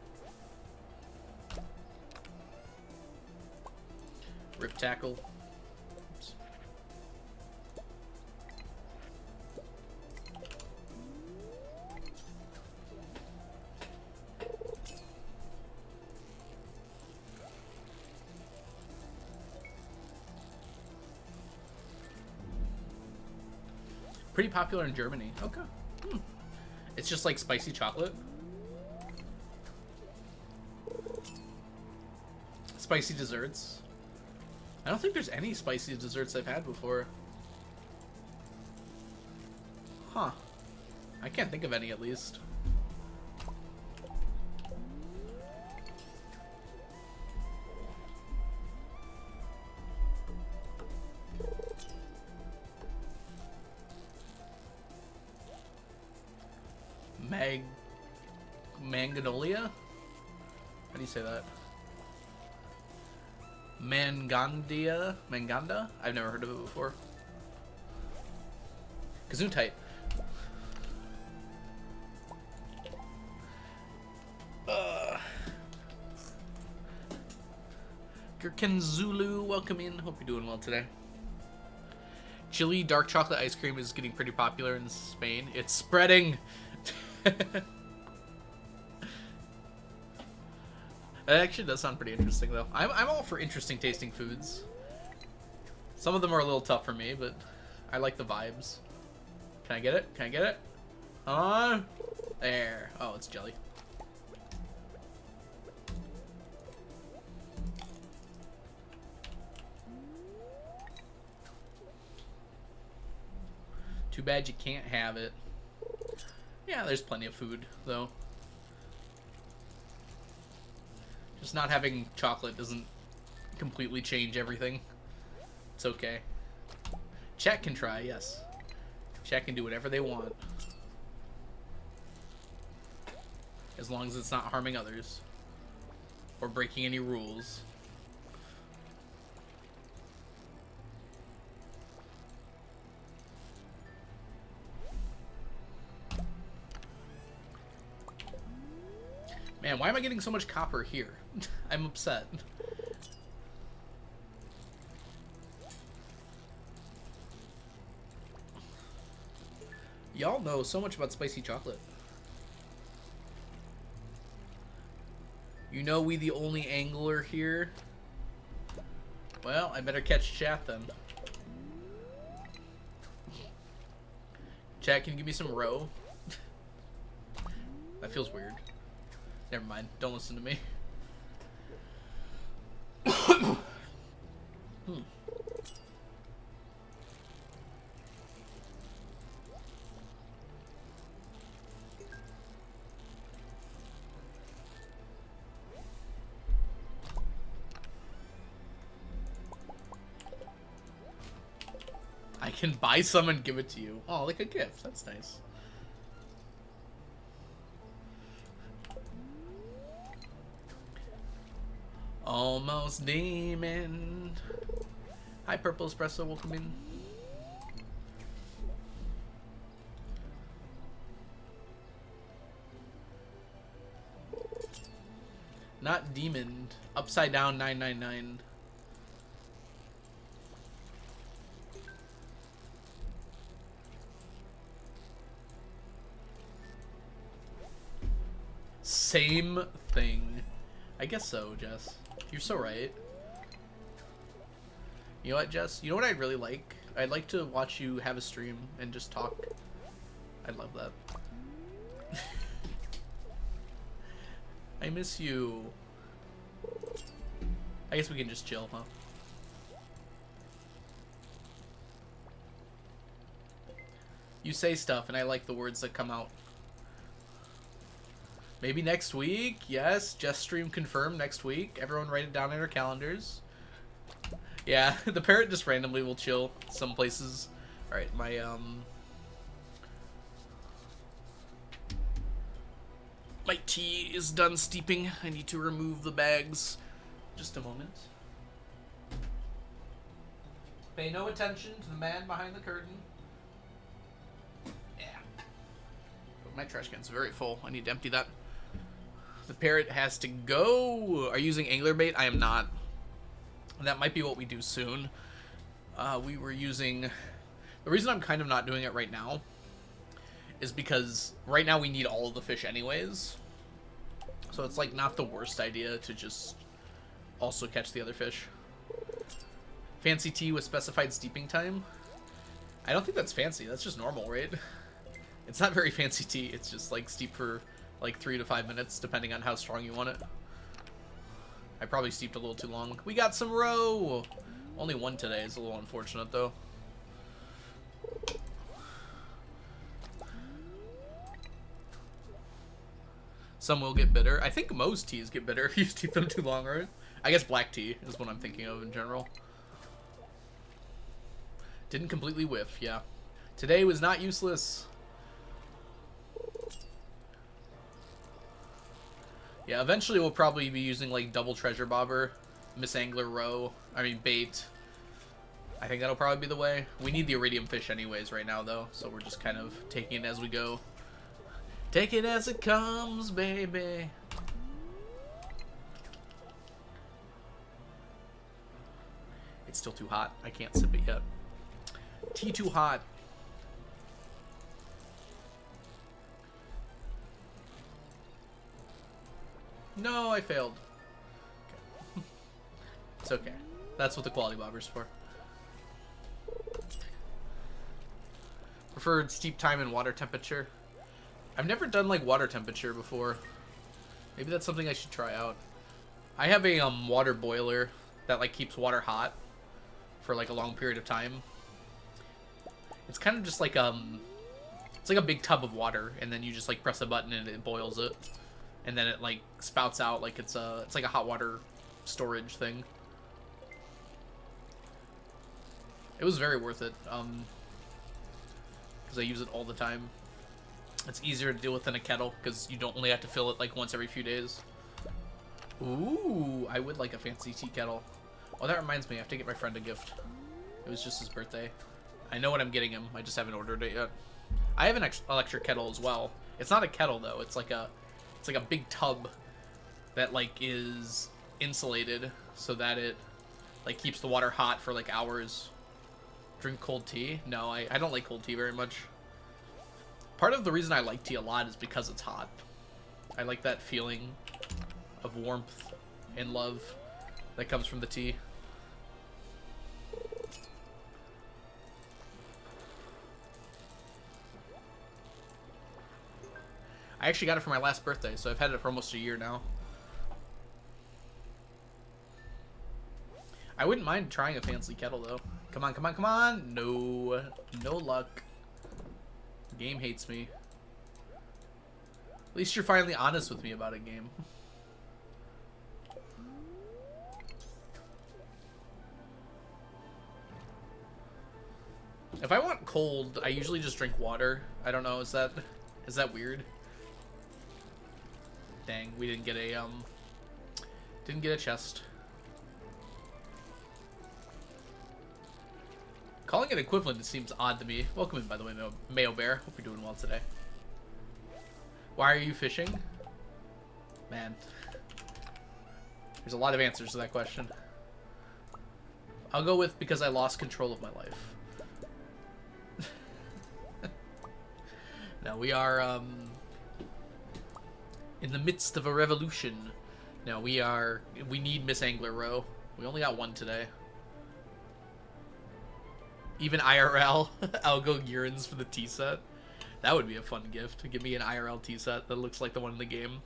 Rip tackle. Oops. Pretty popular in Germany. Okay. It's just like spicy chocolate. Spicy desserts. I don't think there's any spicy desserts I've had before. Huh. I can't think of any, at least. Magnolia? How do you say that? Manganda? I've never heard of it before. Gesundheit. Gherkin Zulu, welcome in. Hope you're doing well today. Chili dark chocolate ice cream is getting pretty popular in Spain. It's spreading! That actually does sound pretty interesting, though. I'm all for interesting tasting foods. Some of them are a little tough for me, but I like the vibes. Can I get it? Can I get it? There. Oh, it's jelly. Too bad you can't have it. Yeah, there's plenty of food, though. Just not having chocolate doesn't completely change everything. It's okay. Chat can try, yes. Chat can do whatever they want. As long as it's not harming others. Or breaking any rules. Man, why am I getting so much copper here? I'm upset. Y'all know so much about spicy chocolate. You know we the only angler here? Well, I better catch chat then. Chat, can you give me some roe? That feels weird. Never mind. Don't listen to me. I can buy some and give it to you. Oh, like a gift. That's nice. Almost demon. Hi, Purple Espresso. Welcome in. Not demon. Upside down 999. Same thing. I guess so, Jess. You're so right. You know what, Jess? You know what I'd really like? I'd like to watch you have a stream and just talk. I love that. I miss you. I guess we can just chill, huh? You say stuff, and I like the words that come out. Maybe next week? Yes, Just Stream confirmed next week. Everyone write it down in our calendars. Yeah, the parrot just randomly will chill some places. Alright, my tea is done steeping. I need to remove the bags. Just a moment. Pay no attention to the man behind the curtain. Yeah. But my trash can's very full. I need to empty that. The parrot has to go. Are you using angler bait? I am not. That might be what we do soon. We were using... The reason I'm kind of not doing it right now is because right now we need all of the fish anyways. So it's like not the worst idea to just also catch the other fish. Fancy tea with specified steeping time? I don't think that's fancy. That's just normal, right? It's not very fancy tea. It's just like steep for like 3 to 5 minutes depending on how strong you want it. I probably steeped a little too long. We got some roe! Only one today is a little unfortunate though. Some will get bitter. I think most teas get bitter if you steep them too long, right? I guess black tea is what I'm thinking of in general. Didn't completely whiff, yeah. Today was not useless. Yeah, eventually we'll probably be using like double treasure bobber, Miss Angler roe, bait. I think that'll probably be the way. We need the iridium fish anyways right now though, so we're just kind of taking it as we go. Take it as it comes, baby. It's still too hot. I can't sip it yet. Tea too hot. No, I failed. Okay. It's okay. That's what the quality bobber's for. Preferred steep time and water temperature. I've never done like water temperature before. Maybe that's something I should try out. I have a water boiler that like keeps water hot for like a long period of time. It's kind of just like it's like a big tub of water, and then you just like press a button and it boils it, and then it like spouts out like it's like a hot water storage thing. It was very worth it because I use it all the time. It's easier to deal with than a kettle because you don't only have to fill it like once every few days. Ooh, I would like a fancy tea kettle. Oh, that reminds me, I have to get my friend a gift. It was just his birthday. I know what I'm getting him. I just haven't ordered it yet. I have an electric kettle as well. It's not a kettle though. It's like a big tub that like is insulated so that it like keeps the water hot for like hours. Drink cold tea? No, I don't like cold tea very much. Part of the reason I like tea a lot is because it's hot. I like that feeling of warmth and love that comes from the tea. I actually got it for my last birthday, so I've had it for almost a year now. I wouldn't mind trying a fancy kettle, though. Come on, come on, come on! No. No luck. The game hates me. At least you're finally honest with me about a game. If I want cold, I usually just drink water. I don't know, is that weird? Dang, we didn't get a chest. Calling it equivalent, it seems odd to me. Welcome in, by the way, Mayo Bear. Hope you're doing well today. Why are you fishing? Man. There's a lot of answers to that question. I'll go with because I lost control of my life. No, we are, in the midst of a revolution. No, we need Miss Angler roe. We only got one today. Even IRL, I'll go urines for the tea set. That would be a fun gift. Give me an IRL tea set that looks like the one in the game.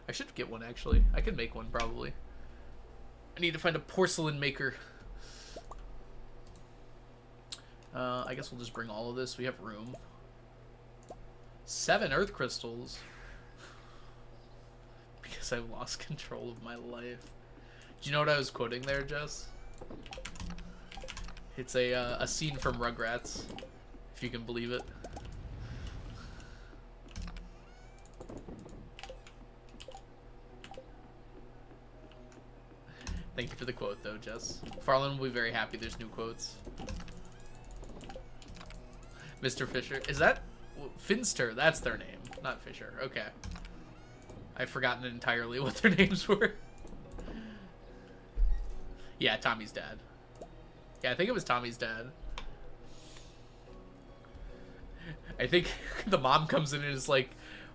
I should get one, actually. I could make one, probably. I need to find a porcelain maker. I guess we'll just bring all of this. We have room. 7 earth crystals. Because I've lost control of my life. Do you know what I was quoting there, Jess? It's a scene from Rugrats, if you can believe it. Thank you for the quote, though, Jess. Farland will be very happy there's new quotes. Mr. Fisher. Is that... Finster, that's their name, not Fisher. Okay. I've forgotten entirely what their names were. Yeah, Tommy's dad. Yeah, I think it was Tommy's dad. I think the mom comes in and is like,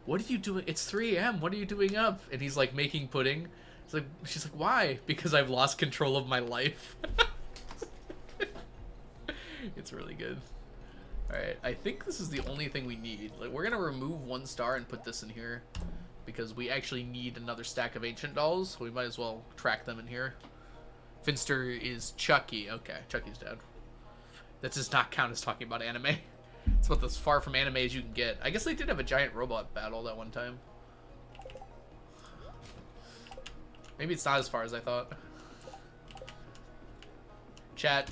what are you doing? It's 3 a.m. What are you doing up? And he's like making pudding. She's like, why? Because I've lost control of my life. It's really good. Alright, I think this is the only thing we need. Like, we're gonna remove 1 star and put this in here. Because we actually need another stack of ancient dolls. So we might as well track them in here. Finster is Chucky. Okay, Chucky's dead. That does not count as talking about anime. It's about as far from anime as you can get. I guess they did have a giant robot battle that one time. Maybe it's not as far as I thought. Chat,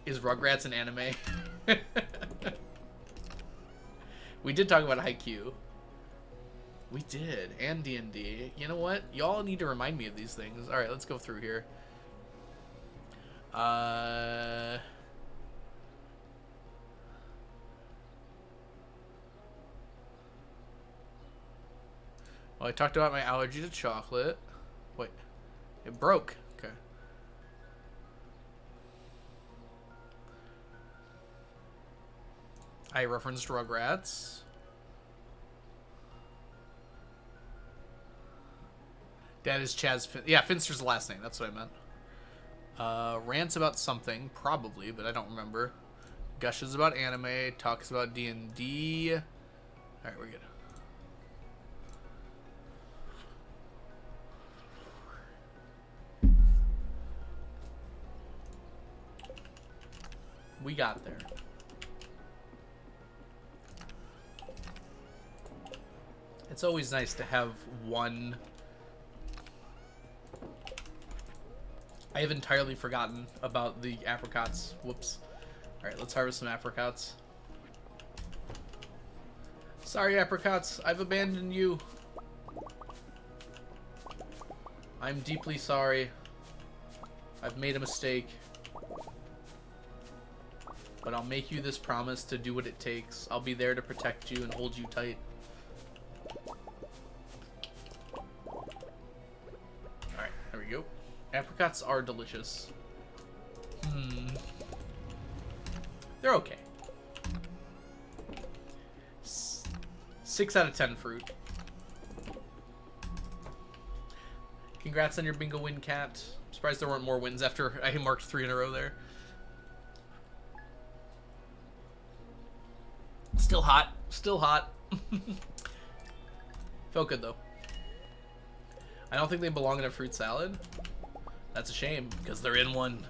is Rugrats an anime? We did talk about Haikyuu. We did, and D&D. You know what? Y'all need to remind me of these things. Alright, let's go through here. Well, I talked about my allergy to chocolate. Wait, it broke. Okay. I referenced Rugrats. Dad is Chaz yeah, Finster's the last name. That's what I meant. Rants about something, probably, but I don't remember. Gushes about anime. Talks about D&D. All right, we're good. We got there. It's always nice to have one. I have entirely forgotten about the apricots. Whoops. Alright, let's harvest some apricots. Sorry, apricots. I've abandoned you. I'm deeply sorry. I've made a mistake. But I'll make you this promise to do what it takes. I'll be there to protect you and hold you tight. Alright, there we go. Apricots are delicious. They're okay. 6 out of 10 fruit. Congrats on your bingo win, Cat. I'm surprised there weren't more wins after I marked 3 in a row there. Still hot. Still hot. Felt good, though. I don't think they belong in a fruit salad. That's a shame, because they're in one.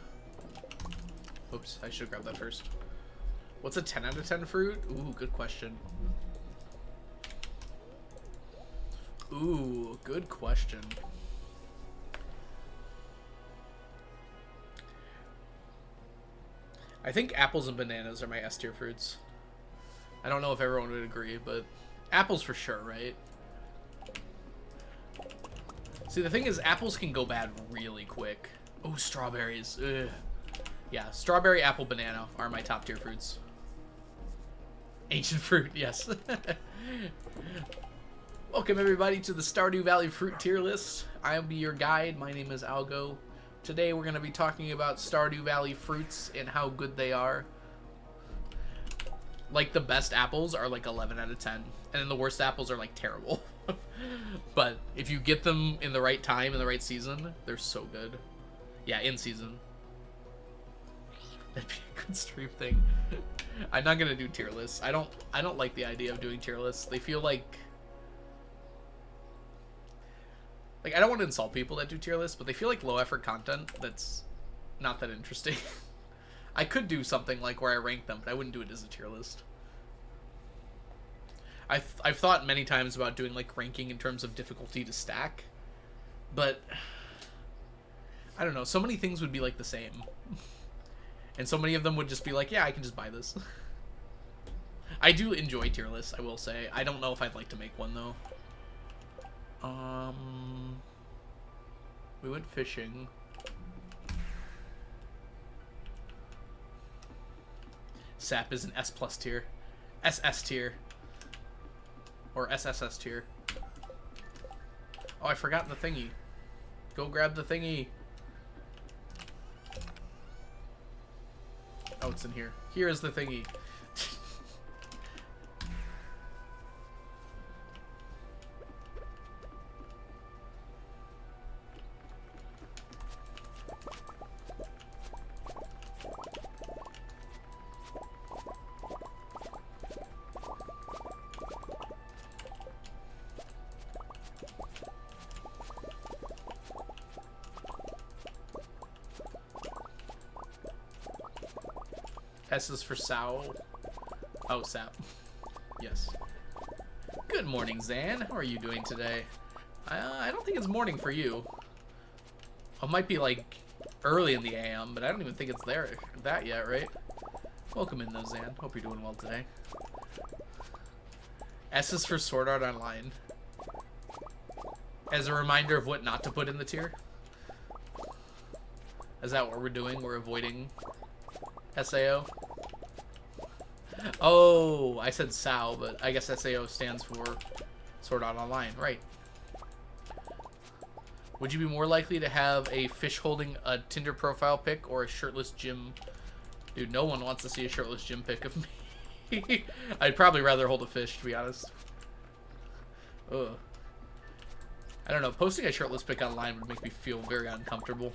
Oops, I should have grabbed that first. What's a 10 out of 10 fruit? Ooh, good question. Ooh, good question. I think apples and bananas are my S tier fruits. I don't know if everyone would agree, but apples for sure, right? See, the thing is, apples can go bad really quick. Oh, strawberries. Ugh. Yeah, strawberry, apple, banana are my top tier fruits. Ancient fruit, yes. Welcome, everybody, to the Stardew Valley fruit tier list. I'll be your guide. My name is Algo. Today, we're going to be talking about Stardew Valley fruits and how good they are. Like, the best apples are like 11 out of 10, and then the worst apples are like terrible. But if you get them in the right time, in the right season, they're so good. Yeah, in season. That'd be a good stream thing. I'm not gonna do tier lists. I don't like the idea of doing tier lists. They feel like Like, I don't want to insult people that do tier lists, but they feel like low effort content that's not that interesting. I could do something like where I rank them, but I wouldn't do it as a tier list. I've thought many times about doing like ranking in terms of difficulty to stack, but I don't know. So many things would be like the same, and so many of them would just be like, yeah, I can just buy this. I do enjoy tier lists, I will say. I don't know if I'd like to make one though. We went fishing. Sap is an S+ tier. SS tier. Or SSS tier. Oh, I forgot the thingy. Go grab the thingy. Oh, it's in here. Here is the thingy. S is for Sow. Oh, Sap. Yes. Good morning, Zan. How are you doing today? I don't think it's morning for you. It might be like early in the AM, but I don't even think it's that yet, right? Welcome in though, Zan. Hope you're doing well today. S is for Sword Art Online. As a reminder of what not to put in the tier. Is that what we're doing? We're avoiding SAO? Oh, I said SAO, but I guess SAO stands for Sword Art Online, right? Would you be more likely to have a fish holding a Tinder profile pic or a shirtless gym? Dude, no one wants to see a shirtless gym pic of me. I'd probably rather hold a fish, to be honest. Ugh. I don't know, posting a shirtless pic online would make me feel very uncomfortable.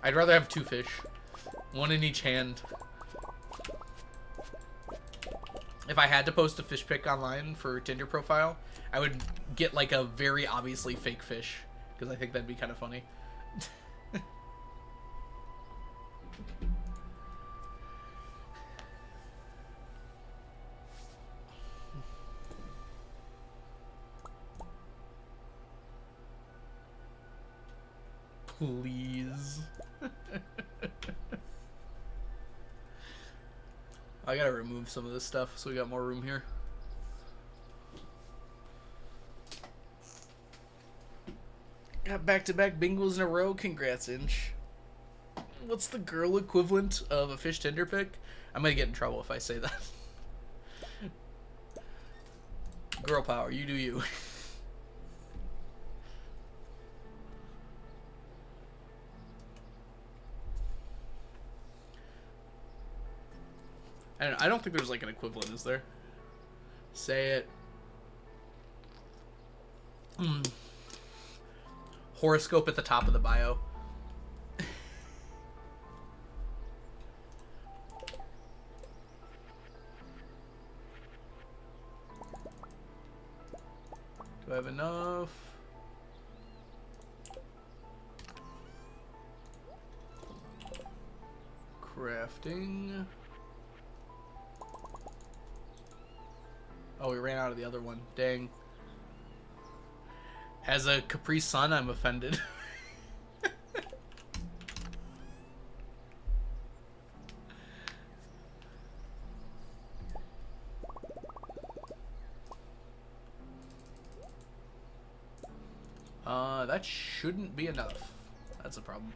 I'd rather have two fish. One in each hand. If I had to post a fish pic online for Tinder profile, I would get like a very obviously fake fish, because I think that'd be kind of funny. Please. I gotta remove some of this stuff so we got more room here. Got back-to-back bingos in a row. Congrats, Inch. What's the girl equivalent of a fish Tinder pic? I'm gonna get in trouble if I say that. Girl power, you do you. I don't think there's like an equivalent, is there? Say it. Horoscope at the top of the bio. Do I have enough? Crafting. Oh, we ran out of the other one. Dang. As a Capri Sun, I'm offended. That shouldn't be enough. That's a problem.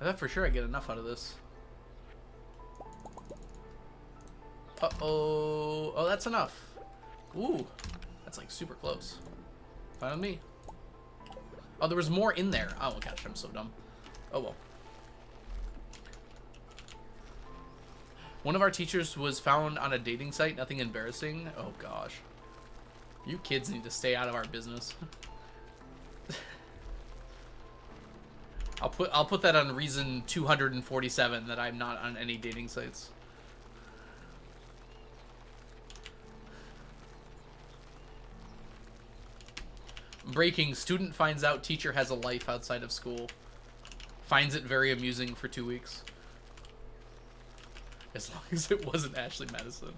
I thought for sure I'd get enough out of this. Uh-oh. Oh, that's enough. Ooh. That's like super close. Fine with me. Oh, there was more in there. Oh, gosh, I'm so dumb. Oh, well. One of our teachers was found on a dating site. Nothing embarrassing. Oh, gosh. You kids need to stay out of our business. I'll put that on reason 247 that I'm not on any dating sites. Breaking, student finds out teacher has a life outside of school. Finds it very amusing for 2 weeks. As long as it wasn't Ashley Madison.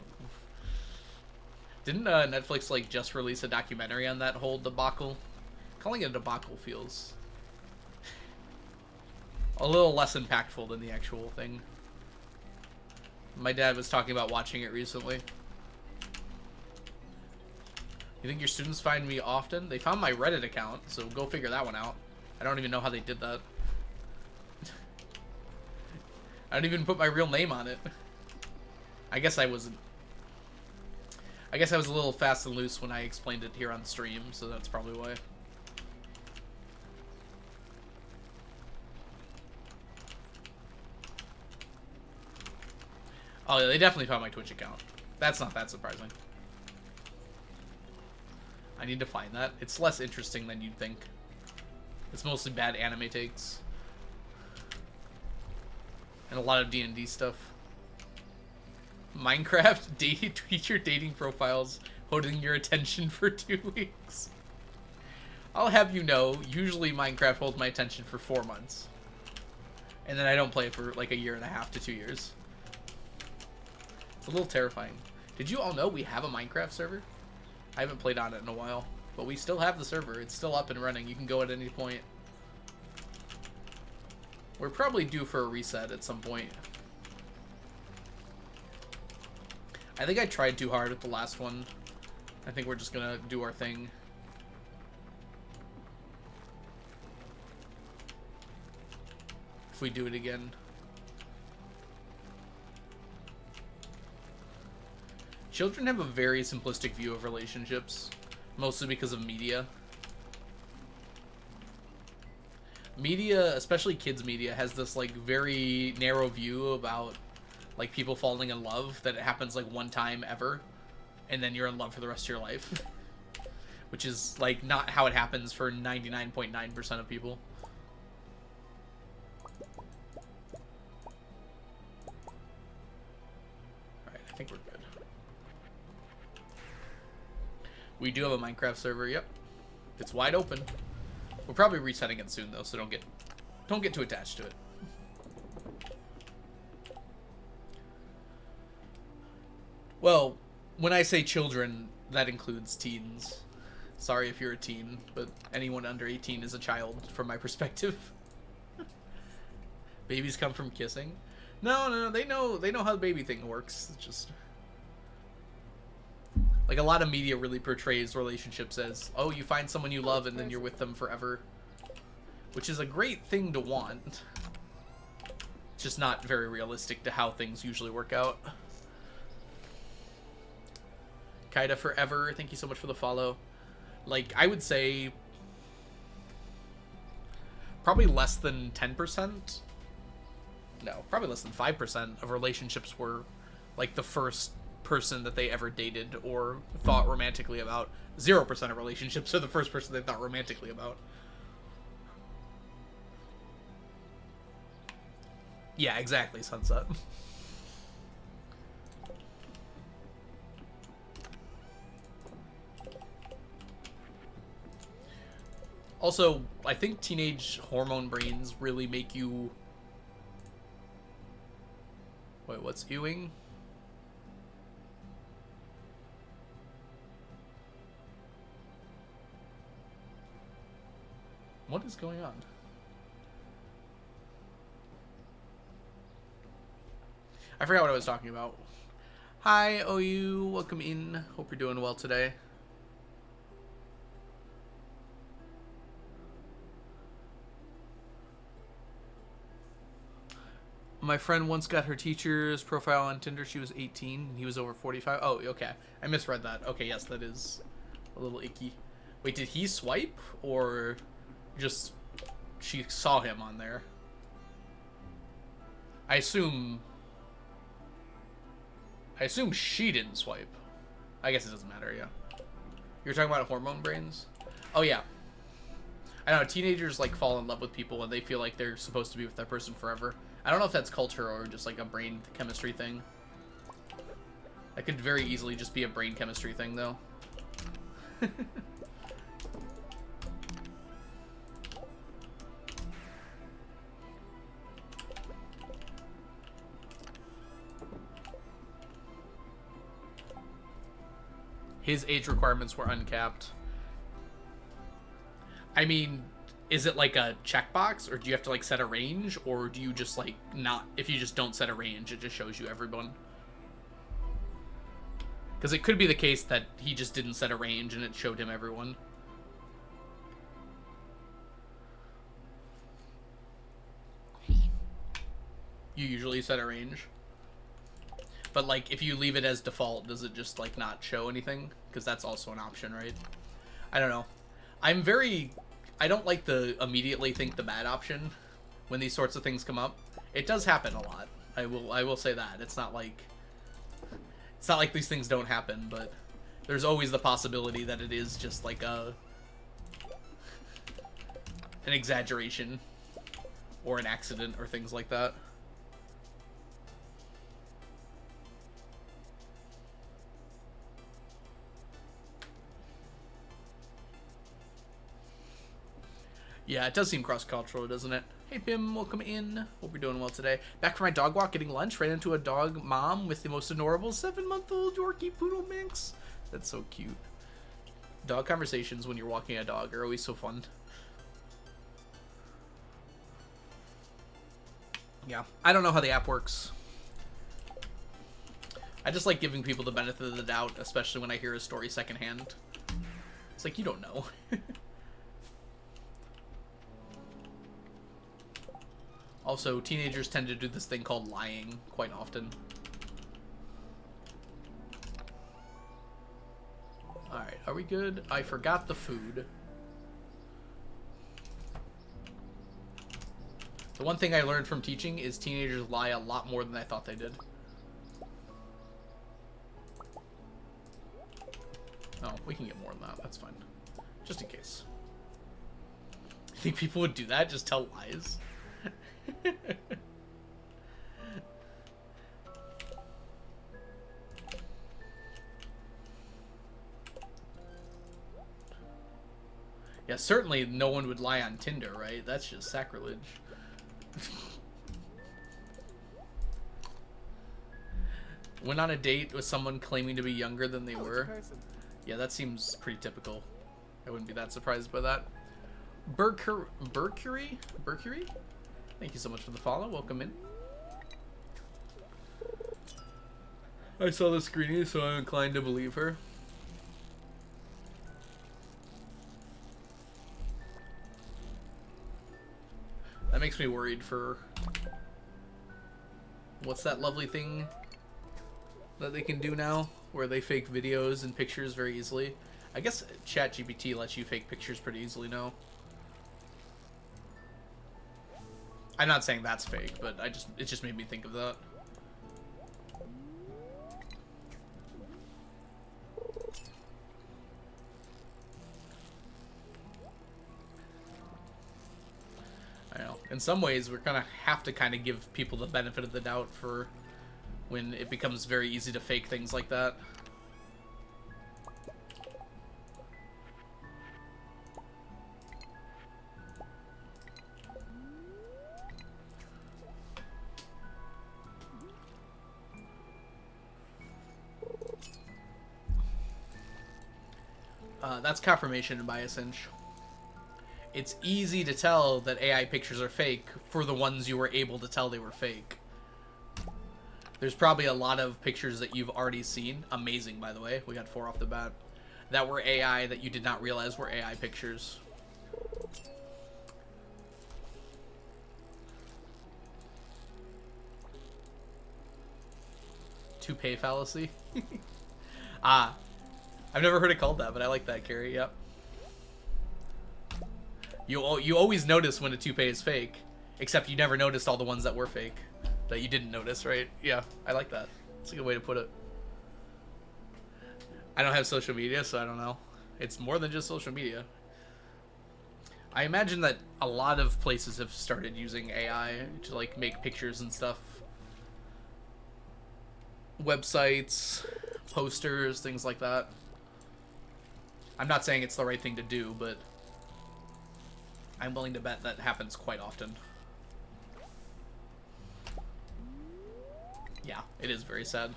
Didn't Netflix like just release a documentary on that whole debacle? Calling it a debacle feels a little less impactful than the actual thing. My dad was talking about watching it recently. You think your students find me often? They found my Reddit account, so go figure that one out. I don't even know how they did that. I don't even put my real name on it. I guess I was a little fast and loose when I explained it here on stream, so that's probably why. Oh, yeah, they definitely found my Twitch account. That's not that surprising. I need to find that. It's less interesting than you'd think. It's mostly bad anime takes. And a lot of D&D stuff. Minecraft teacher dating profiles holding your attention for 2 weeks. I'll have you know, usually Minecraft holds my attention for 4 months. And then I don't play it for like a year and a half to 2 years. It's a little terrifying. Did you all know we have a Minecraft server? I haven't played on it in a while, but we still have the server. It's still up and running. You can go at any point. We're probably due for a reset at some point. I think I tried too hard with the last one. I think we're just gonna do our thing. If we do it again. Children have a very simplistic view of relationships, mostly because of media. Media, especially kids media, has this like very narrow view about like people falling in love, that it happens like one time ever and then you're in love for the rest of your life. Which is like not how it happens for 99.9% of people. Alright, I think we're good. We do have a Minecraft server, yep. It's wide open. We're probably resetting it soon though, so don't get too attached to it. Well, when I say children, that includes teens. Sorry if you're a teen, but anyone under 18 is a child from my perspective. Babies come from kissing. No, they know how the baby thing works. It's just like a lot of media really portrays relationships as, oh, you find someone you love and then you're with them forever. Which is a great thing to want. It's just not very realistic to how things usually work out. Kaida Forever, thank you so much for the follow. Like, I would say probably less than 10%. No, probably less than 5% of relationships were like the first person that they ever dated or thought romantically about. 0% of relationships are the first person they thought romantically about. Yeah, exactly, Sunset. Also, I think teenage hormone brains really make you... Wait, what's ewing? What is going on? I forgot what I was talking about. Hi, OU. Welcome in. Hope you're doing well today. My friend once got her teacher's profile on Tinder. She was 18 and he was over 45. Oh, okay. I misread that. Okay, yes, that is a little icky. Wait, did he swipe or just she saw him on there? I assume she didn't swipe. I guess it doesn't matter, yeah. You're talking about hormone brains? Oh, yeah. I know, teenagers, like, fall in love with people and they feel like they're supposed to be with that person forever. I don't know if that's culture or just, like, a brain chemistry thing. That could very easily just be a brain chemistry thing, though. His age requirements were uncapped. I mean, is it like a checkbox, or do you have to like set a range, or do you just like not? If you just don't set a range, it just shows you everyone. Because it could be the case that he just didn't set a range and it showed him everyone. You usually set a range. But like, if you leave it as default, does it just like not show anything? Because that's also an option, right? I don't know. I don't like the immediately think the bad option when these sorts of things come up. It does happen a lot. I will say that. It's not like these things don't happen, but there's always the possibility that it is just like an exaggeration or an accident or things like that. Yeah, it does seem cross-cultural, doesn't it? Hey, Pim, welcome in. Hope you're doing well today. Back from my dog walk, getting lunch, ran into a dog mom with the most adorable 7-month-old Yorkie poodle mix. That's so cute. Dog conversations when you're walking a dog are always so fun. Yeah, I don't know how the app works. I just like giving people the benefit of the doubt, especially when I hear a story secondhand. It's like, you don't know. Also, teenagers tend to do this thing called lying quite often. Alright, are we good? I forgot the food. The one thing I learned from teaching is teenagers lie a lot more than I thought they did. Oh, we can get more than that. That's fine. Just in case. I think people would do that? Just tell lies? Yeah, certainly no one would lie on Tinder, right? That's just sacrilege. Went on a date with someone claiming to be younger than they were. Yeah, that seems pretty typical. I wouldn't be that surprised by that. Mercury? Thank you so much for the follow. Welcome in. I saw the screening, so I'm inclined to believe her. That makes me worried for... What's that lovely thing that they can do now? Where they fake videos and pictures very easily. I guess ChatGPT lets you fake pictures pretty easily now. I'm not saying that's fake, but it just made me think of that. I know. In some ways, we're gonna have to kind of give people the benefit of the doubt for when it becomes very easy to fake things like that. That's confirmation bias, Inch. It's easy to tell that AI pictures are fake for the ones you were able to tell they were fake. There's probably a lot of pictures that you've already seen. Amazing, by the way. We got 4 off the bat. That were AI that you did not realize were AI pictures. Toupee fallacy? Ah. I've never heard it called that, but I like that, Carrie. Yep. You always notice when a toupee is fake, except you never noticed all the ones that were fake that you didn't notice, right? Yeah, I like that. It's a good way to put it. I don't have social media, so I don't know. It's more than just social media. I imagine that a lot of places have started using AI to like make pictures and stuff. Websites, posters, things like that. I'm not saying it's the right thing to do, but I'm willing to bet that happens quite often. Yeah, it is very sad.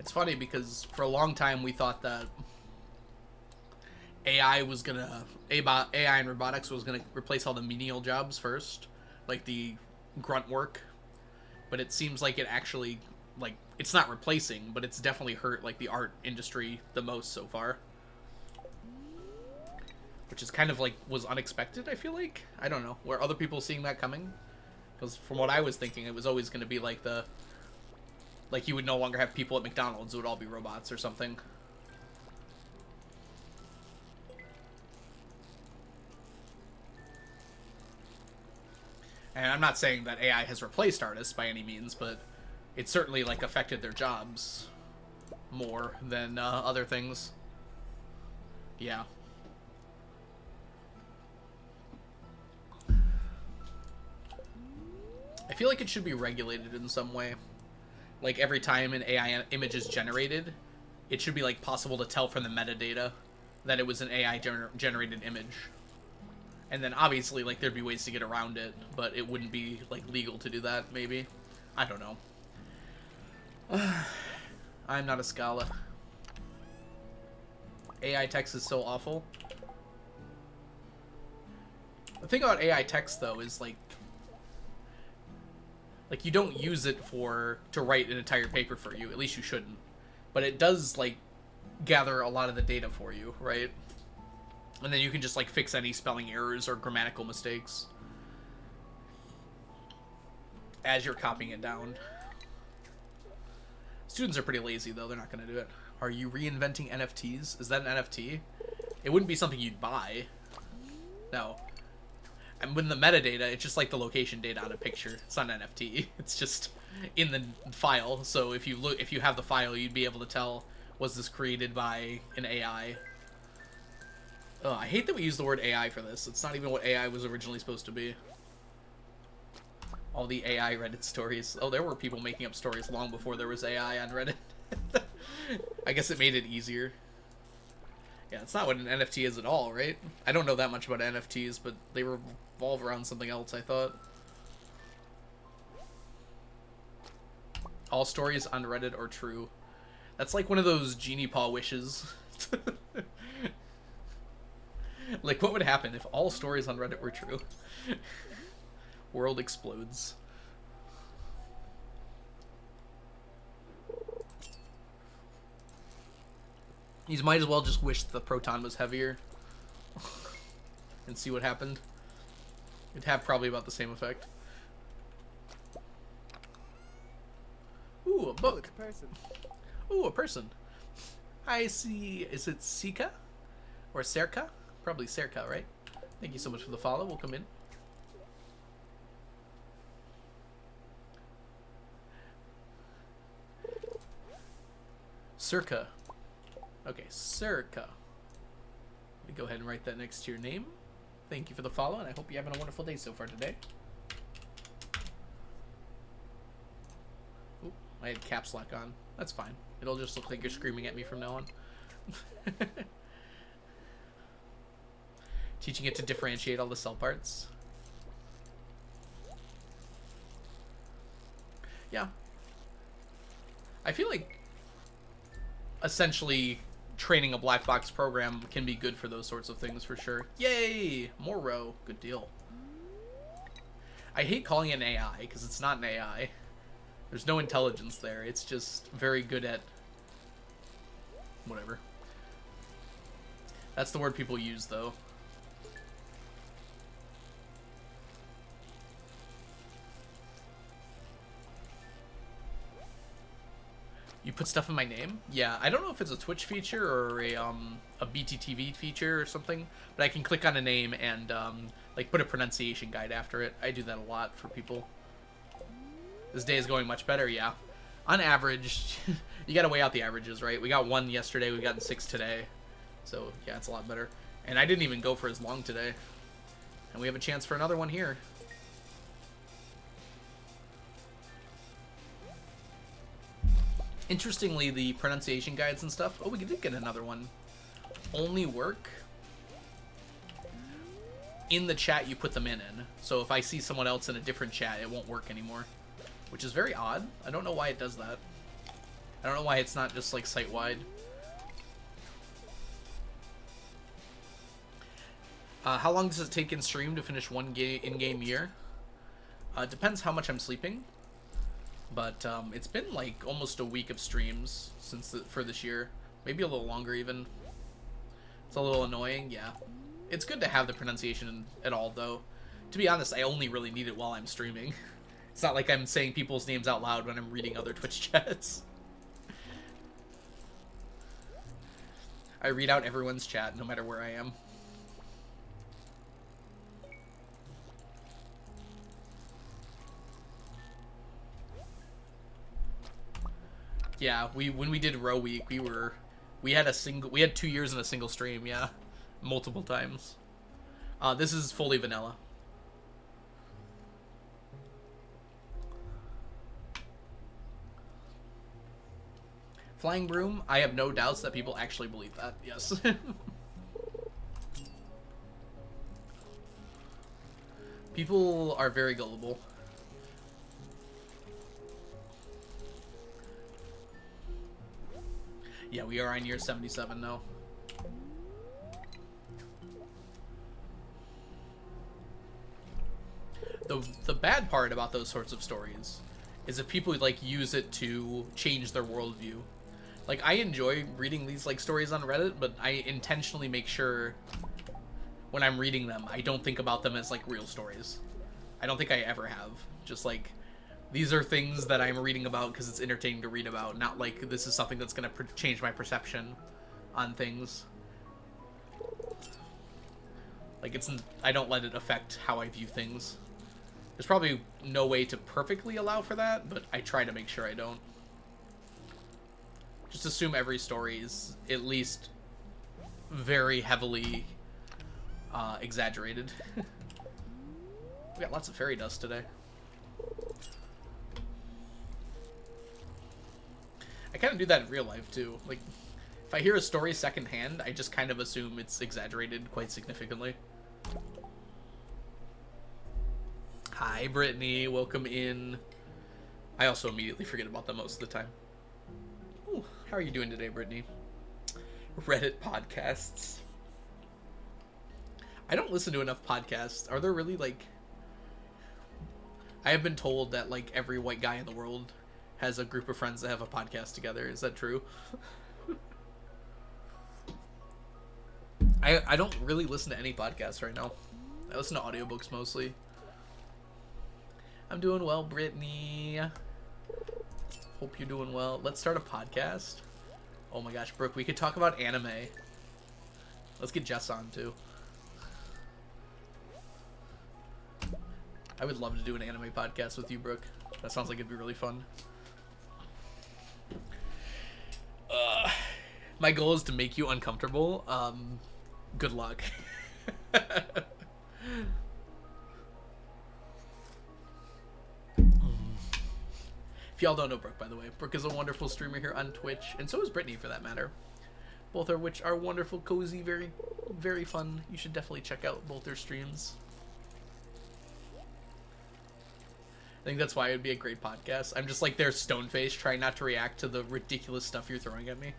It's funny because for a long time we thought that AI and robotics was gonna replace all the menial jobs first, like the grunt work. But it seems like it actually, like, it's not replacing, but it's definitely hurt like the art industry the most so far. Which is kind of like was unexpected, I feel like. I don't know. Were other people seeing that coming? Because from what I was thinking, it was always going to be like like you would no longer have people at McDonald's, it would all be robots or something. And I'm not saying that AI has replaced artists by any means, but it certainly like affected their jobs more than other things. Yeah. I feel like it should be regulated in some way. Like every time an AI image is generated, it should be like possible to tell from the metadata that it was an AI generated image. And then obviously like there'd be ways to get around it, but it wouldn't be like legal to do that, maybe. I don't know. I'm not a scholar. AI text is so awful. The thing about AI text though is like you don't use it to write an entire paper for you. At least you shouldn't. But it does like gather a lot of the data for you, right? And then you can just like fix any spelling errors or grammatical mistakes as you're copying it down. Students are pretty lazy though, they're not going to do it. Are you reinventing NFTs? Is that an NFT? It wouldn't be something you'd buy. No. And with the metadata, it's just like the location data on a picture. It's not an NFT. It's just in the file. So if you have the file, you'd be able to tell, was this created by an AI? Oh, I hate that we use the word AI for this. It's not even what AI was originally supposed to be. All the AI Reddit stories. Oh, there were people making up stories long before there was AI on Reddit. I guess it made it easier. Yeah, it's not what an NFT is at all, right? I don't know that much about NFTs, but they revolve around something else, I thought. All stories on Reddit are true. That's like one of those genie paw wishes. Like, what would happen if all stories on Reddit were true? World explodes. You might as well just wish the proton was heavier. And see what happened. It'd have probably about the same effect. Ooh, a book. It's a person. Ooh, a person. I see. Is it Sika? Or Serka? Probably Serka, right? Thank you so much for the follow. Welcome in. Circa. Okay, Circa. Let me go ahead and write that next to your name. Thank you for the follow, and I hope you're having a wonderful day so far today. Oop, I had caps lock on. That's fine. It'll just look like you're screaming at me from now on. Teaching it to differentiate all the cell parts. Yeah. I feel like essentially training a black box program can be good for those sorts of things for sure. Yay! More row. Good deal. I hate calling it an AI because it's not an AI. There's no intelligence there. It's just very good at whatever. That's the word people use though. You put stuff in my name? Yeah, I don't know if it's a Twitch feature or a BTTV feature or something, but I can click on a name and like put a pronunciation guide after it. I do that a lot for people. This day is going much better, yeah. On average, you gotta weigh out the averages, right? We got 1 yesterday, we've gotten 6 today. So, yeah, it's a lot better. And I didn't even go for as long today. And we have a chance for another one here. Interestingly, the pronunciation guides and stuff, oh, we did get another one, only work in the chat you put them in. So if I see someone else in a different chat, it won't work anymore, which is very odd. I don't know why it does that. I don't know why it's not just like site-wide. How long does it take in stream to finish one in-game year? Depends how much I'm sleeping. But it's been like almost a week of streams for this year. Maybe a little longer even. It's a little annoying, yeah. It's good to have the pronunciation at all, though. To be honest, I only really need it while I'm streaming. It's not like I'm saying people's names out loud when I'm reading other Twitch chats. I read out everyone's chat no matter where I am. Yeah, when we did Row Week, we had 2 years in a single stream, yeah. Multiple times. This is fully vanilla. Flying broom, I have no doubts that people actually believe that, yes. People are very gullible. Yeah, we are on year 77 now. The bad part about those sorts of stories is if people like use it to change their worldview. Like, I enjoy reading these like stories on Reddit, but I intentionally make sure when I'm reading them, I don't think about them as like real stories. I don't think I ever have. Just like, these are things that I'm reading about because it's entertaining to read about, not like this is something that's going to change my perception on things. Like, I don't let it affect how I view things. There's probably no way to perfectly allow for that, but I try to make sure I don't. Just assume every story is at least very heavily exaggerated. We got lots of fairy dust today. I kind of do that in real life, too. Like, if I hear a story secondhand, I just kind of assume it's exaggerated quite significantly. Hi, Brittany. Welcome in. I also immediately forget about them most of the time. Ooh, how are you doing today, Brittany? Reddit podcasts. I don't listen to enough podcasts. Are there really, like... I have been told that, like, every white guy in the world has a group of friends that have a podcast together. Is that true? I don't really listen to any podcasts right now. I listen to audiobooks mostly. I'm doing well, Brittany. Hope you're doing well. Let's start a podcast. Oh my gosh, Brooke, we could talk about anime. Let's get Jess on, too. I would love to do an anime podcast with you, Brooke. That sounds like it'd be really fun. My goal is to make you uncomfortable. Good luck. If y'all don't know Brooke, by the way, Brooke is a wonderful streamer here on Twitch, and so is Brittany, for that matter. Both of which are wonderful, cozy, very, very fun. You should definitely check out both their streams. I think that's why it would be a great podcast. I'm just like their stone face, trying not to react to the ridiculous stuff you're throwing at me.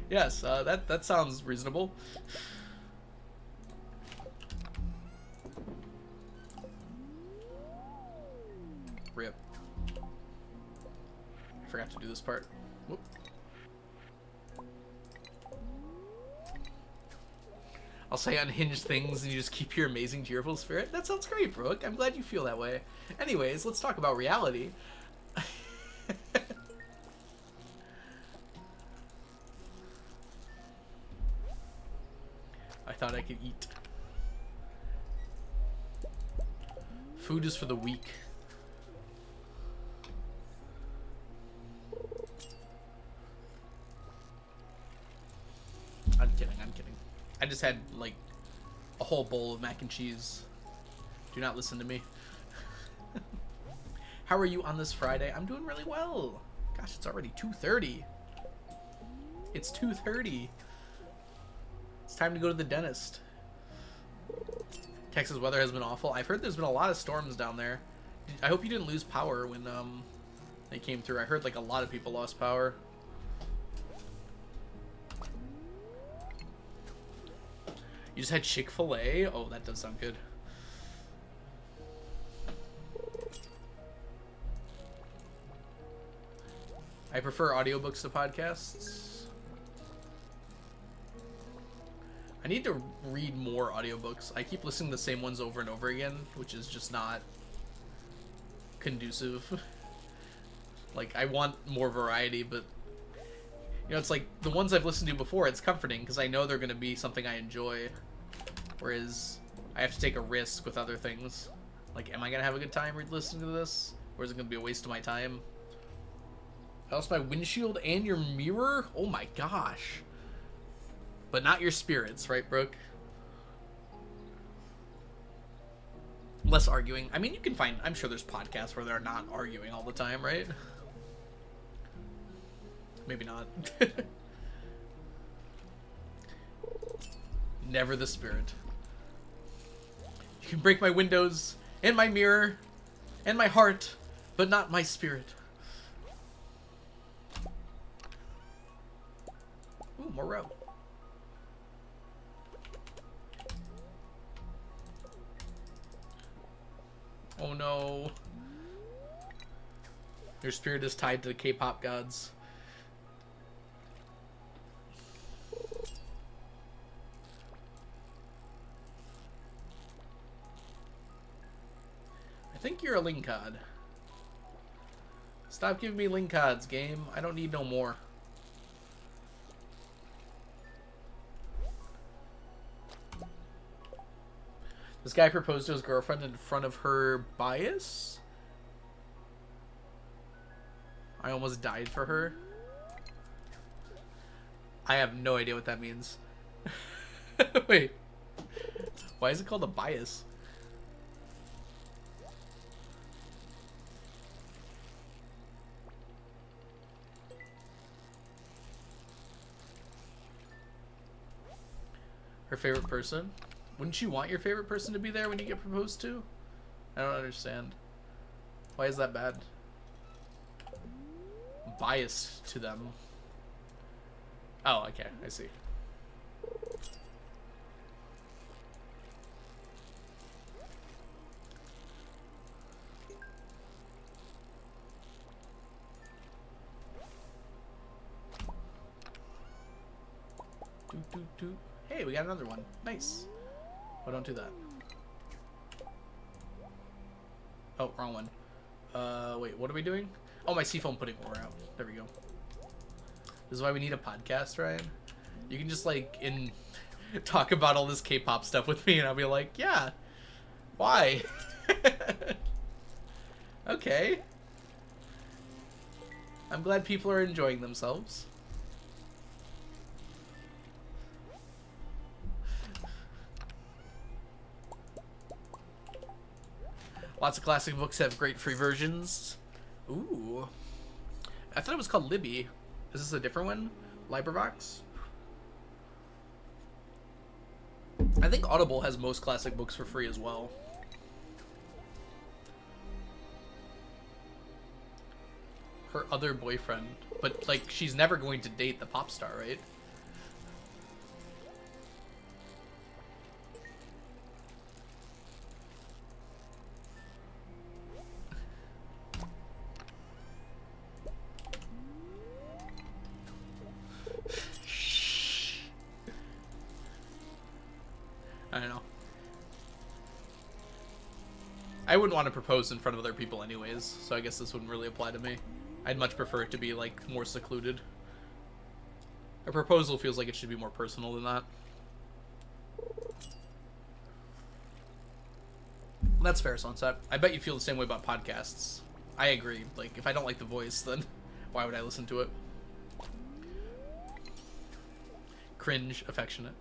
Yes, that sounds reasonable. Rip. I forgot to do this part. Whoop. I'll say unhinged things and you just keep your amazing, cheerful spirit. That sounds great, Brooke. I'm glad you feel that way. Anyways, let's talk about reality. I thought I could eat. Food is for the weak. I'm kidding, I'm kidding. I just had, like, a whole bowl of mac and cheese. Do not listen to me. How are you on this Friday? I'm doing really well. Gosh, it's already 2:30. It's 2:30. It's time to go to the dentist. Texas weather has been awful. I've heard there's been a lot of storms down there. I hope you didn't lose power when they came through. I heard like a lot of people lost power. You just had Chick-fil-A? Oh, that does sound good. I prefer audiobooks to podcasts. I need to read more audiobooks. I keep listening to the same ones over and over again, which is just not conducive. Like, I want more variety, but you know, it's like the ones I've listened to before, it's comforting because I know they're going to be something I enjoy. Whereas I have to take a risk with other things. Like, am I going to have a good time listening to this? Or is it going to be a waste of my time? I lost my windshield and your mirror? Oh my gosh. But not your spirits, right, Brooke? Less arguing. I mean, you can find... I'm sure there's podcasts where they're not arguing all the time, right? Maybe not. Never the spirit. You can break my windows and my mirror and my heart, but not my spirit. Ooh, more rope. Oh no. Your spirit is tied to the K-pop gods. I think you're a link cod. Stop giving me link cods, game. I don't need no more. This guy proposed to his girlfriend in front of her bias? I almost died for her. I have no idea what that means. Wait. Why is it called a bias? Her favorite person? Wouldn't you want your favorite person to be there when you get proposed to? I don't understand. Why is that bad? Biased to them. Oh, okay. I see. Doot, doot, doot. Hey, we got another one. Nice. Oh, don't do that. Oh, wrong one. Wait, what are we doing? Oh, my seafoam pudding wore out. There we go. This is why we need a podcast, Ryan. You can just, like, talk about all this K-pop stuff with me, and I'll be like, yeah. Why? Okay. I'm glad people are enjoying themselves. Lots of classic books have great free versions. Ooh. I thought it was called Libby. Is this a different one? LibriVox? I think Audible has most classic books for free as well. Her other boyfriend. But, like, she's never going to date the pop star, right? I don't know. I wouldn't want to propose in front of other people anyways, so I guess this wouldn't really apply to me. I'd much prefer it to be, like, more secluded. A proposal feels like it should be more personal than that. That's fair, Sunset. I bet you feel the same way about podcasts. I agree. Like, if I don't like the voice, then why would I listen to it? Cringe, affectionate.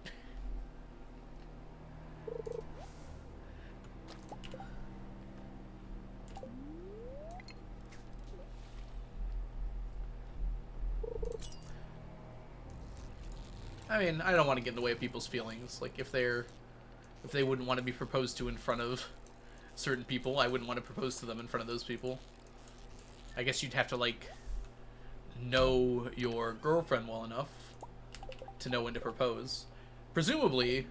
I mean, I don't want to get in the way of people's feelings. Like, if they wouldn't want to be proposed to in front of certain people, I wouldn't want to propose to them in front of those people. I guess you'd have to, like, know your girlfriend well enough to know when to propose. Presumably,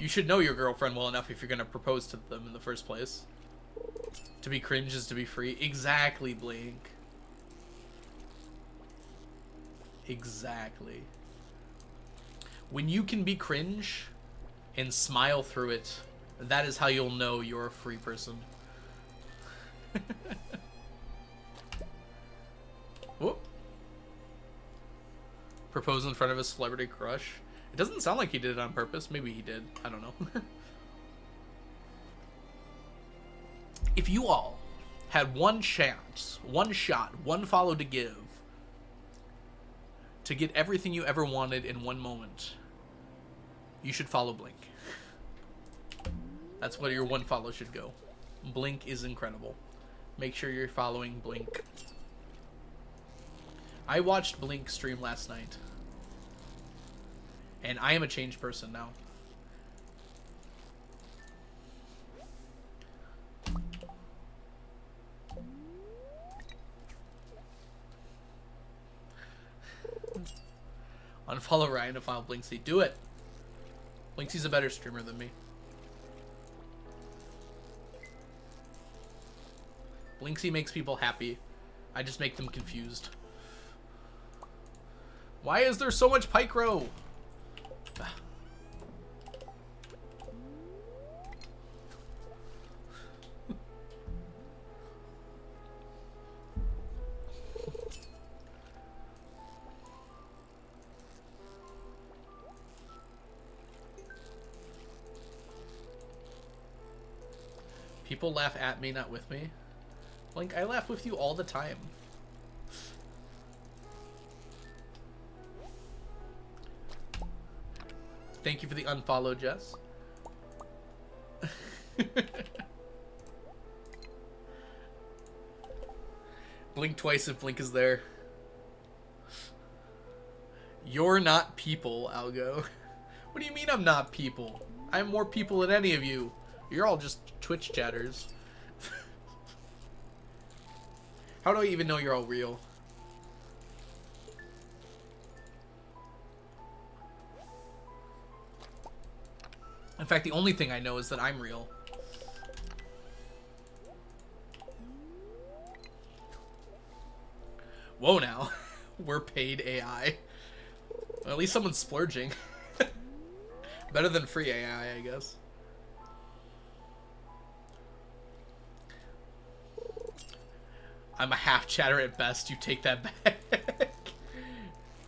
you should know your girlfriend well enough if you're going to propose to them in the first place. To be cringe is to be free. Exactly, Blink. Exactly. When you can be cringe and smile through it, that is how you'll know you're a free person. Whoop. Propose in front of a celebrity crush. It doesn't sound like he did it on purpose. Maybe he did. I don't know. If you all had one chance, one shot, one follow to give to get everything you ever wanted in one moment, you should follow Blink. That's where your one follow should go. Blink is incredible. Make sure you're following Blink. I watched Blink stream last night, and I am a changed person now. Unfollow Ryan to follow Blinksy. Do it. Blinksy's a better streamer than me. Blinksy makes people happy. I just make them confused. Why is there so much Pycro? People laugh at me, not with me. Blink, I laugh with you all the time. Thank you for the unfollow, Jess. Blink twice if Blink is there. You're not people, Algo. What do you mean I'm not people? I'm more people than any of you. You're all just Twitch chatters. How do I even know you're all real? In fact, the only thing I know is that I'm real. Whoa now. We're paid AI. Well, at least someone's splurging. Better than free AI, I guess. I'm a half chatter at best. You take that back.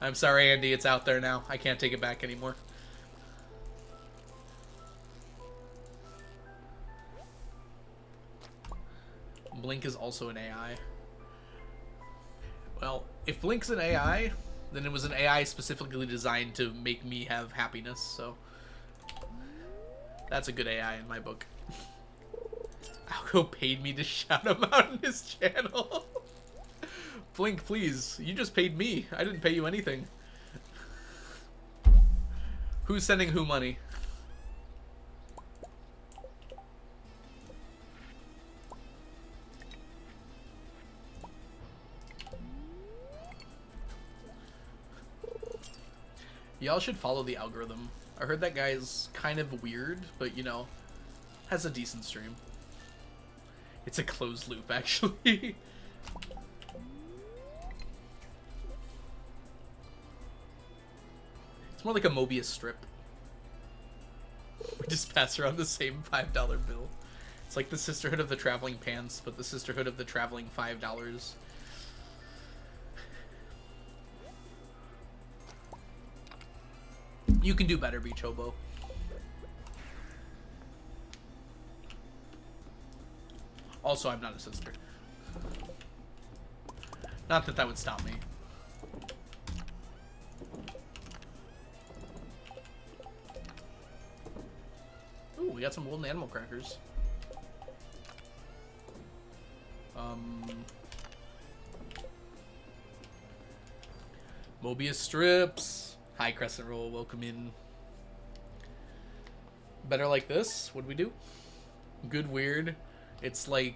I'm sorry, Andy. It's out there now. I can't take it back anymore. Blink is also an AI. Well, if Blink's an AI, then it was an AI specifically designed to make me have happiness, so that's a good AI in my book. Alco paid me to shout him out in his channel. Blink, please. You just paid me. I didn't pay you anything. Who's sending who money? Y'all should follow the algorithm. I heard that guy's kind of weird, but you know, has a decent stream. It's a closed loop, actually. It's more like a Mobius strip. We just pass around the same $5 bill. It's like the Sisterhood of the Traveling Pants, but the Sisterhood of the Traveling $5. You can do better, Beach Hobo. Also, I'm not a sister. Not that that would stop me. Ooh, we got some golden animal crackers. Mobius strips. Hi, Crescent Roll. Welcome in. Better like this? What'd we do? Good, weird. It's when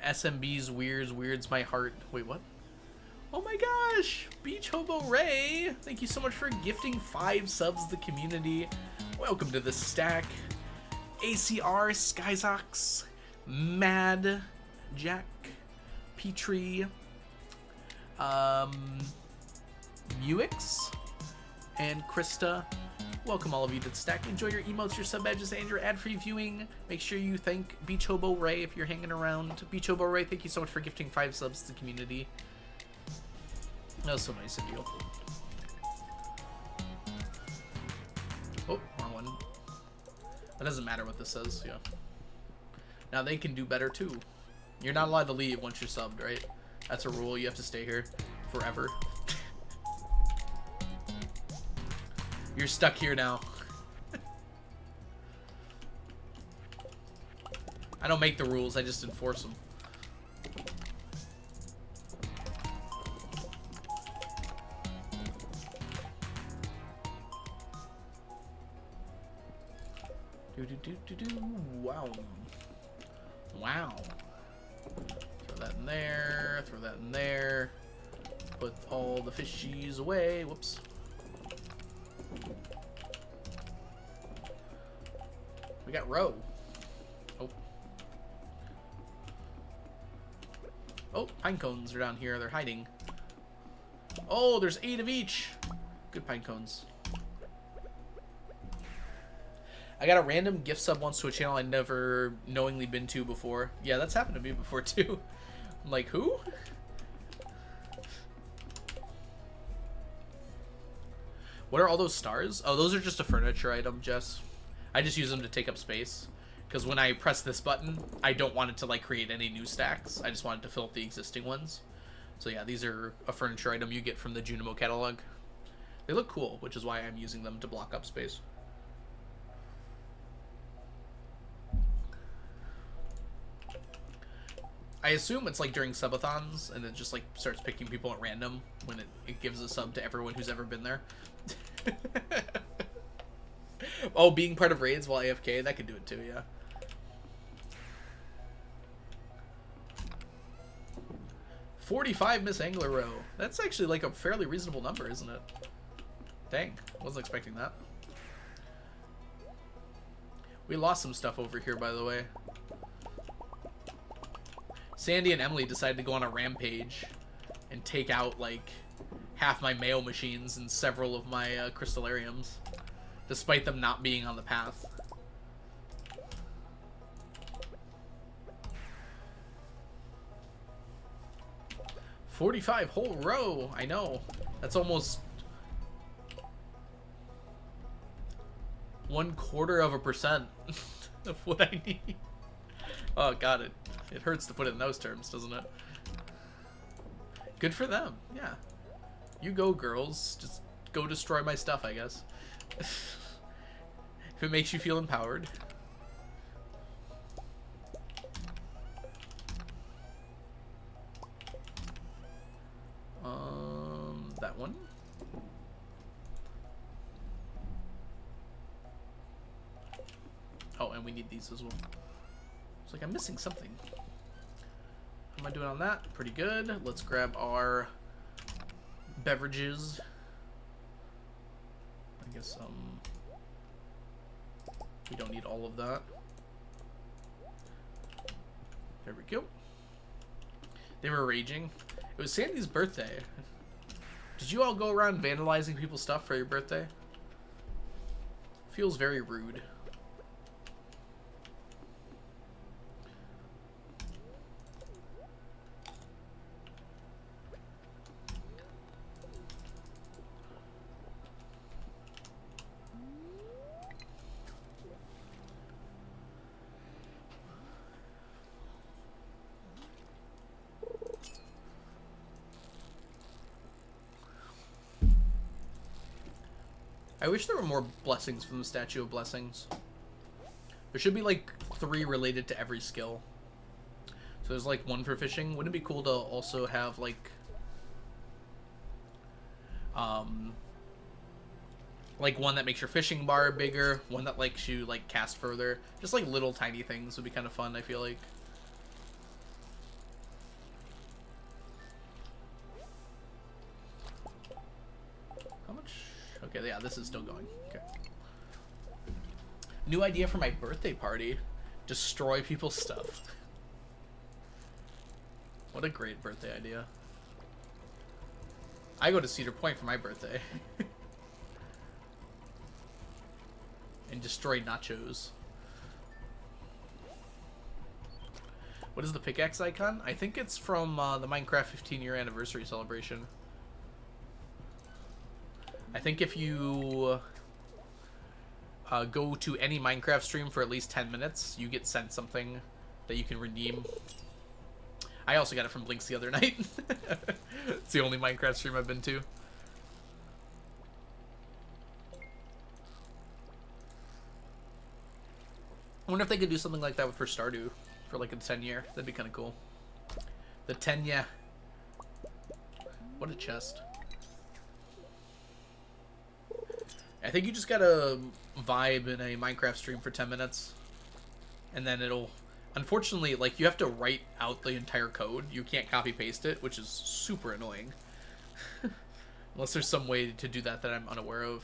SMB's weirds my heart. Wait, what? Oh my gosh! Beach Hobo Ray! Thank you so much for gifting 5 subs to the community. Welcome to the stack. ACR, Skyzox, Mad, Jack, Petrie, Muix, and Krista. Welcome all of you to the stack. Enjoy your emotes, your sub badges, and your ad-free viewing. Make sure you thank Beach Hobo Ray if you're hanging around. Beach Hobo Ray, thank you so much for gifting 5 subs to the community. That was so nice of you. Oh, wrong one. It doesn't matter what this says, yeah. Now they can do better too. You're not allowed to leave once you're subbed, right? That's a rule. You have to stay here forever. You're stuck here now. I don't make the rules, I just enforce them. Wow. Wow. Throw that in there, throw that in there. Put all the fishies away. Whoops. We got roe. Oh. Oh, pine cones are down here. They're hiding. Oh, there's 8 of each. Good pine cones. I got a random gift sub once to a channel I'd never knowingly been to before. Yeah, that's happened to me before too. I'm like, who? What are all those stars? Oh, those are just a furniture item, Jess. I just use them to take up space. Because when I press this button, I don't want it to like create any new stacks. I just want it to fill up the existing ones. So yeah, these are a furniture item you get from the Junimo catalog. They look cool, which is why I'm using them to block up space. I assume it's like during subathons, and it just like starts picking people at random when it gives a sub to everyone who's ever been there. Oh, being part of raids while AFK, that could do it too, yeah. $45 Miss Angler Row. That's actually like a fairly reasonable number, isn't it? Dang, wasn't expecting that. We lost some stuff over here, by the way. Sandy and Emily decided to go on a rampage and take out like half my mail machines and several of my crystallariums, despite them not being on the path. $45 whole row. I know. That's almost 0.25% of what I need. Oh, got it. It hurts to put it in those terms, doesn't it? Good for them. Yeah. You go, girls. Just go destroy my stuff, I guess. If it makes you feel empowered. That one. Oh, and we need these as well. It's like I'm missing something. How am I doing on that? Pretty good. Let's grab our beverages. I guess we don't need all of that. There we go. They were raging. It was Sandy's birthday. Did you all go around vandalizing people's stuff for your birthday? Feels very rude. I wish there were more blessings from the Statue of Blessings. There should be like 3 related to every skill. So there's like 1 for fishing. Wouldn't it be cool to also have like one that makes your fishing bar bigger, one that lets you like cast further. Just like little tiny things would be kind of fun, I feel like. Okay, yeah, this is still going. Okay. New idea for my birthday party. Destroy people's stuff. What a great birthday idea. I go to Cedar Point for my birthday. And destroy nachos. What is the pickaxe icon? I think it's from the Minecraft 15-year anniversary celebration. I think if you go to any Minecraft stream for at least 10 minutes, you get sent something that you can redeem. I also got it from Blinks the other night. It's the only Minecraft stream I've been to. I wonder if they could do something like that for Stardew for like a 10-year. That'd be kind of cool. The 10-year. What a chest. I think you just gotta vibe in a Minecraft stream for 10 minutes. And then it'll... Unfortunately, like, you have to write out the entire code. You can't copy-paste it, which is super annoying. Unless there's some way to do that that I'm unaware of.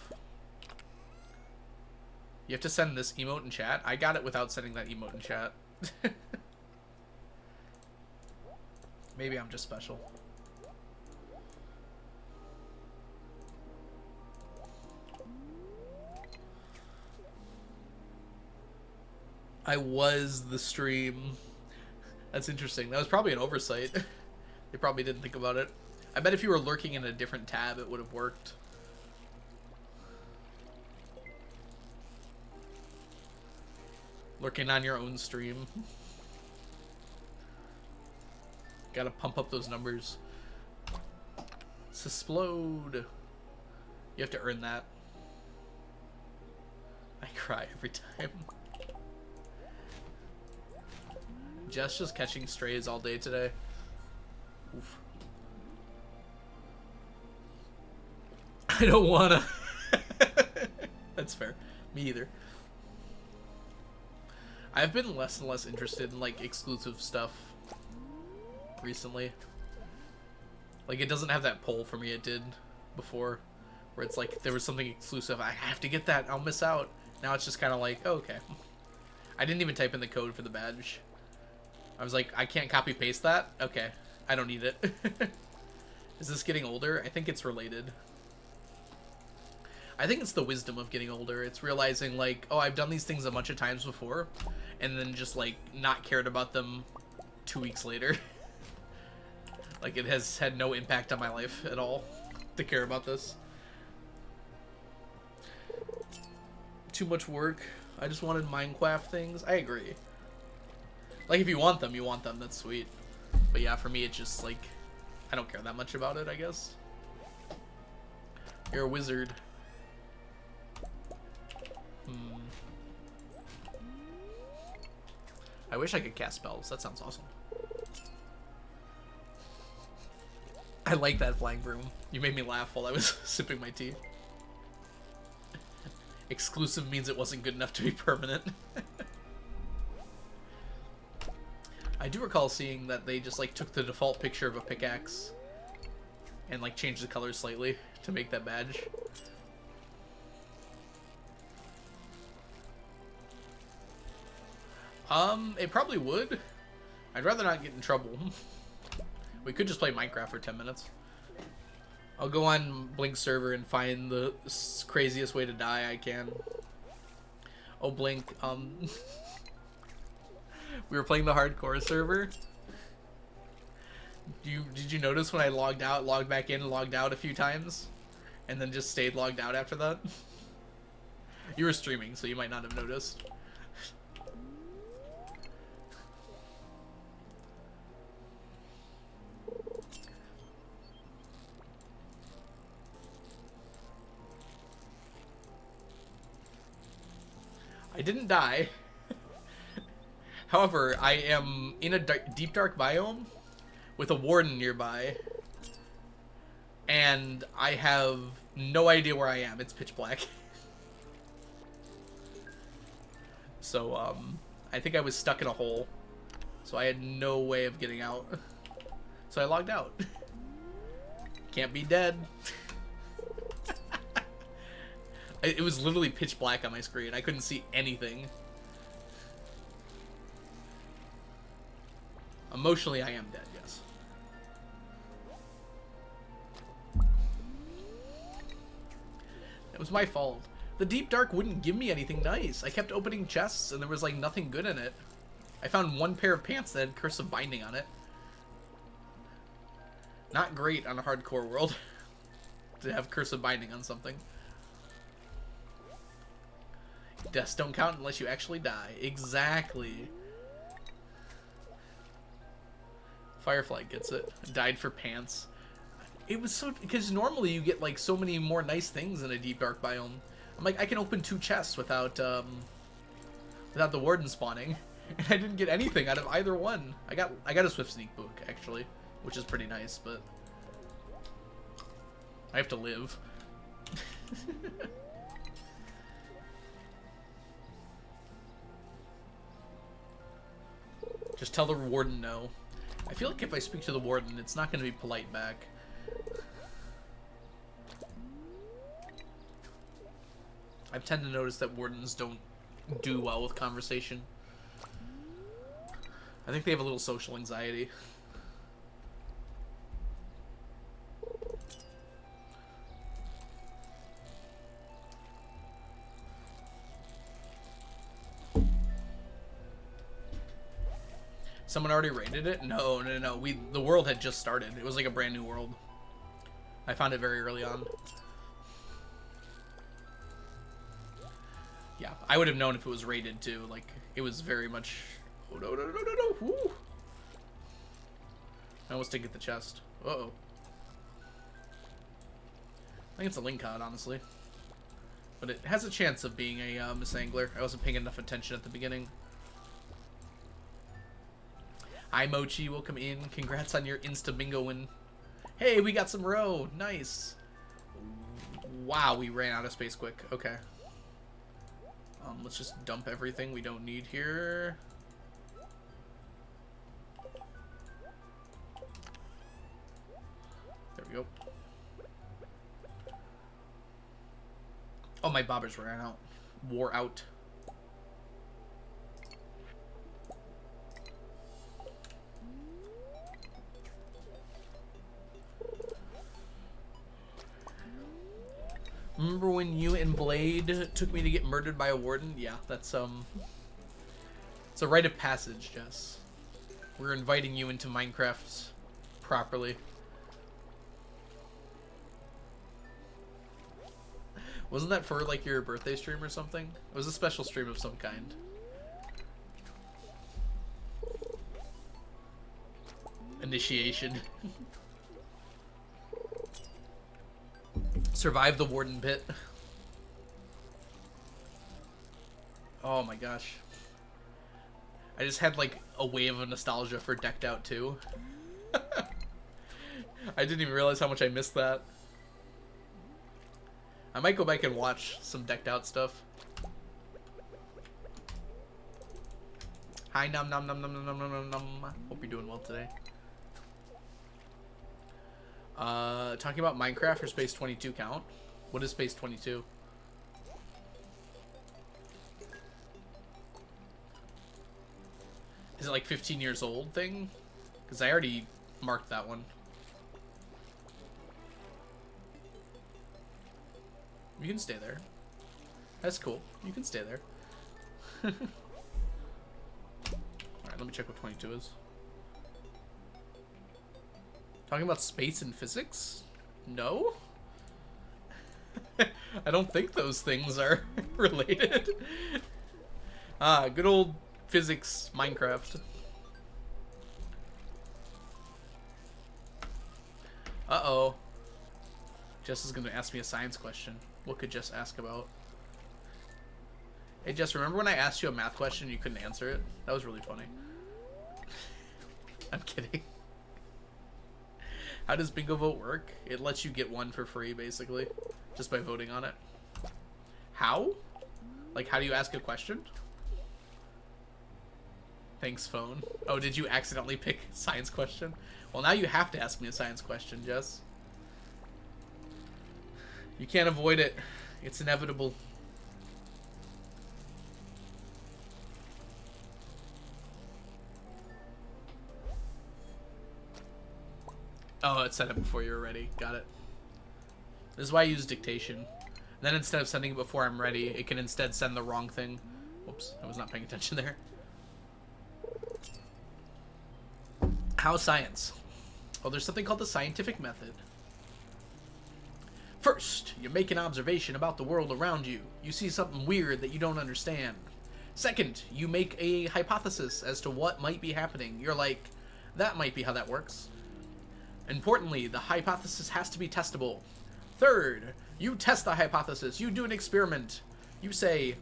You have to send this emote in chat. I got it without sending that emote in chat. Maybe I'm just special. I was the stream. That's interesting. That was probably an oversight. They probably didn't think about it. I bet if you were lurking in a different tab, it would have worked. Lurking on your own stream. Gotta pump up those numbers. Explode. You have to earn that. I cry every time. Jess just catching strays all day today. Oof. I don't wanna. That's fair. Me either. I've been less and less interested in like exclusive stuff recently. Like, it doesn't have that pull for me it did before, where it's like there was something exclusive, I have to get that, I'll miss out. Now it's just kind of like, oh, okay. I didn't even type in the code for the badge. I was like, I can't copy paste that? Okay, I don't need it. Is this getting older? I think it's related. I think it's the wisdom of getting older. It's realizing, like, oh, I've done these things a bunch of times before, and then just, like, not cared about them 2 weeks later. Like, it has had no impact on my life at all to care about this. Too much work. I just wanted Minecraft things. I agree. Like, if you want them, you want them. That's sweet. But yeah, for me, it's just, like, I don't care that much about it, I guess. You're a wizard. I wish I could cast spells. That sounds awesome. I like that flying broom. You made me laugh while I was sipping my tea. Exclusive means it wasn't good enough to be permanent. I do recall seeing that they just like took the default picture of a pickaxe and like changed the color slightly to make that badge. It probably would. I'd rather not get in trouble. We could just play Minecraft for 10 minutes. I'll go on Blink server and find the craziest way to die I can. Oh, Blink, we were playing the hardcore server. Did you notice when I logged out, logged back in, and logged out a few times? And then just stayed logged out after that? You were streaming, so you might not have noticed. I didn't die. However, I am in a deep dark biome with a warden nearby, and I have no idea where I am. It's pitch black. So, I think I was stuck in a hole, so I had no way of getting out. So I logged out. Can't be dead. It was literally pitch black on my screen. I couldn't see anything. Emotionally, I am dead, yes. It was my fault. The Deep Dark wouldn't give me anything nice. I kept opening chests and there was like nothing good in it. I found one pair of pants that had Curse of Binding on it. Not great on a hardcore world to have Curse of Binding on something. Deaths don't count unless you actually die. Exactly. Firefly gets it. Died for pants. It was so... Because normally you get, like, so many more nice things in a Deep Dark biome. I'm like, I can open 2 chests without, without the Warden spawning. And I didn't get anything out of either one. I got a Swift Sneak book, actually. Which is pretty nice, but... I have to live. Just tell the Warden no. I feel like if I speak to the Warden, it's not going to be polite back. I tend to notice that Wardens don't do well with conversation. I think they have a little social anxiety. Someone already raided it? No. The world had just started. It was like a brand new world. I found it very early on. Yeah, I would have known if it was raided too. Like, it was very much... Oh, no. Woo. I almost did get the chest. Uh-oh. I think it's a link cod, honestly. But it has a chance of being a misangler. I wasn't paying enough attention at the beginning. Hi, Mochi. Welcome in. Congrats on your Insta-bingo win. Hey, we got some row. Nice. Wow, we ran out of space quick. Okay. Let's just dump everything we don't need here. There we go. Oh, my bobbers ran out. Wore out. Remember when you and Blade took me to get murdered by a warden? Yeah, that's it's a rite of passage, Jess. We're inviting you into Minecraft properly. Wasn't that for like your birthday stream or something? It was a special stream of some kind. Initiation. Survive the warden pit. Oh my gosh. I just had like a wave of nostalgia for Decked Out 2. I didn't even realize how much I missed that. I might go back and watch some Decked Out stuff. Hi, nom nom nom nom nom nom nom nom. Hope you're doing well today. Talking about Minecraft or Space 22 count? What is Space 22? Is it like 15 years old thing? Because I already marked that one. You can stay there. That's cool. You can stay there. Alright, let me check what 22 is. Talking about space and physics? No? I don't think those things are related. Ah, good old physics Minecraft. Uh-oh. Jess is gonna ask me a science question. What could Jess ask about? Hey Jess, remember when I asked you a math question and you couldn't answer it? That was really funny. I'm kidding. How does Bingo Vote work? It lets you get one for free, basically, just by voting on it. How? Like, how do you ask a question? Thanks, phone. Oh, did you accidentally pick science question? Well, now you have to ask me a science question, Jess. You can't avoid it. It's inevitable. Oh, it said it before you were ready. Got it. This is why I use dictation. And then instead of sending it before I'm ready, it can instead send the wrong thing. Whoops, I was not paying attention there. How's science? Oh, there's something called the scientific method. First, you make an observation about the world around you. You see something weird that you don't understand. Second, you make a hypothesis as to what might be happening. You're like, that might be how that works. Importantly, the hypothesis has to be testable. Third, you test the hypothesis. You do an experiment. You say,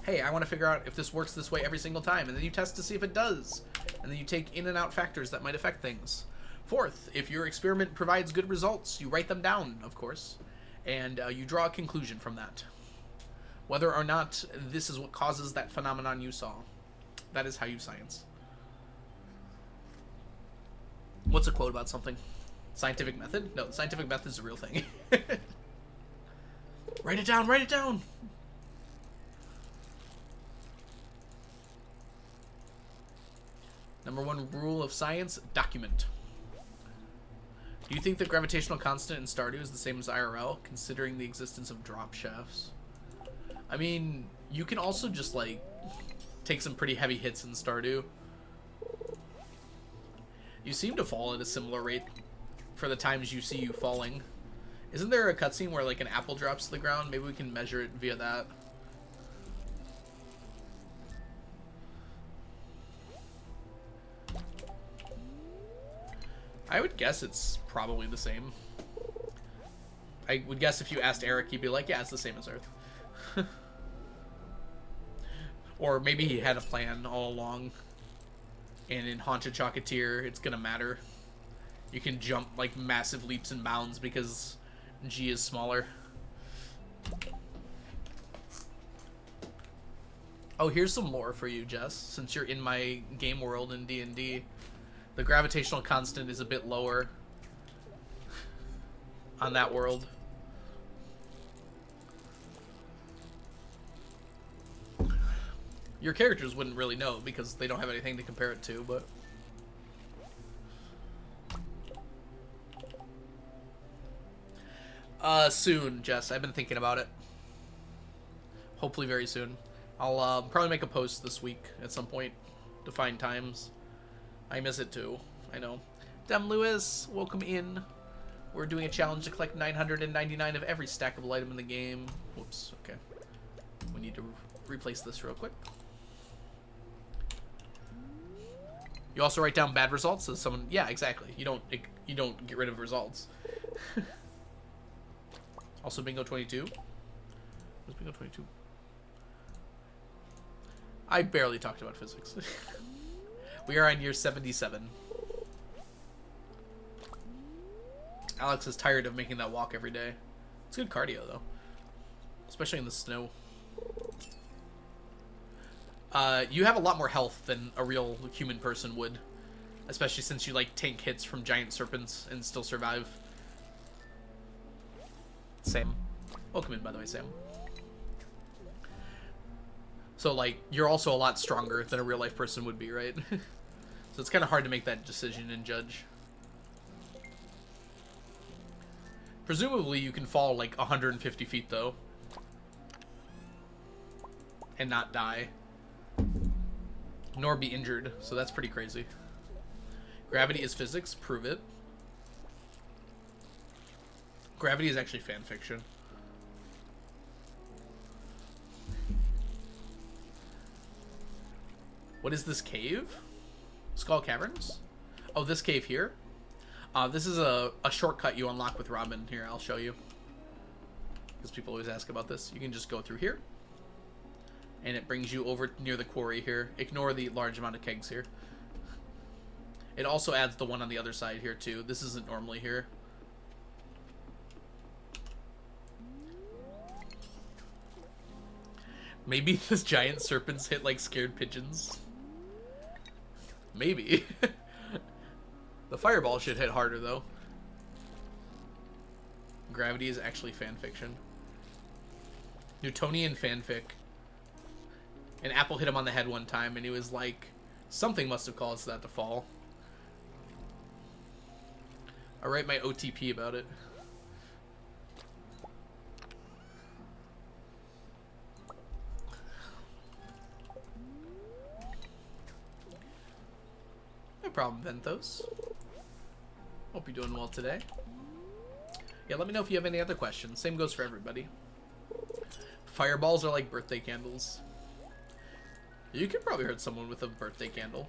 hey, I want to figure out if this works this way every single time. And then you test to see if it does. And then you take in and out factors that might affect things. Fourth, if your experiment provides good results, you write them down, of course. And you draw a conclusion from that. Whether or not this is what causes that phenomenon you saw. That is how you science. What's a quote about something? Scientific method? No, the scientific method is a real thing. Write it down, write it down! Number one rule of science, document. Do you think the gravitational constant in Stardew is the same as IRL, considering the existence of drop shafts? I mean, you can also just, like, take some pretty heavy hits in Stardew. You seem to fall at a similar rate for the times you see you falling. Isn't there a cutscene where, like, an apple drops to the ground? Maybe we can measure it via that. I would guess it's probably the same. I would guess if you asked Eric, he'd be like, yeah, it's the same as Earth. Or maybe he had a plan all along. And in Haunted Chocolatier, it's gonna matter. You can jump, like, massive leaps and bounds because G is smaller. Oh, here's some lore for you, Jess, since you're in my game world in D&D. The gravitational constant is a bit lower on that world. Your characters wouldn't really know because they don't have anything to compare it to, but... soon, Jess. I've been thinking about it. Hopefully very soon. I'll probably make a post this week at some point to find times. I miss it too. I know. Dem Lewis, welcome in. We're doing a challenge to collect 999 of every stackable item in the game. Whoops. Okay. We need to replace this real quick. You also write down bad results as someone. Yeah, exactly. You don't get rid of results. Also, Bingo 22. What's Bingo 22? I barely talked about physics. We are on year 77. Alex is tired of making that walk every day. It's good cardio, though. Especially in the snow. You have a lot more health than a real human person would. Especially since you, like, tank hits from giant serpents and still survive. Sam. Welcome in, by the way, Sam. So, like, you're also a lot stronger than a real-life person would be, right? So it's kind of hard to make that decision and judge. Presumably, you can fall, like, 150 feet, though. And not die. Nor be injured, so that's pretty crazy. Gravity is physics, prove it. Gravity is actually fan fiction. What is this cave? Skull Caverns? Oh, this cave here? This is a shortcut you unlock with Robin. Here, I'll show you. Because people always ask about this. You can just go through here. And it brings you over near the quarry here. Ignore the large amount of kegs here. It also adds the one on the other side here, too. This isn't normally here. Maybe this giant serpents hit like scared pigeons. Maybe. The fireball should hit harder, though. Gravity is actually fan fiction. Newtonian fanfic. And Apple hit him on the head one time, and he was like, something must have caused that to fall. I'll write my OTP about it. No problem, Venthos. Hope you're doing well today. Yeah, let me know if you have any other questions. Same goes for everybody. Fireballs are like birthday candles. You could probably hurt someone with a birthday candle.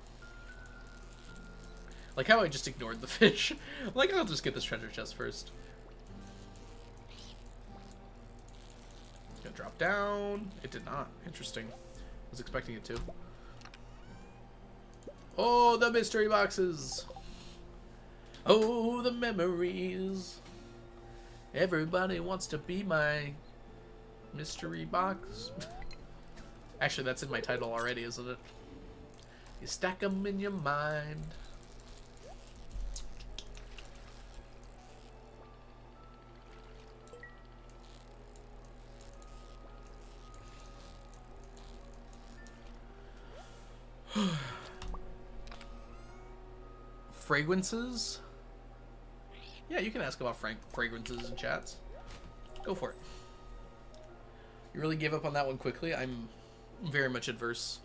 Like how I just ignored the fish. Like, I'll just get this treasure chest first. Gonna drop down. It did not. Interesting. I was expecting it to. Oh, the mystery boxes. Oh, the memories. Everybody wants to be my mystery box. Actually, that's in my title already, isn't it? You stack them in your mind. Fragrances? Yeah, you can ask about fragrances in chats. Go for it. You really gave up on that one quickly? I'm very much adverse.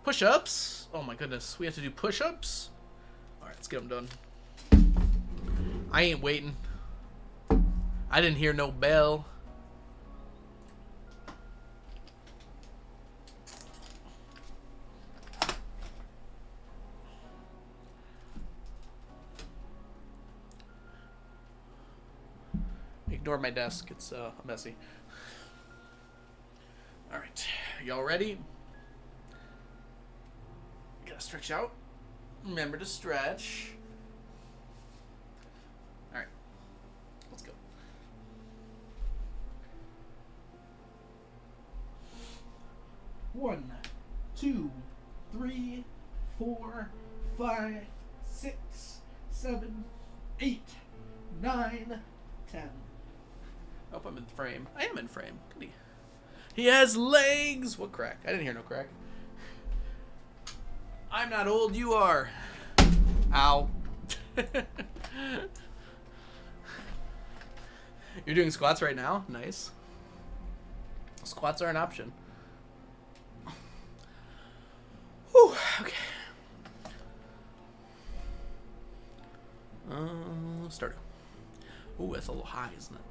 Push-ups? Oh my goodness, we have to do push-ups? Alright, let's get them done. I ain't waiting. I didn't hear no bell. Ignore my desk, it's messy. Alright, y'all ready? Gotta stretch out. Remember to stretch. Alright, let's go. One, 2, 3, 4, 5, 6, 7, 8, 9, 10. I hope I'm in frame. I am in frame. Goody. He has legs! What crack? I didn't hear no crack. I'm not old, you are. Ow. You're doing squats right now? Nice. Squats are an option. Whew, okay. Stardew. Ooh, that's a little high, isn't it?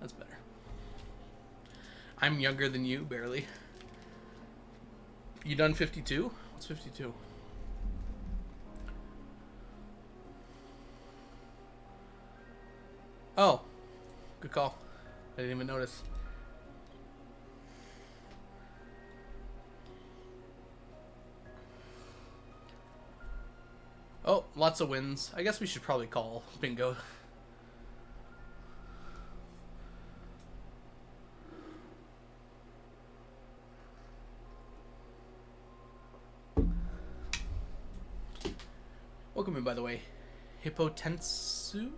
That's better. I'm younger than you, barely. You done 52? What's 52? Oh. Good call. I didn't even notice. Oh, lots of wins. I guess we should probably call bingo. Welcome in, by the way. Hippotensu?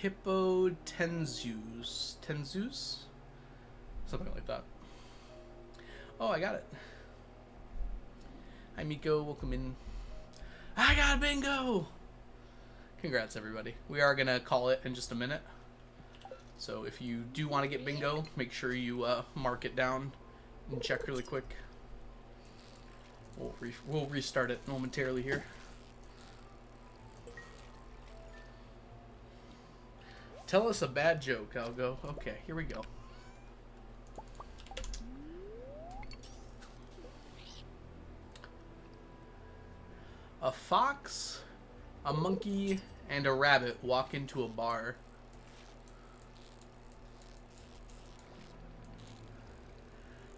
Hippotenzus. Tenzus? Something like that. Oh, I got it. Hi, Miko. Welcome in. I got bingo! Congrats, everybody. We are going to call it in just a minute. So if you do want to get bingo, make sure you mark it down and check really quick. We'll restart it momentarily here. Tell us a bad joke, I'll go. Okay, here we go. A fox, a monkey, and a rabbit walk into a bar.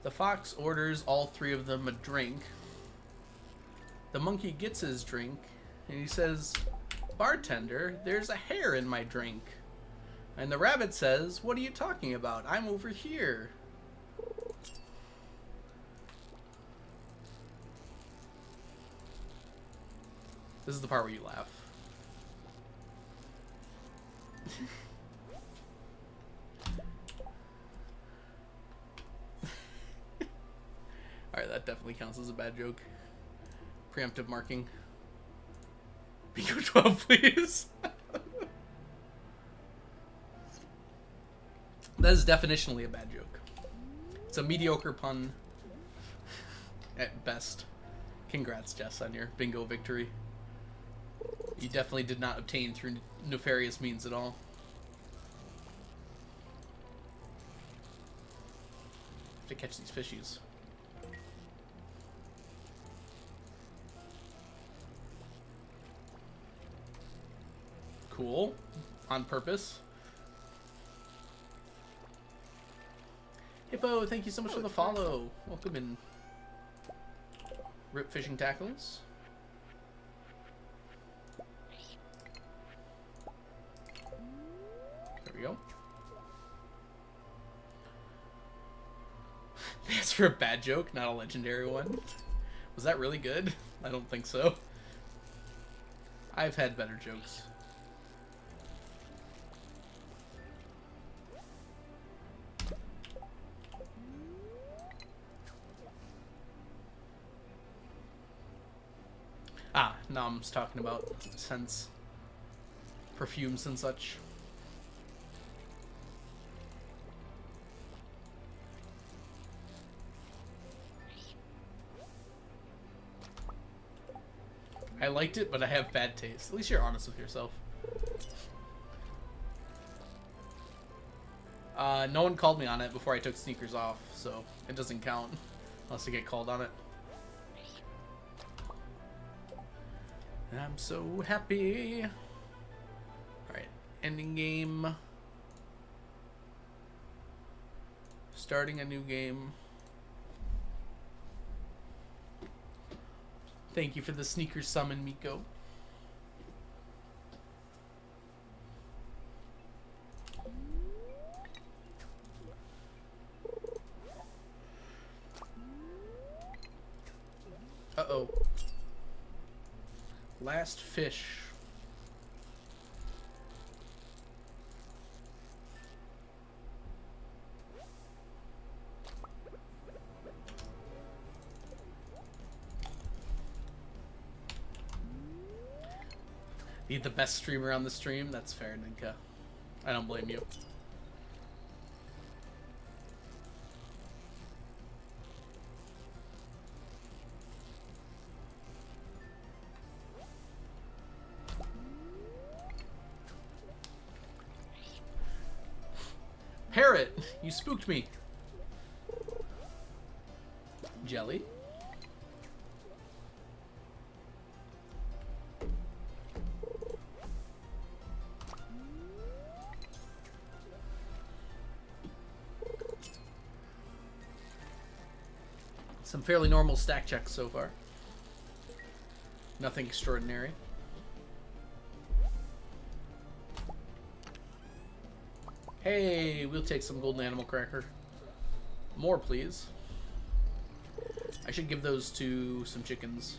The fox orders all three of them a drink. The monkey gets his drink, and he says, "Bartender, there's a hair in my drink." And the rabbit says, "What are you talking about? I'm over here." This is the part where you laugh. that definitely counts as a bad joke. Preemptive marking. Bingo 12, please. That is definitionally a bad joke. It's a mediocre pun at best. Congrats, Jess, on your bingo victory. You definitely did not obtain through nefarious means at all. To catch these fishies. Cool. On purpose. Hippo, thank you so much for the follow. Welcome in. Rip fishing tackles. There we go. That's for a bad joke, not a legendary one. Was that really good? I don't think so. I've had better jokes. Ah, Nom's talking about scents, perfumes and such. I liked it, but I have bad taste. At least you're honest with yourself. No one called me on it before I took sneakers off, so it doesn't count unless I get called on it. I'm so happy. Alright, ending game. Starting a new game. Thank you for the sneaker summon, Miko. Uh-oh. Last fish. Need the best streamer on the stream? That's fair, Ninka. I don't blame you. Parrot, you spooked me. Jelly. Some fairly normal stack checks so far. Nothing extraordinary. Hey, we'll take some golden animal cracker. More, please. I should give those to some chickens.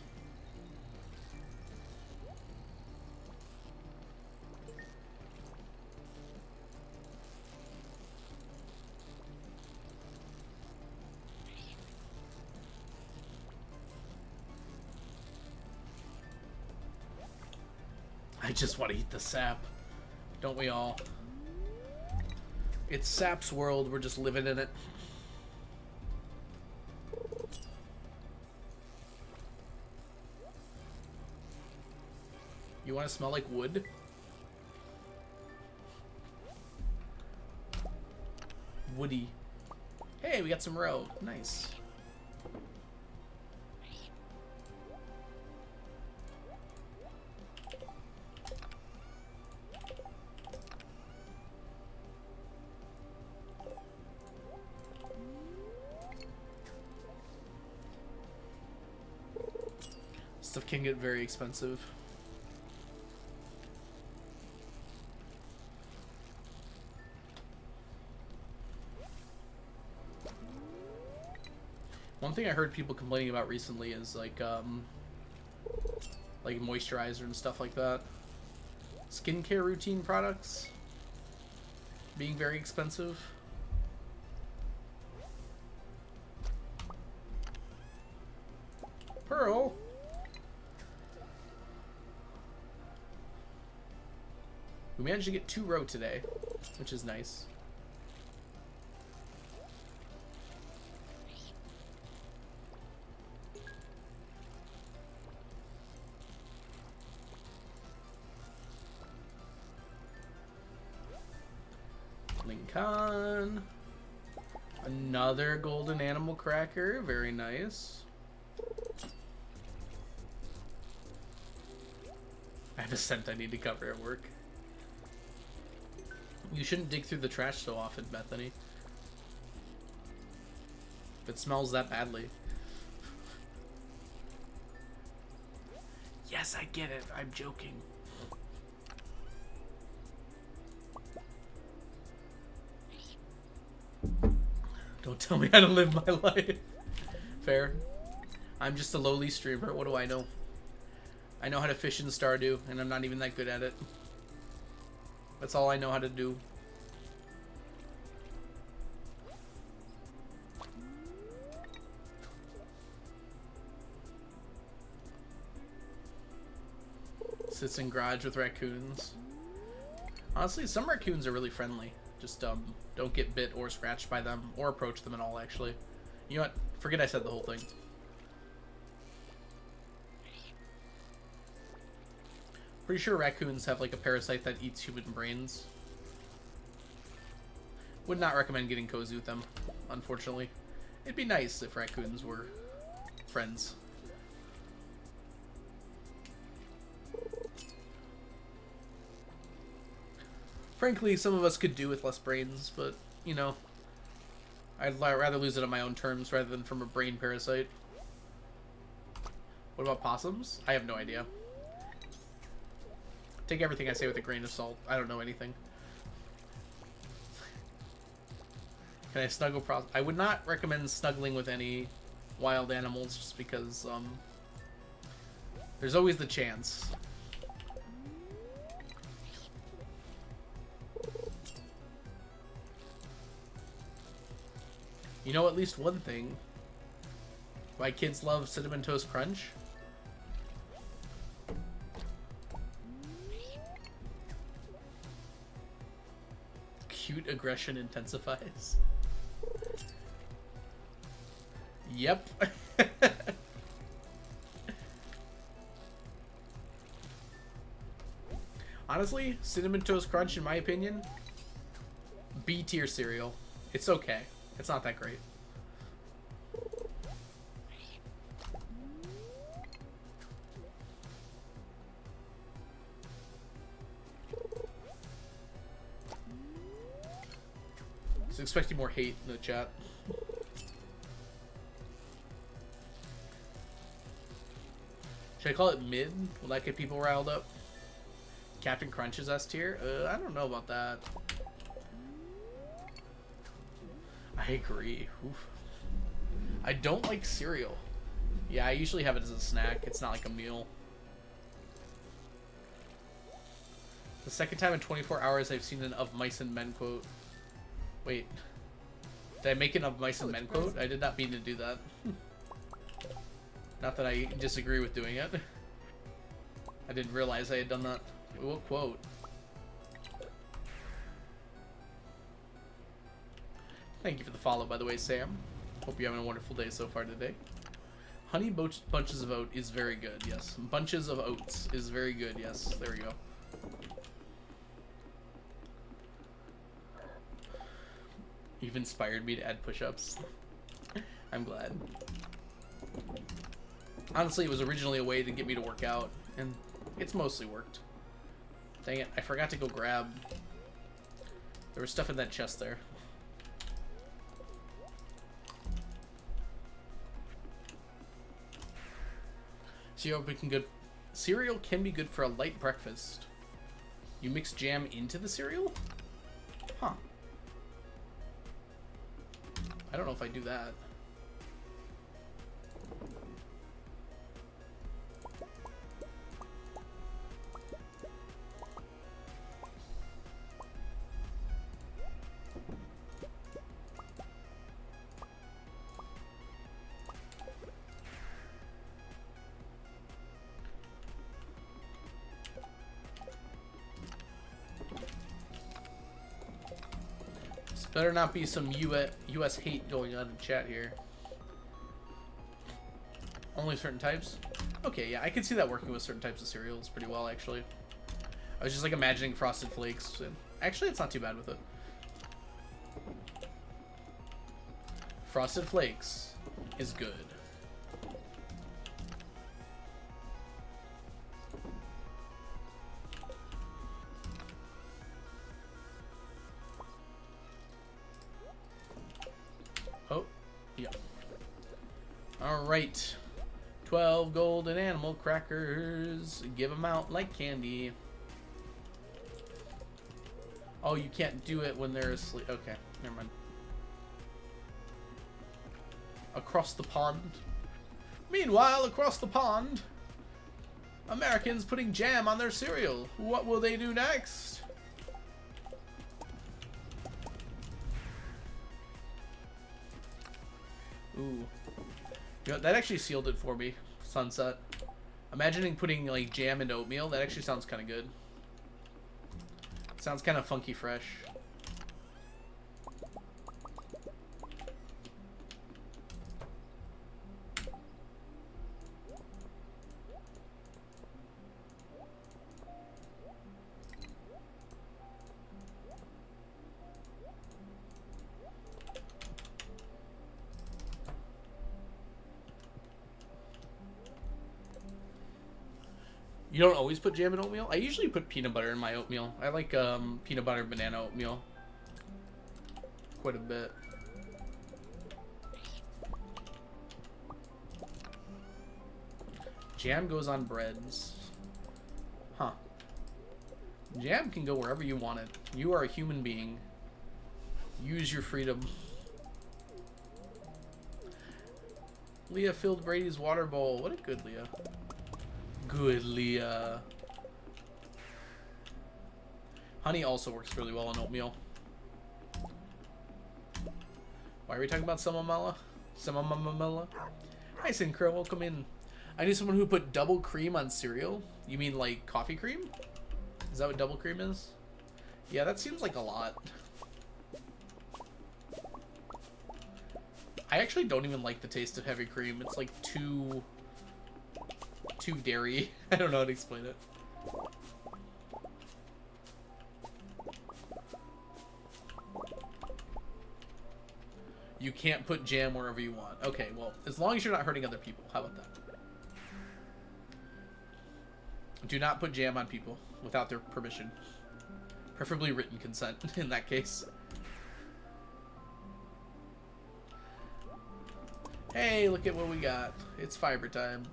I just want to eat the sap. Don't we all? It's sap's world. We're just living in it. You want to smell like wood? Woody. Hey, we got some roe. Nice. Stuff can get very expensive. One thing I heard people complaining about recently is like moisturizer and stuff like that. Skincare routine products being very expensive. Pearl. We managed to get 2 row today, which is nice. Lincoln. Another golden animal cracker. Very nice. I have a scent I need to cover at work. You shouldn't dig through the trash so often, Bethany. If it smells that badly. Yes, I get it. I'm joking. Don't tell me how to live my life. Fair. I'm just a lowly streamer. What do I know? I know how to fish in Stardew, and I'm not even that good at it. That's all I know how to do. Sits in garage with raccoons. Honestly, some raccoons are really friendly. Just don't get bit or scratched by them, or approach them at all, actually. You know what? Forget I said the whole thing. Pretty sure raccoons have like a parasite that eats human brains. Would not recommend getting cozy with them, unfortunately. It'd be nice if raccoons were friends. Frankly, some of us could do with less brains, but, you know, I'd rather lose it on my own terms rather than from a brain parasite. What about possums? I have no idea. Take everything I say with a grain of salt. I don't know anything. Can I snuggle I would not recommend snuggling with any wild animals just because, there's always the chance. You know at least one thing. Why kids love Cinnamon Toast Crunch? Cute aggression intensifies. Yep. Honestly, Cinnamon Toast Crunch, in my opinion, B tier cereal. It's okay. It's not that great. So expecting more hate in the chat. Should I call it mid? Will that get people riled up? Captain Crunch is S tier? I don't know about that. I agree. Oof. I don't like cereal. Yeah, I usually have it as a snack. It's not like a meal. The second time in 24 hours I've seen an Of Mice and Men quote. Wait. Did I make an Of Mice and Men quote? I did not mean to do that. Not that I disagree with doing it. I didn't realize I had done that. What quote? Thank you for the follow, by the way, Sam. Hope you're having a wonderful day so far today. Honey Bunches of Oat is very good, yes. Bunches of Oats is very good, yes. There we go. You've inspired me to add push-ups. I'm glad. Honestly, it was originally a way to get me to work out, and it's mostly worked. Dang it, I forgot to go grab... There was stuff in that chest there. Cereal can be good for a light breakfast. You mix jam into the cereal? Huh. I don't know if I do that. Better not be some US hate going on in chat here. Only certain types? Okay, yeah, I can see that working with certain types of cereals pretty well, actually. I was just, like, imagining Frosted Flakes, and actually, it's not too bad with it. Frosted Flakes is good. Oh, yeah. Alright. 12 golden animal crackers. Give them out like candy. Oh, you can't do it when they're asleep. Okay, never mind. Across the pond. Meanwhile, across the pond, Americans putting jam on their cereal. What will they do next? Ooh. You know, that actually sealed it for me. Sunset. Imagining putting, like, jam into oatmeal, that actually sounds kind of good. Sounds kind of funky fresh. You don't always put jam in oatmeal? I usually put peanut butter in my oatmeal. I like peanut butter banana oatmeal quite a bit. Jam goes on breads. Huh. Jam can go wherever you want it. You are a human being. Use your freedom. Leah filled Brady's water bowl. What a good Leah. Good Leah. Honey also works really well on oatmeal. Why are we talking about Samamala? Samamala? Hi, Syncro. Welcome in. I knew someone who put double cream on cereal. You mean like coffee cream? Is that what double cream is? Yeah, that seems like a lot. I actually don't even like the taste of heavy cream. It's like too dairy. I don't know how to explain it. You can't put jam wherever you want. Okay, well, as long as you're not hurting other people. How about that? Do not put jam on people without their permission. Preferably written consent in that case. Hey, look at what we got. It's fiber time.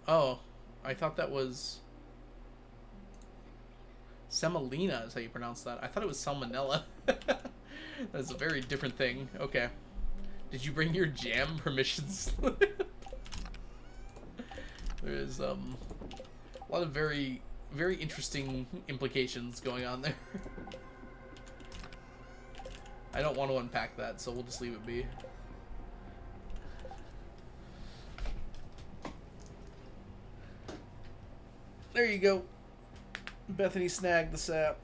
Oh, I thought that was semolina is how you pronounce that. I thought it was salmonella. That's a very different thing. Okay. Did you bring your jam permissions? There's a lot of very interesting implications going on there. I don't want to unpack that, so we'll just leave it be. There you go. Bethany snagged the sap.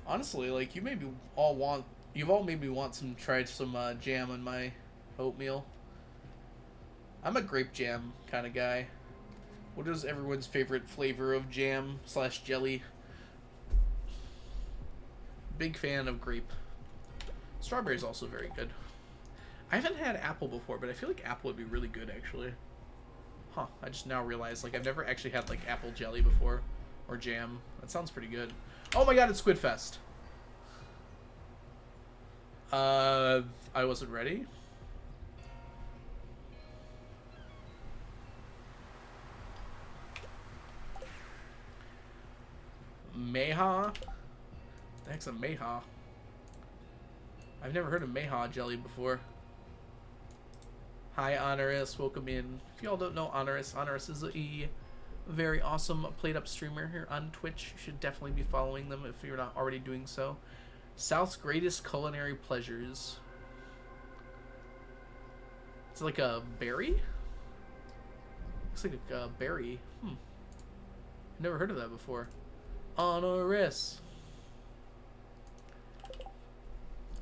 Honestly, like you've all made me want tried some jam on my oatmeal. I'm a grape jam kind of guy. What is everyone's favorite flavor of jam / jelly? Big fan of grape. Strawberry is also very good. I haven't had apple before, but I feel like apple would be really good, actually. Huh, I just now realized, like, I've never actually had, like, apple jelly before. Or jam. That sounds pretty good. Oh my god, it's Squidfest! I wasn't ready. Mayha? The heck's a Mayha? I've never heard of Mayha jelly before. Hi, Honorous. Welcome in. If y'all don't know Honorous, Honorous is a very awesome played-up streamer here on Twitch. You should definitely be following them if you're not already doing so. South's greatest culinary pleasures. It's like a berry? Looks like a berry. Never heard of that before. Honoris.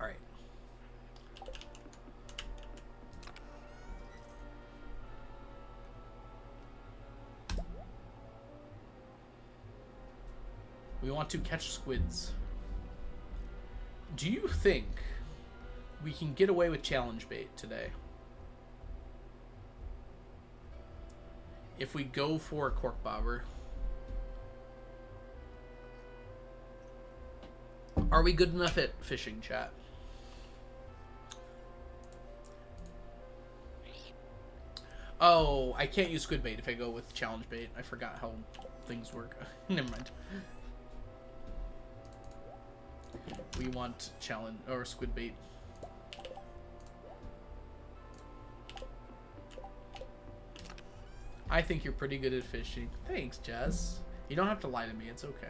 Alright. We want to catch squids. Do you think we can get away with challenge bait today? If we go for a cork bobber. Are we good enough at fishing, chat? Oh, I can't use squid bait if I go with challenge bait. I forgot how things work. Never mind. We want challenge or squid bait. I think you're pretty good at fishing. Thanks, Jess. You don't have to lie to me. It's okay.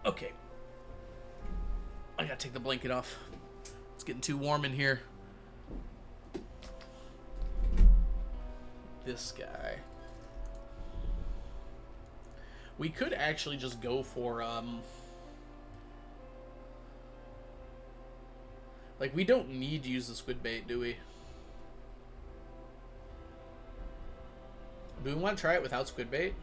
Okay. I gotta take the blanket off. It's getting too warm in here. This guy. We could actually just go for, like, we don't need to use the squid bait, do we? Do we want to try it without squid bait?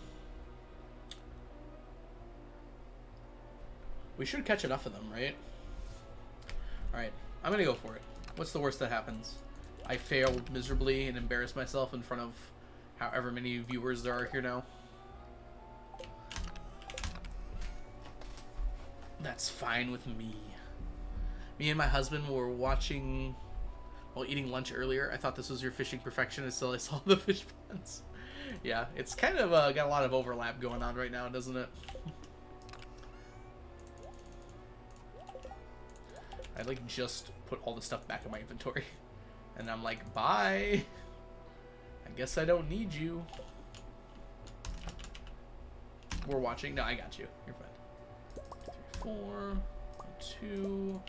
We should catch enough of them, right? Alright, I'm gonna go for it. What's the worst that happens? I fail miserably and embarrass myself in front of however many viewers there are here now. That's fine with me. Me and my husband were watching while eating lunch earlier. I thought this was your fishing perfection until I saw the fish ponds. Yeah, it's kind of got a lot of overlap going on right now, doesn't it? I like just put all the stuff back in my inventory. And I'm like, bye. I guess I don't need you. We're watching. No, I got you. You're fine. 3, 4, 2.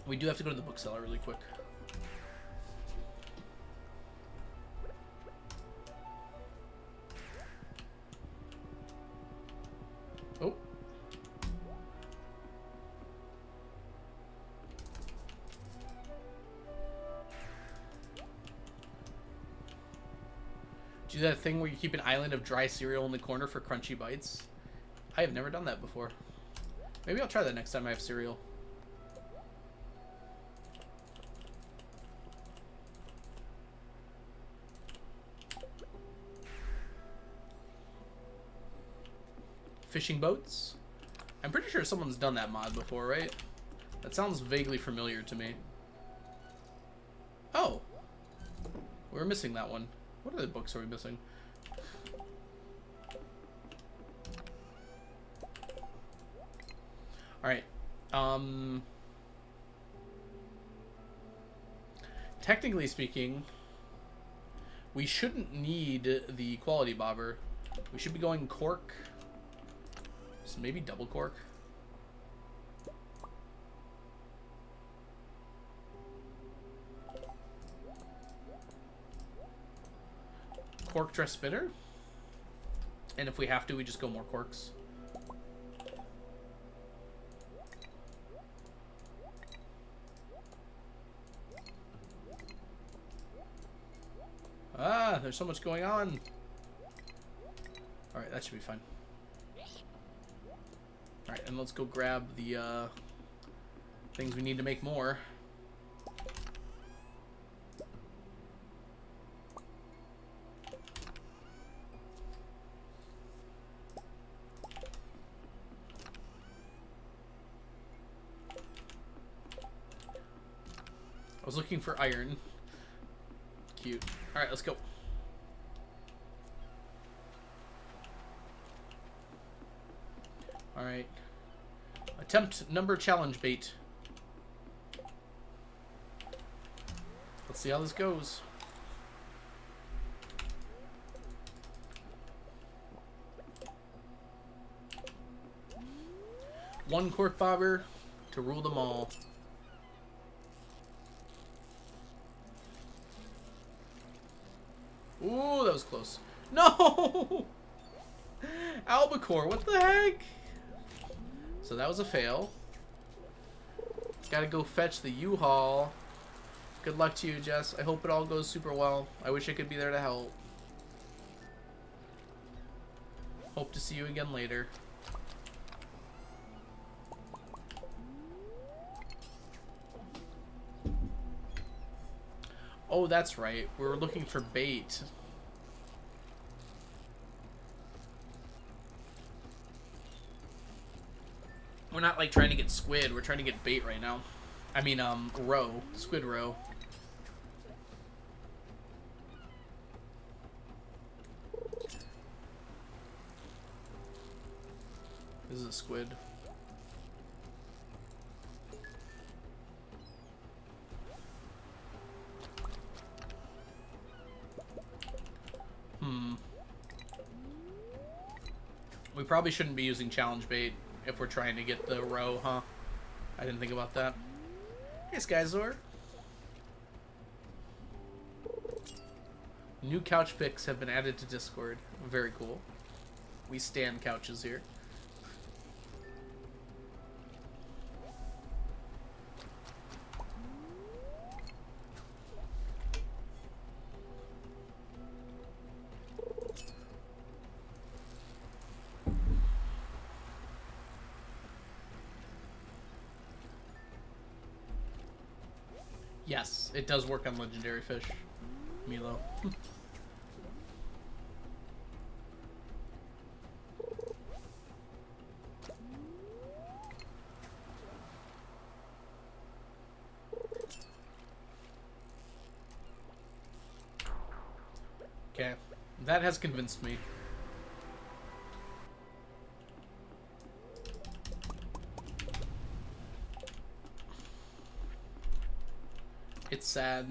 We do have to go to the bookseller really quick. Oh. Do that thing where you keep an island of dry cereal in the corner for crunchy bites? I have never done that before. Maybe I'll try that next time I have cereal. Fishing boats? I'm pretty sure someone's done that mod before, right? That sounds vaguely familiar to me. Oh! We're missing that one. What other books are we missing? Alright. Technically speaking, we shouldn't need the quality bobber. We should be going cork. So maybe double cork. Cork dress spinner. And if we have to, we just go more corks. Ah, there's so much going on. Alright, that should be fine. Alright, and let's go grab the things we need to make more. I was looking for iron. Cute. Alright, let's go. Alright. Attempt number challenge bait. Let's see how this goes. One cork bobber to rule them all. Ooh, that was close. No! Albacore, what the heck? So that was a fail. Gotta go fetch the U-Haul. Good luck to you, Jess. I hope it all goes super well. I wish I could be there to help. Hope to see you again later. Oh, that's right. We were looking for bait. We're not like trying to get squid. We're trying to get bait right now. I mean, roe. Squid roe. This is a squid. We probably shouldn't be using challenge bait if we're trying to get the roe, huh? I didn't think about that. Hey, Skyzor. New couch pics have been added to Discord. Very cool. We stand couches here. Yes, it does work on legendary fish, Milo. Okay, that has convinced me. It's sad.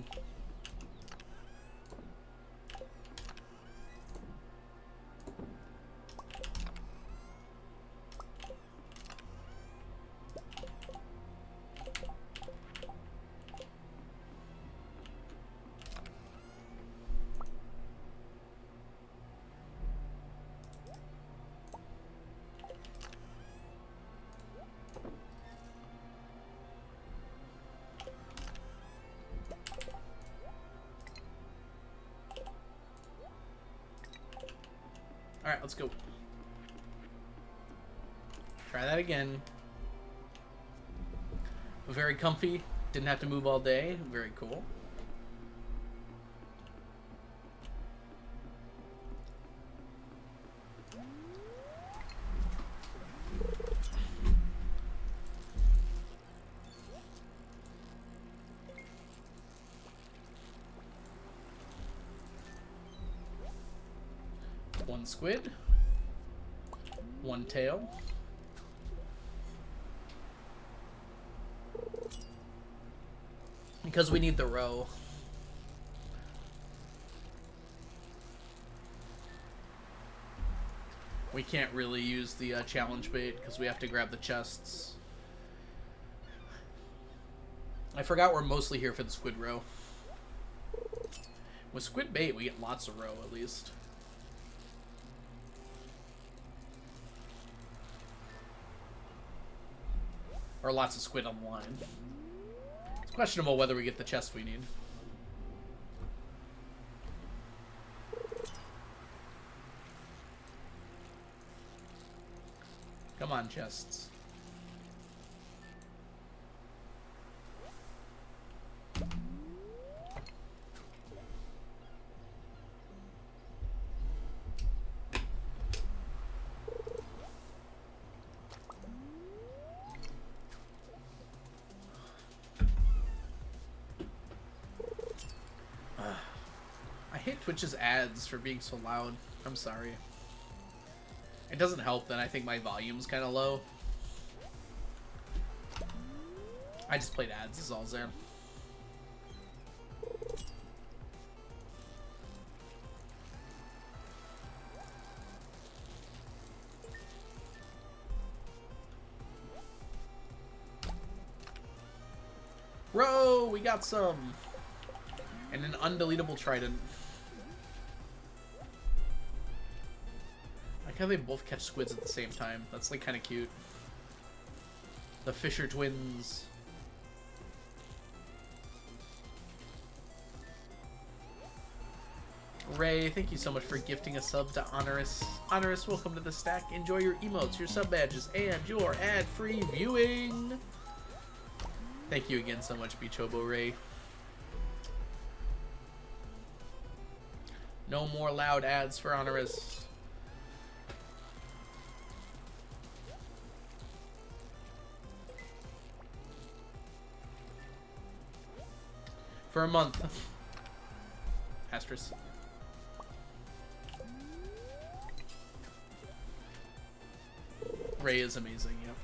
Alright, let's go. Try that again. Very comfy. Didn't have to move all day. Very cool. One squid. One tail. Because we need the roe. We can't really use the challenge bait because we have to grab the chests. I forgot we're mostly here for the squid roe. With squid bait, we get lots of roe at least. Or lots of squid on the line. It's questionable whether we get the chest we need. Come on, chests. I hate Twitch's ads for being so loud. I'm sorry. It doesn't help that I think my volume's kind of low. I just played ads, is all there. Bro, we got some. And an undeletable trident. I like how they both catch squids at the same time. That's like kind of cute. The Fisher twins. Ray, thank you so much for gifting a sub to Honorous. Honorous, welcome to the stack. Enjoy your emotes, your sub badges, and your ad-free viewing. Thank you again so much, Beachobo Ray. No more loud ads for Honorous. For a month. Asterisk. Ray is amazing, yep.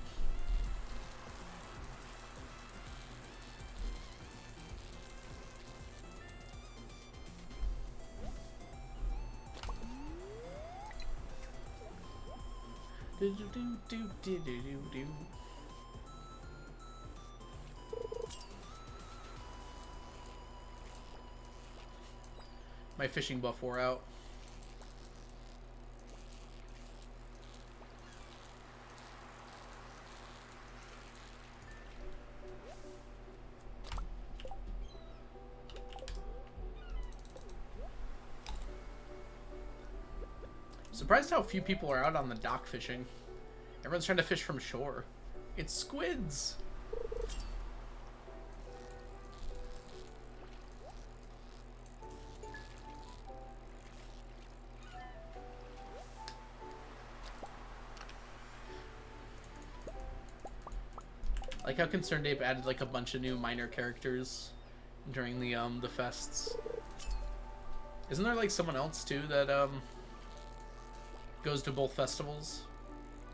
Do do do do do do do. My fishing buff wore out. Surprised how few people are out on the dock fishing. Everyone's trying to fish from shore. It's squids! Like how Concerned Ape added like a bunch of new minor characters during the fests. Isn't there like someone else too that goes to both festivals?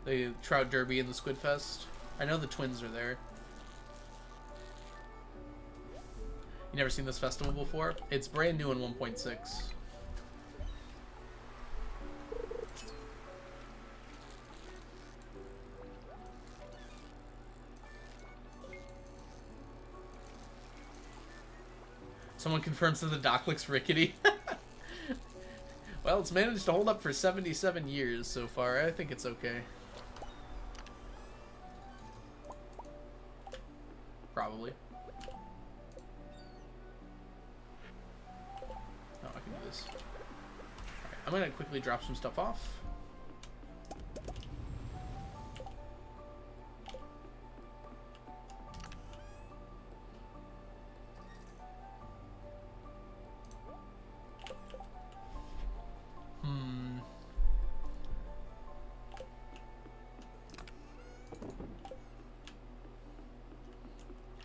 The Trout Derby and the Squid Fest. I know the twins are there. You never seen this festival before? It's brand new in 1.6. Someone confirms that the dock looks rickety. Well, it's managed to hold up for 77 years so far. I think it's okay. Probably. Oh, I can do this. Alright, I'm gonna quickly drop some stuff off.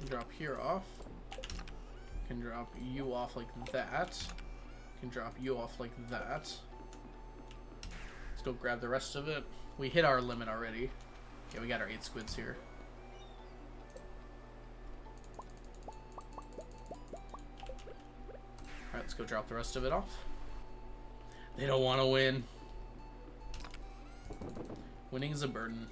Drop here off. Can drop you off like that. Can drop you off like that. Let's go grab the rest of it. We hit our limit already. Yeah, we got our 8 squids here. Alright, let's go drop the rest of it off. They don't want to win. Winning is a burden.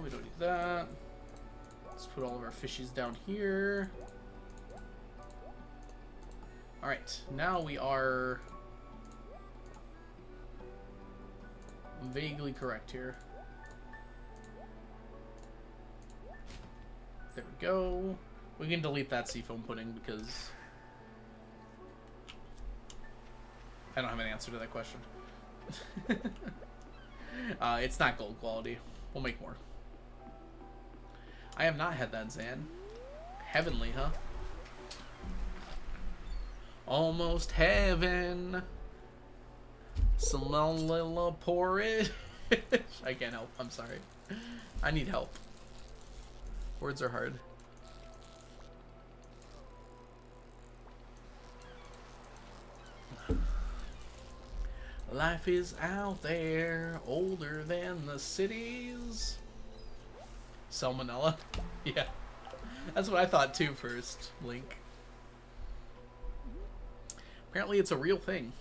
We don't need that. Let's put all of our fishies down here. Alright, now we are vaguely correct here. There we go. We can delete that seafoam pudding because I don't have an answer to that question. It's not gold quality. We'll make more. I have not had that, Zan. Heavenly, huh? Almost heaven. Some little porridge. I can't help. I'm sorry. I need help. Words are hard. Life is out there, older than the cities. Salmonella? Yeah. That's what I thought too first, Link. Apparently it's a real thing.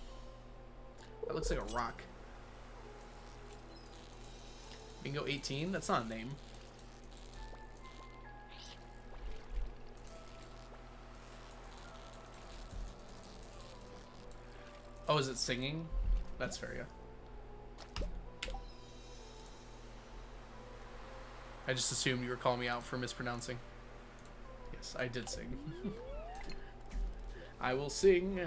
That looks like a rock. Bingo 18? That's not a name. Oh, is it singing? That's fair, yeah. I just assumed you were calling me out for mispronouncing. Yes, I did sing. I will sing.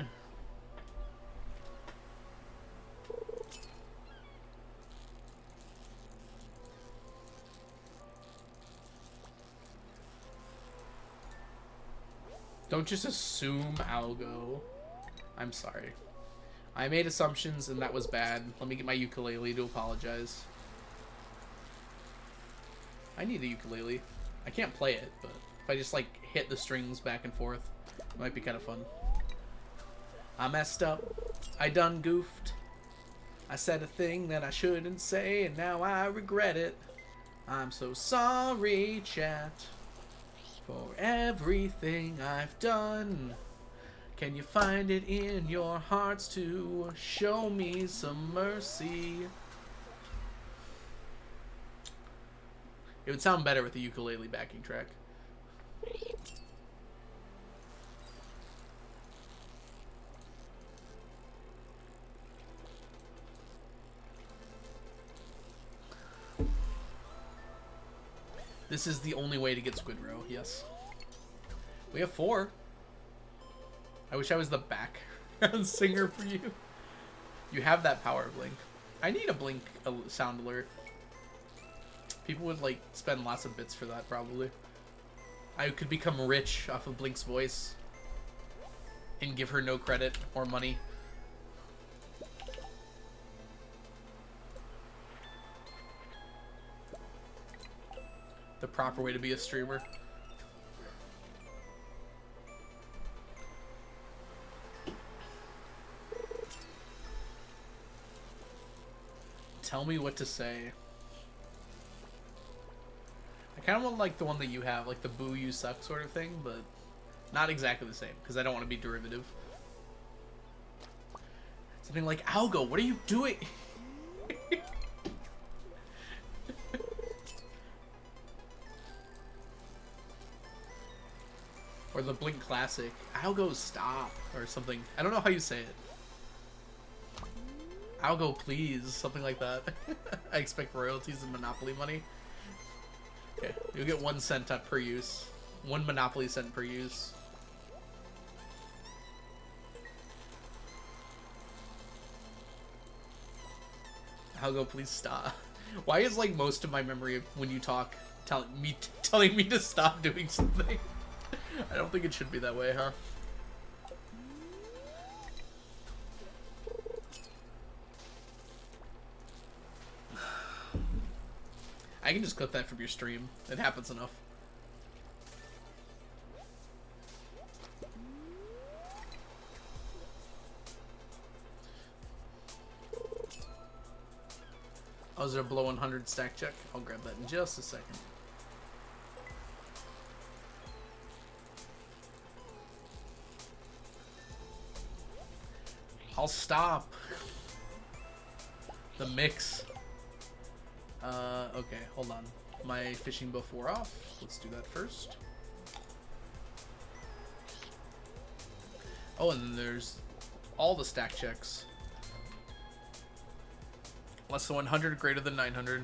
Don't just assume Algo. I'm sorry. I made assumptions and that was bad. Let me get my ukulele to apologize. I need a ukulele. I can't play it, but if I just like hit the strings back and forth, it might be kind of fun. I messed up. I done goofed. I said a thing that I shouldn't say and now I regret it. I'm so sorry, chat, for everything I've done. Can you find it in your hearts to show me some mercy? It would sound better with a ukulele backing track. This is the only way to get Squid Row, yes. We have 4. I wish I was the background singer for you. You have that power, Blink. I need a Blink sound alert. People would like spend lots of bits for that, probably. I could become rich off of Blink's voice and give her no credit or money. The proper way to be a streamer. Tell me what to say. I kind of want like the one that you have, like the boo you suck sort of thing, but not exactly the same, because I don't want to be derivative. Something like, Algo, what are you doing? Or the Blink classic, Algo, stop, or something. I don't know how you say it. Algo, please, something like that. I expect royalties and Monopoly money. Okay, you'll get 1 cent per use. 1 Monopoly cent per use. Algo, please stop. Why is like most of my memory of when you talk telling me to stop doing something? I don't think it should be that way, huh? I can just clip that from your stream. It happens enough. Oh, is there a below 100 stack check? I'll grab that in just a second. I'll stop. The mix. Okay, hold on. My fishing bow wore off. Let's do that first. Oh, and then there's all the stack checks. Less than 100, greater than 900.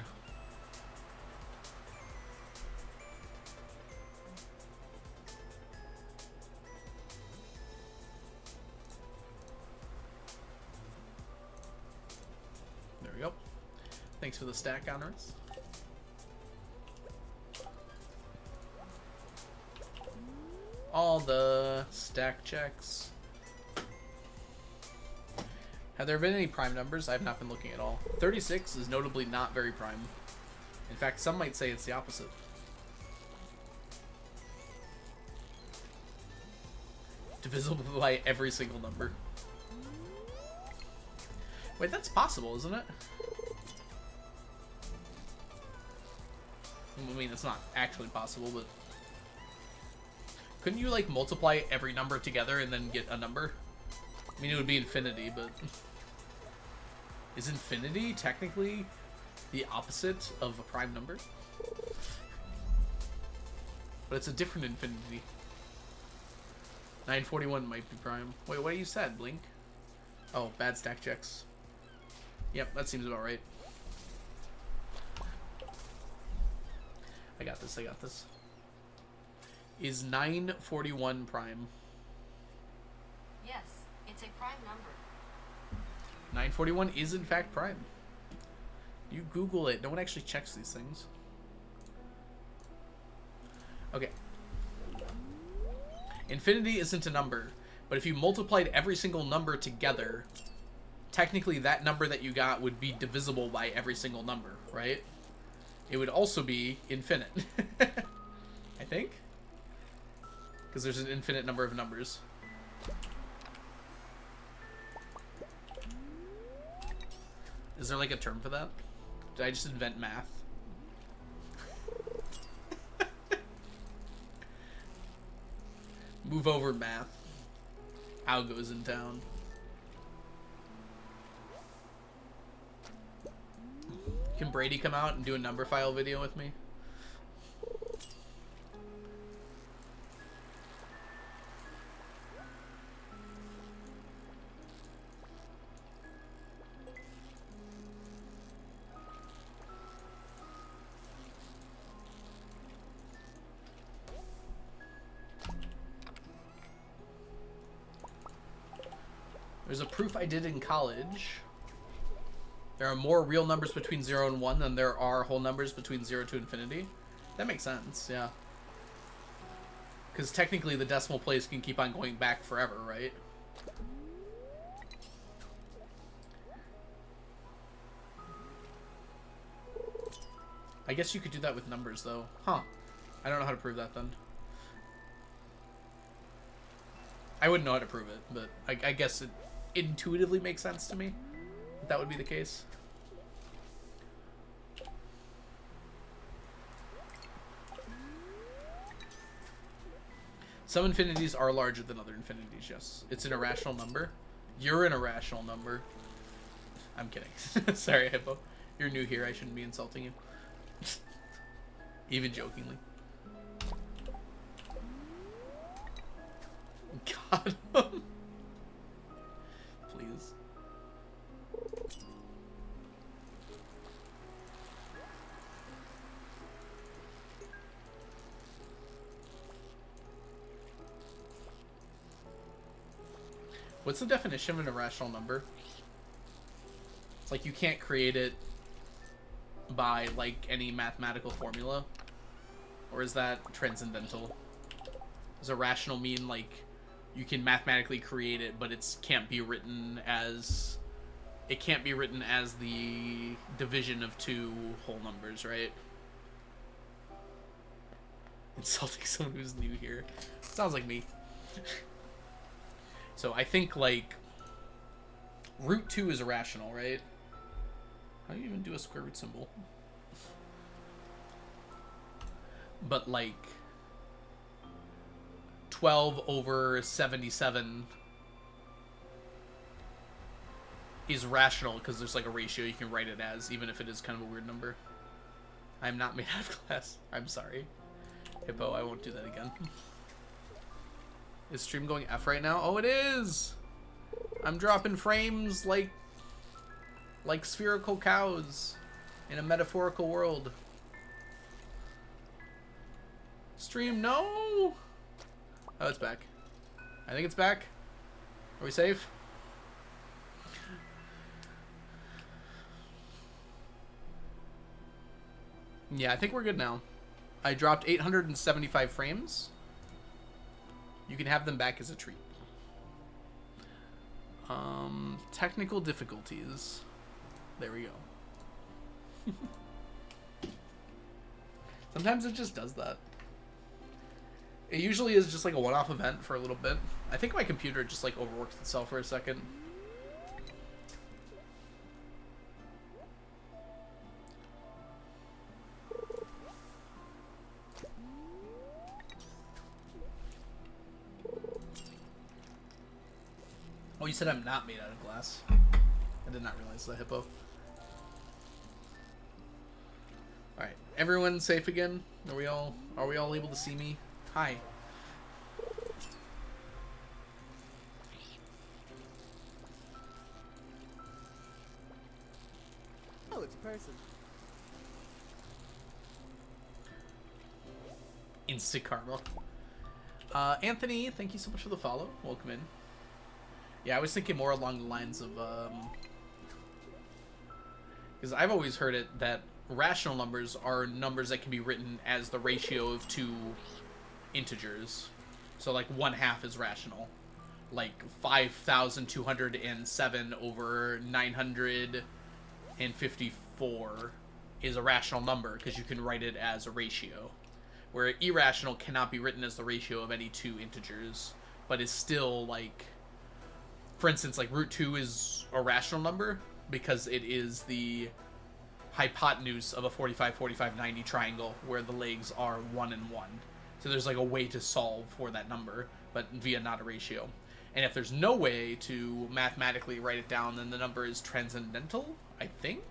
There we go. Thanks for the stack honors. All the stack checks. Have there been any prime numbers? I have not been looking at all. 36 is notably not very prime. In fact, some might say it's the opposite. Divisible by every single number. Wait, that's possible, isn't it? I mean, it's not actually possible, but... Couldn't you, like, multiply every number together and then get a number? I mean, it would be infinity, but... Is infinity technically the opposite of a prime number? But it's a different infinity. 941 might be prime. Wait, what you said, Blink? Oh, bad stack checks. Yep, that seems about right. I got this, I got this. Is 941 prime? Yes, it's a prime number. 941 is in fact prime. You Google it. No one actually checks these things. Okay. Infinity isn't a number, but if you multiplied every single number together, technically that number that you got would be divisible by every single number, right? It would also be infinite. I think? Because there's an infinite number of numbers. Is there like a term for that? Did I just invent math? Move over, math. Algo's in town. Can Brady come out and do a number file video with me? There's a proof I did in college. There are more real numbers between 0 and 1 than there are whole numbers between 0 to infinity. That makes sense, yeah. Because technically the decimal place can keep on going back forever, right? I guess you could do that with numbers, though. Huh. I don't know how to prove that, then. I wouldn't know how to prove it, but I guess it intuitively makes sense to me that would be the case. Some infinities are larger than other infinities, yes. It's an irrational number. You're an irrational number. I'm kidding. Sorry, Hippo. You're new here. I shouldn't be insulting you. Even jokingly. God. Please. What's the definition of an irrational number? It's like you can't create it by like any mathematical formula? Or is that transcendental? Does irrational mean like you can mathematically create it, but it can't be written as the division of two whole numbers, right? Insulting someone who's new here. Sounds like me. So I think like root 2 is irrational, right? How do you even do a square root symbol? But like 12 over 77 is rational because there's like a ratio you can write it as, even if it is kind of a weird number. I'm not made out of glass. I'm sorry. Hippo, I won't do that again. Is stream going F right now? Oh, it is! I'm dropping frames like spherical cows in a metaphorical world. Stream, no! Oh, it's back. I think it's back. Are we safe? Yeah, I think we're good now. I dropped 875 frames. You can have them back as a treat. Technical difficulties. There we go. Sometimes it just does that. It usually is just like a one-off event for a little bit. I think my computer just like overworked itself for a second. you said I'm not made out of glass. I did not realize the hippo. Alright, everyone safe again? Are we all able to see me? Hi. Oh, it's a person. Instant karma. Anthony, thank you so much for the follow. Welcome in. Yeah, I was thinking more along the lines of, because I've always heard it that rational numbers are numbers that can be written as the ratio of two integers. So, like, 1/2 is rational. Like, 5,207 over 954 is a rational number because you can write it as a ratio. Where irrational cannot be written as the ratio of any two integers, but is still, like, for instance, like, root 2 is a rational number because it is the hypotenuse of a 45, 45, 90 triangle where the legs are 1 and 1. So there's, like, a way to solve for that number, but via not a ratio. And if there's no way to mathematically write it down, then the number is transcendental, I think?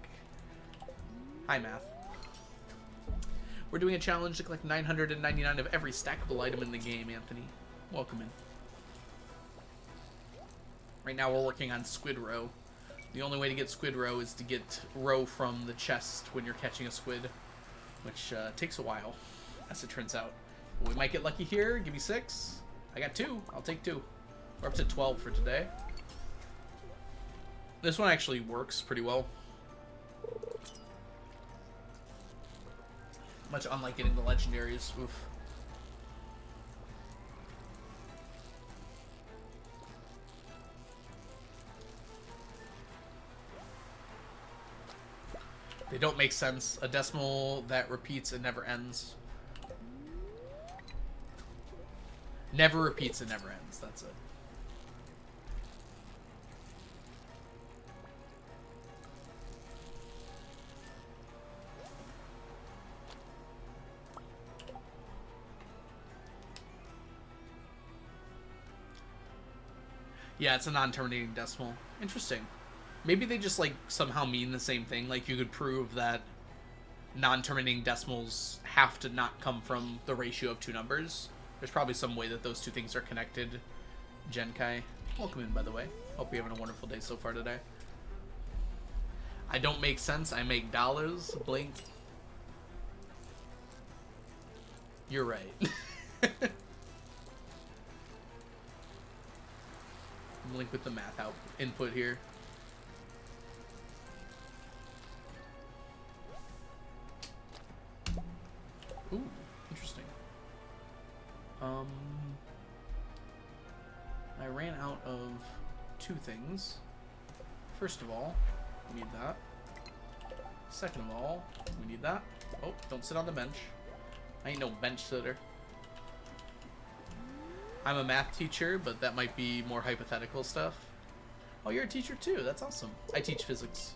Hi, math. We're doing a challenge to collect 999 of every stackable item in the game, Anthony. Welcome in. Right now we're working on Squid Row. The only way to get Squid Row is to get row from the chest when you're catching a squid, which takes a while, as it turns out. We might get lucky here. Give me 6. I got 2. I'll take 2. We're up to 12 for today. This one actually works pretty well. Much unlike getting the legendaries. Oof. They don't make sense. A decimal that repeats and never ends. Never repeats and never ends. That's it. Yeah, it's a non-terminating decimal. Interesting. Maybe they just, like, somehow mean the same thing. Like, you could prove that non-terminating decimals have to not come from the ratio of two numbers. There's probably some way that those two things are connected. Genkai, welcome in, by the way. Hope you're having a wonderful day so far today. I don't make sense. I make dollars. Blink. You're right. Link with the math out input here. Ooh, interesting. I ran out of 2 things. First of all, we need that. Second of all, we need that. Oh, don't sit on the bench. I ain't no bench sitter. I'm a math teacher, but that might be more hypothetical stuff. Oh, you're a teacher too. That's awesome. I teach physics.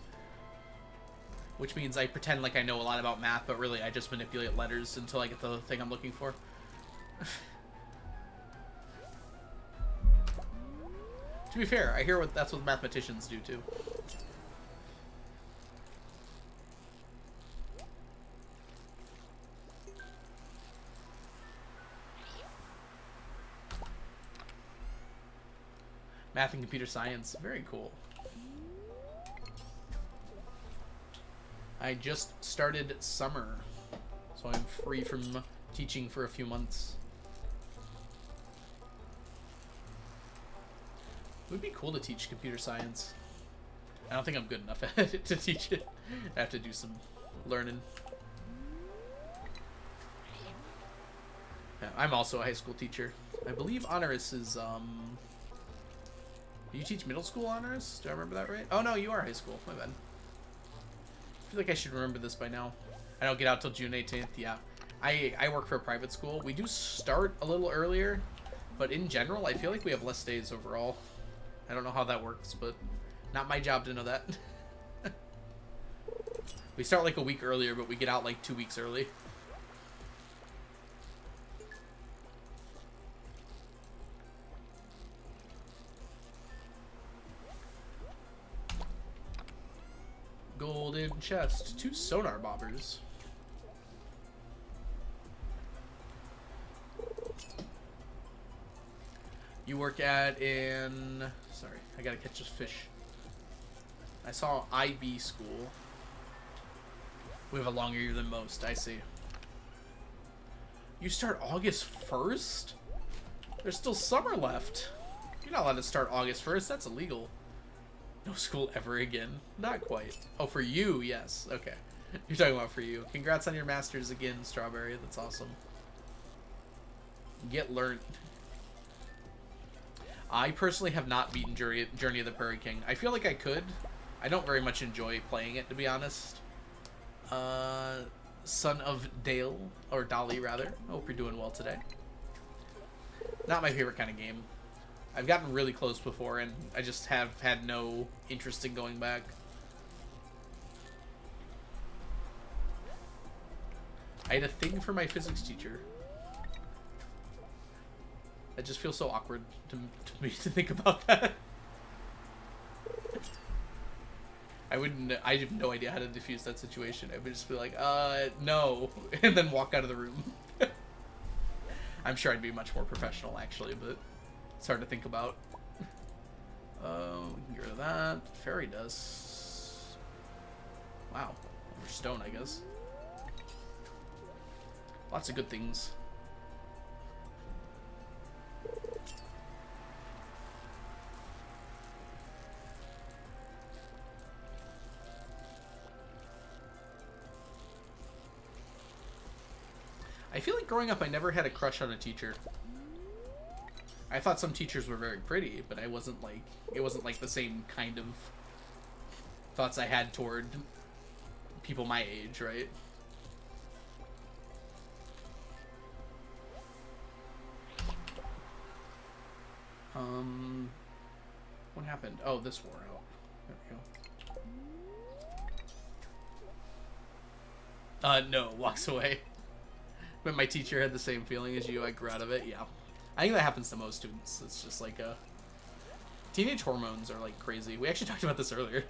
Which means I pretend like I know a lot about math, but really I just manipulate letters until I get the thing I'm looking for. To be fair, I hear that's what mathematicians do too. Math and computer science. Very cool. I just started summer, so I'm free from teaching for a few months. It would be cool to teach computer science. I don't think I'm good enough at it to teach it. I have to do some learning. Yeah, I'm also a high school teacher. I believe honors is, do you teach middle school honors? Do I remember that right? Oh no, you are high school. My bad. I feel like I should remember this by now. I don't get out till June 18th. Yeah. I work for a private school. We do start a little earlier, but in general, I feel like we have less days overall. I don't know how that works, but not my job to know that. We start like a week earlier, but we get out like 2 weeks early. golden chest. 2 sonar bobbers. You work at an... Sorry, I gotta catch this fish. I saw IB school. We have a longer year than most, I see. You start August 1st? There's still summer left. You're not allowed to start August 1st, that's illegal. No school ever again. Not quite. Oh, for you, yes. Okay. You're talking about for you. Congrats on your masters again, Strawberry. That's awesome. Get learned. I personally have not beaten Journey of the Prairie King. I feel like I could. I don't very much enjoy playing it, to be honest. Son of Dale, or Dolly, rather. I hope you're doing well today. Not my favorite kind of game. I've gotten really close before, and I just have had no interest in going back. I had a thing for my physics teacher. It just feels so awkward to me to think about that. I have no idea how to diffuse that situation. I would just be like, no, and then walk out of the room. I'm sure I'd be much more professional, actually, but it's hard to think about. We can get rid of that. Fairy dust. Wow. Or stone, I guess. Lots of good things. I feel like growing up I never had a crush on a teacher. I thought some teachers were very pretty, but it wasn't like the same kind of thoughts I had toward people my age, right? What happened? Oh, this wore out. There we go. No, walks away. But my teacher had the same feeling as you. I grew out of it. Yeah. I think that happens to most students. It's just like teenage hormones are like crazy. We actually talked about this earlier.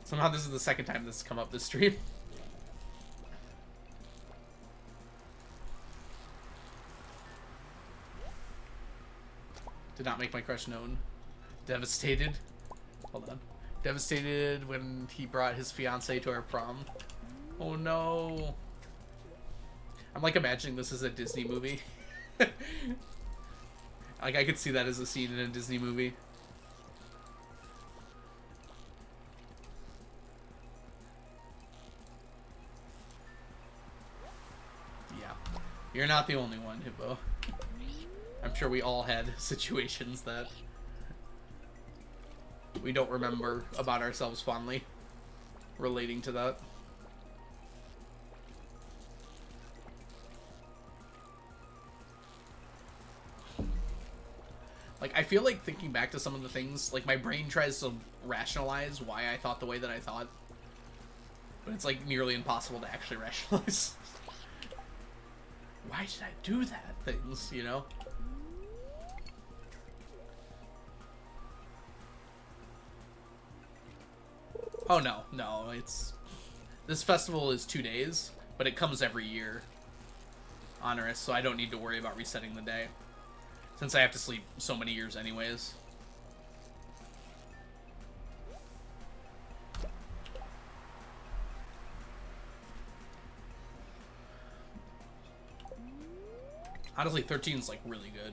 Somehow this is the second time this has come up this stream. Did not make my crush known. Devastated. Hold on. Devastated when he brought his fiance to our prom. Oh no. I'm like imagining this as a Disney movie. Like I could see that as a scene in a Disney movie. Yeah. You're not the only one, Hippo. I'm sure we all had situations that we don't remember about ourselves fondly relating to that. Like, I feel like thinking back to some of the things, like, my brain tries to rationalize why I thought the way that I thought. But it's, like, nearly impossible to actually rationalize. Why did I do that? Things, you know? Oh, no, it's... This festival is 2 days, but it comes every year. Onerous, so I don't need to worry about resetting the day. Since I have to sleep so many years anyways. Honestly, 13 is like really good.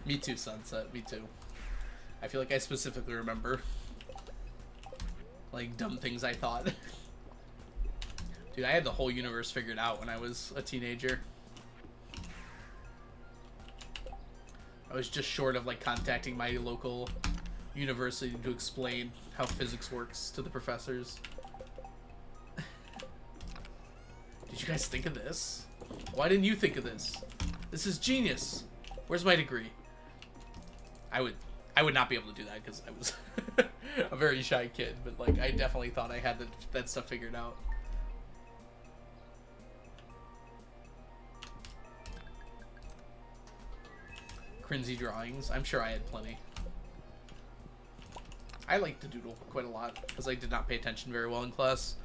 Me too, Sunset. Me too. I feel like I specifically remember like dumb things I thought. Dude, I had the whole universe figured out when I was a teenager. I was just short of like contacting my local university to explain how physics works to the professors. Did you guys think of this? Why didn't you think of this? This is genius. Where's my degree? I would not be able to do that because I was a very shy kid, but like I definitely thought I had that stuff figured out. Cringy drawings. I'm sure I had plenty. I like to doodle quite a lot because I did not pay attention very well in class.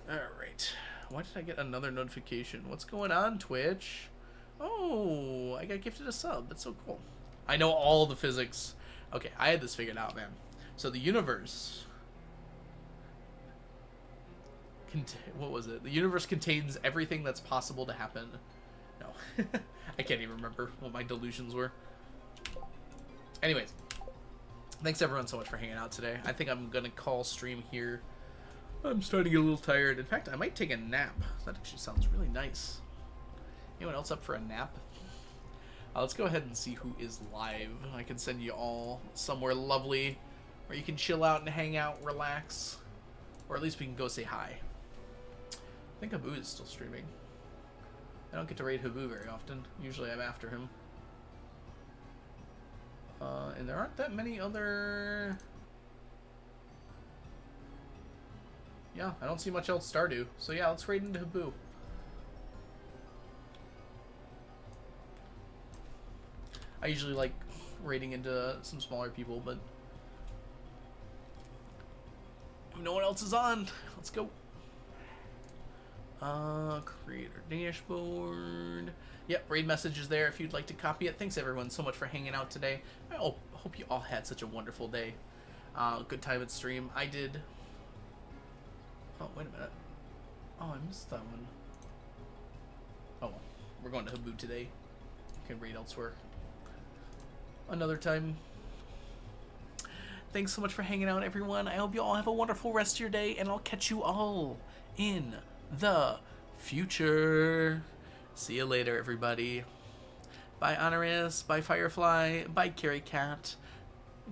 Alright. Why did I get another notification? What's going on, Twitch? Oh, I got gifted a sub. That's so cool. I know all the physics. Okay, I had this figured out, man. So the universe... what was it? The universe contains everything that's possible to happen. No. I can't even remember what my delusions were. Anyways. Thanks everyone so much for hanging out today. I think I'm going to call stream here. I'm starting to get a little tired. In fact, I might take a nap. That actually sounds really nice. Anyone else up for a nap? Let's go ahead and see who is live. I can send you all somewhere lovely where you can chill out and hang out, relax. Or at least we can go say hi. I think Habu is still streaming. I don't get to raid Habu very often. Usually I'm after him. And there aren't that many other... Yeah, I don't see much else Stardew. So yeah, let's raid into Habu. I usually like raiding into some smaller people, but if no one else is on, let's go. Creator dashboard. Yep, raid message is there if you'd like to copy it. Thanks everyone so much for hanging out today. I hope you all had such a wonderful day. Good time at stream. I did. Oh, wait a minute. Oh, I missed that one. Oh, well. We're going to Habu today. Can raid elsewhere another time. Thanks so much for hanging out, everyone. I hope you all have a wonderful rest of your day, and I'll catch you all in the future. See you later, everybody. Bye, Honoris. Bye, Firefly. Bye, Carrie Cat.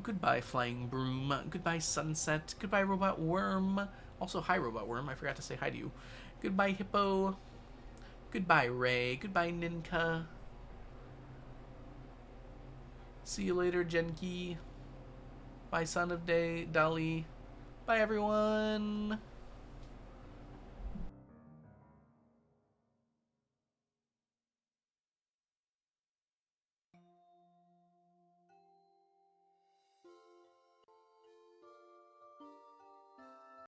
Goodbye, Flying Broom. Goodbye, Sunset. Goodbye, Robot Worm. Also, hi, Robot Worm. I forgot to say hi to you. Goodbye, Hippo. Goodbye, Ray. Goodbye, Ninka. See you later, Genki. Bye, Son of Day, Dolly. Bye, everyone.